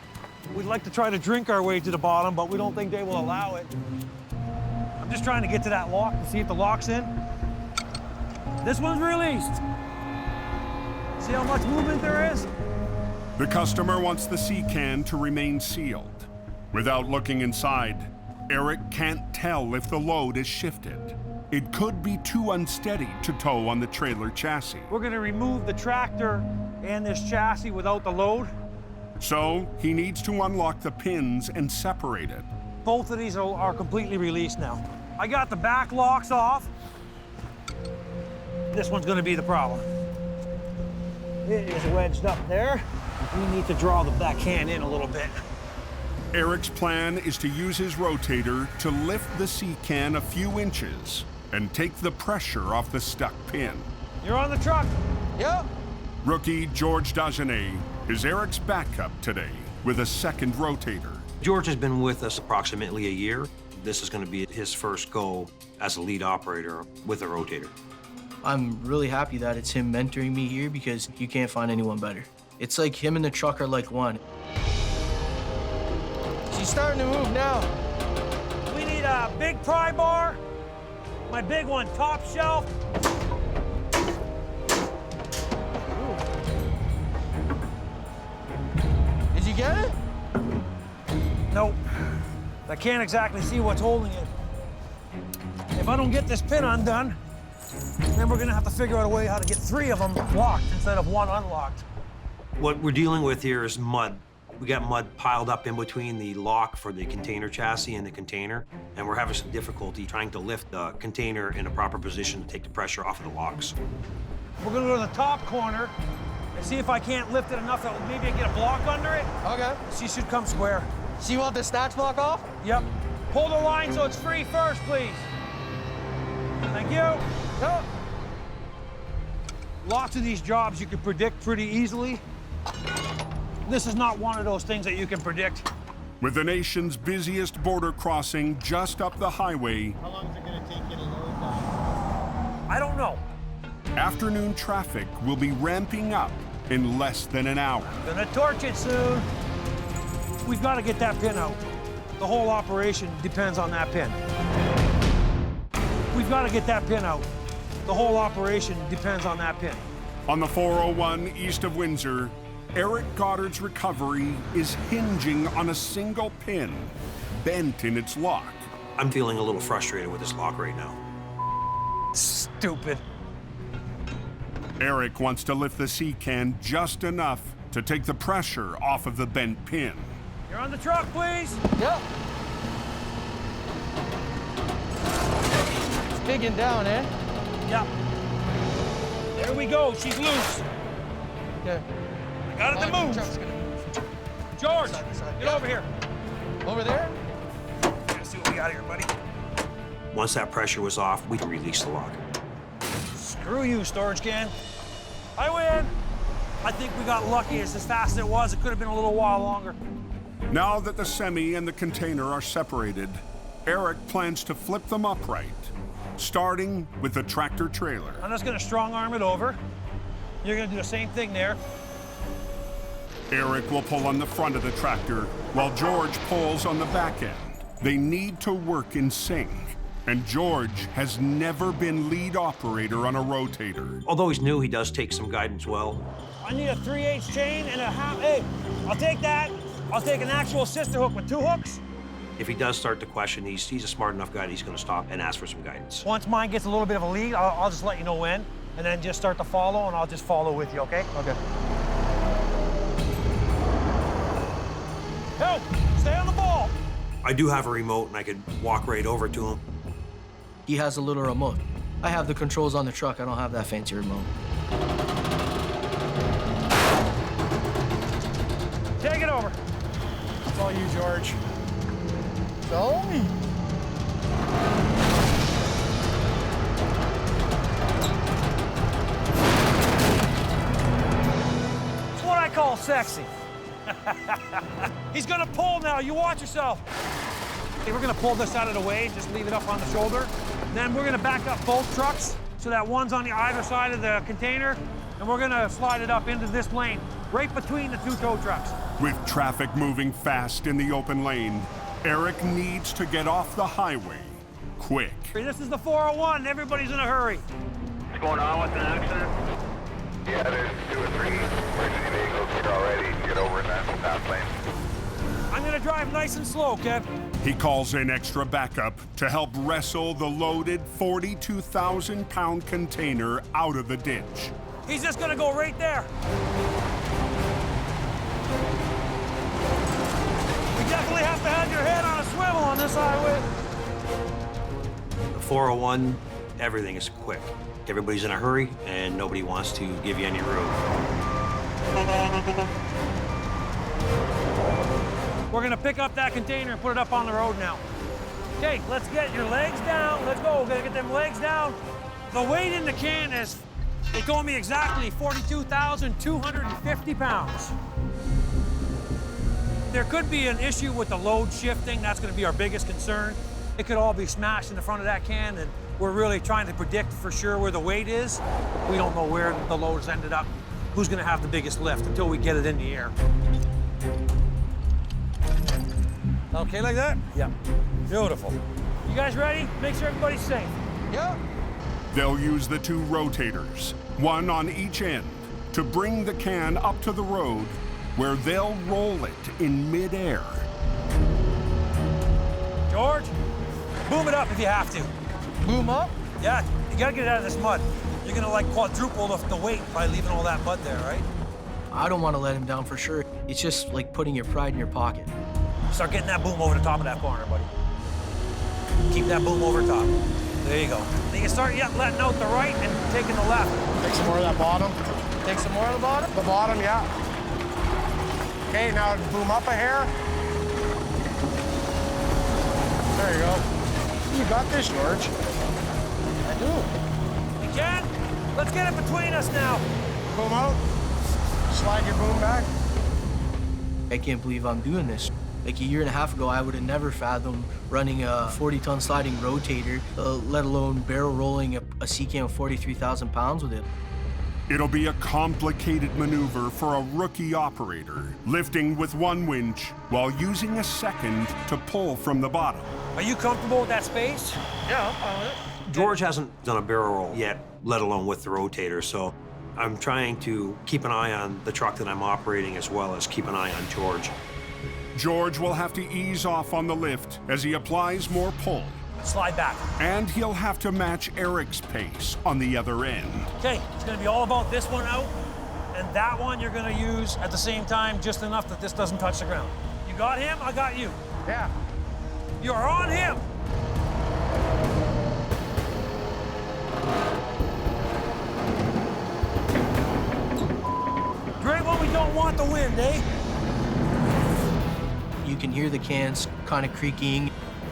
We'd like to try to drink our way to the bottom, but we don't think they will allow it. I'm just trying to get to that lock to see if the lock's in. This one's released. See how much movement there is? The customer wants the sea can to remain sealed. Without looking inside, Eric can't tell if the load is shifted. It could be too unsteady to tow on the trailer chassis. We're gonna remove the tractor and this chassis without the load. So he needs to unlock the pins and separate it. Both of these are completely released now. I got the back locks off. This one's gonna be the problem. It is wedged up there. We need to draw that can in a little bit. Eric's plan is to use his rotator to lift the sea can a few inches and take the pressure off the stuck pin. You're on the truck. Yep. Rookie George Dagenet is Eric's backup today with a second rotator. George has been with us approximately a year. This is going to be his first go as a lead operator with a rotator. I'm really happy that it's him mentoring me here because you can't find anyone better. It's like him and the truck are like one. She's starting to move now. We need a big pry bar. My big one, top shelf. Did you get it? Nope. I can't exactly see what's holding it. If I don't get this pin undone, then we're gonna have to figure out a way how to get 3 of them locked instead of 1 unlocked. What we're dealing with here is mud. We got mud piled up in between the lock for the container chassis and the container, and we're having some difficulty trying to lift the container in a proper position to take the pressure off of the locks. We're gonna go to the top corner and see if I can't lift it enough that maybe I get a block under it. Okay. She should come square. So you want the snatch block off? Yep. Pull the line so it's free first, please. Thank you. Yep. Lots of these jobs you can predict pretty easily. This is not one of those things that you can predict. With the nation's busiest border crossing just up the highway, How long is it going to take you to load that? I don't know. afternoon traffic will be ramping up in less than an hour. Gonna torch it soon. We've got to get that pin out. The whole operation depends on that pin. We've got to get that pin out. The whole operation depends on that pin. On the 401 east of Windsor, Eric Goddard's recovery is hinging on a single pin, bent in its lock. I'm feeling a little frustrated with this lock right now. Stupid. Eric wants to lift the sea can just enough to take the pressure off of the bent pin. You're on the truck, please. Yep. It's digging down, eh? Yep. There we go. She's loose. Okay. I got it to move. George, get over here. Over there? Let's see what we got here, buddy. Once that pressure was off, we can release the lock. Screw you, storage can. I win. I think we got lucky. It's as fast as it was. It could have been a little while longer. Now that the semi and the container are separated, Eric plans to flip them upright, starting with the tractor trailer. I'm just gonna strong arm it over. You're gonna do the same thing there. Eric will pull on the front of the tractor while George pulls on the back end. They need to work in sync, and George has never been lead operator on a rotator. Although he's new, he does take some guidance well. I need a 3/8 chain and a half. Hey, I'll take that. I'll take an actual sister hook with 2 hooks. If he does start to question, he's a smart enough guy that he's going to stop and ask for some guidance. Once mine gets a little bit of a lead, I'll just let you know when, and then just start to follow, and I'll just follow with you, okay? Okay. Help! Stay on the ball! I do have a remote and I could walk right over to him. He has a little remote. I have the controls on the truck. I don't have that fancy remote. Take it over. It's all you, George. It's all me. It's what I call sexy. He's gonna pull now. You watch yourself. Okay, we're gonna pull this out of the way, just leave it up on the shoulder. Then we're gonna back up both trucks so that one's on the either side of the container, and we're gonna slide it up into this lane, right between the two tow trucks. With traffic moving fast in the open lane, Eric needs to get off the highway quick. This is the 401. Everybody's in a hurry. What's going on with an accident? Yeah, there's 2 or 3 emergency vehicles here already. Get over in that fast lane. I'm gonna drive nice and slow, Kev. He calls in extra backup to help wrestle the loaded 42,000-pound container out of the ditch. He's just gonna go right there. You definitely have to have your head on a swivel on this highway. The 401, everything is quick. Everybody's in a hurry and nobody wants to give you any room. We're gonna pick up that container and put it up on the road now. Okay, let's get your legs down. Let's go. We're gonna get them legs down. The weight in the can is, they told me exactly, 42,250 pounds. There could be an issue with the load shifting. That's gonna be our biggest concern. It could all be smashed in the front of that can, and we're really trying to predict for sure where the weight is. We don't know where the load's ended up, who's gonna have the biggest lift until we get it in the air. Okay like that? Yeah. Beautiful. You guys ready? Make sure everybody's safe. Yeah. They'll use the 2 rotators, one on each end, to bring the can up to the road where they'll roll it in midair. George, boom it up if you have to. Boom up? Yeah, you gotta get it out of this mud. You're gonna like quadruple the weight by leaving all that mud there, right? I don't want to let him down for sure. It's just like putting your pride in your pocket. Start getting that boom over the top of that corner, buddy. Keep that boom over top. There you go. Then you start letting out the right and taking the left. Take some more of that bottom. Take some more of the bottom? The bottom, yeah. Okay, now boom up a hair. There you go. You got this, George. I do. You can? Let's get it between us now. Boom out. Slide your boom back. I can't believe I'm doing this. Like a year and a half ago, I would have never fathomed running a 40-ton sliding rotator, let alone barrel rolling a C-cam of 43,000 pounds with it. It'll be a complicated maneuver for a rookie operator, lifting with one winch while using a second to pull from the bottom. Are you comfortable with that space? Yeah, I'm fine with it. George hasn't done a barrel roll yet, let alone with the rotator, so I'm trying to keep an eye on the truck that I'm operating as well as keep an eye on George. George will have to ease off on the lift as he applies more pull. Slide back. And he'll have to match Eric's pace on the other end. Okay, it's gonna be all about this one out, and that one you're gonna use at the same time just enough that this doesn't touch the ground. You got him, I got you. Yeah. You're on him. Great when we don't want the wind, eh? You can hear the cans kind of creaking.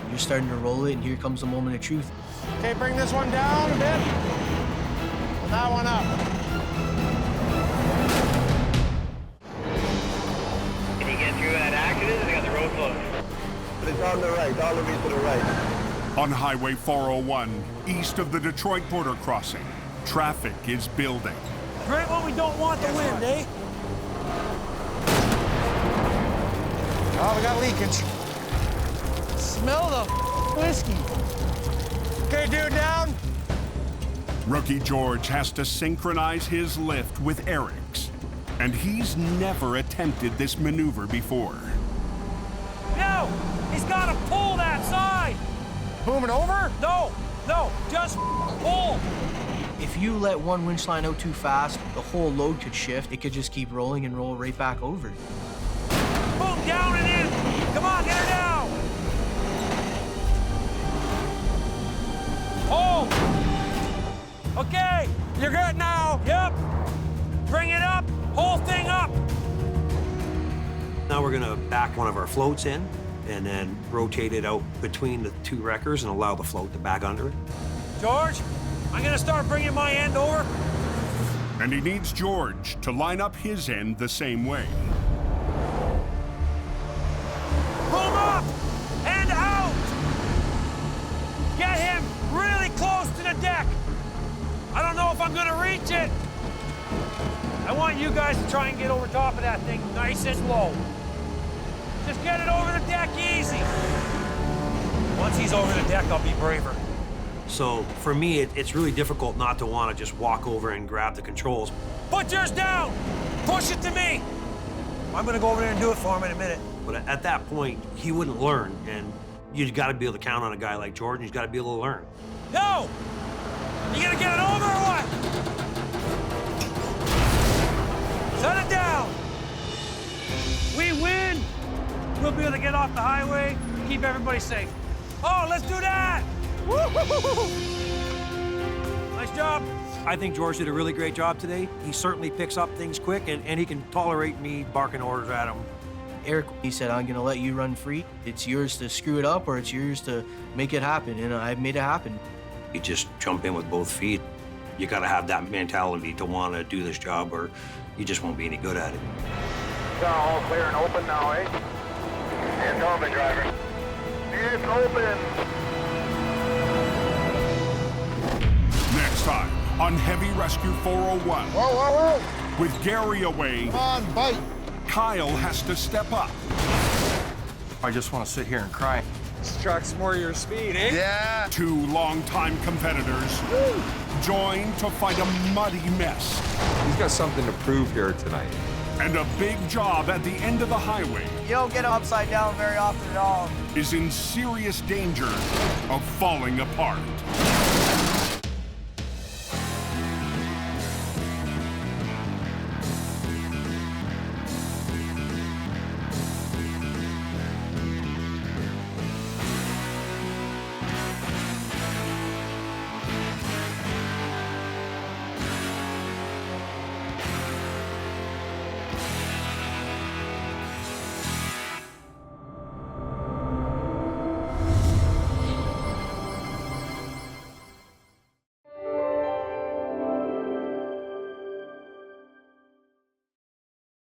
You're starting to roll it, and here comes the moment of truth. Okay, bring this one down a bit. And that one up. Can you get through that accident? They got the road closed. It's on the right, all of you to the right. On Highway 401, east of the Detroit border crossing, traffic is building. Great when we don't want the wind, eh? Oh, we got leakage. Smell the whiskey. Okay, dude, down. Rookie George has to synchronize his lift with Eric's, and he's never attempted this maneuver before. No, he's got to pull that side. Boom it over? No, just pull. If you let one winch line out too fast, the whole load could shift. It could just keep rolling and roll right back over. Boom, down and in. Come on, get her down. gonna back one of our floats in and then rotate it out between the two wreckers and allow the float to back under it. George, I'm gonna start bringing my end over. And he needs George to line up his end the same way. Boom up and out. Get him really close to the deck. I don't know if I'm gonna reach it. I want you guys to try and get over top of that thing nice and slow. Just get it over the deck easy. Once he's over the deck, I'll be braver. So for me, it's really difficult not to want to just walk over and grab the controls. Put yours down. Push it to me. I'm gonna go over there and do it for him in a minute. But at that point, he wouldn't learn, and you've got to be able to count on a guy like George, and he's got to be able to learn. No! You gonna get it over or what? Set it down. We win. We'll be able to get off the highway, keep everybody safe. Oh, let's do that! Woo-hoo-hoo-hoo! Nice job. I think George did a really great job today. He certainly picks up things quick, and he can tolerate me barking orders at him. Eric, he said, I'm gonna let you run free. It's yours to screw it up or it's yours to make it happen, and I made it happen. You just jump in with both feet. You gotta have that mentality to wanna do this job or you just won't be any good at it. All clear and open now, eh? It's open, driver. It's open. Next time on Heavy Rescue 401. Whoa, whoa, whoa! With Gary away, Come on, bite. Kyle has to step up. I just want to sit here and cry. This truck's more your speed, eh? Yeah. Two longtime competitors join to fight a muddy mess. He's got something to prove here tonight. And a big job at the end of the highway You don't get upside down very often at all. is in serious danger of falling apart.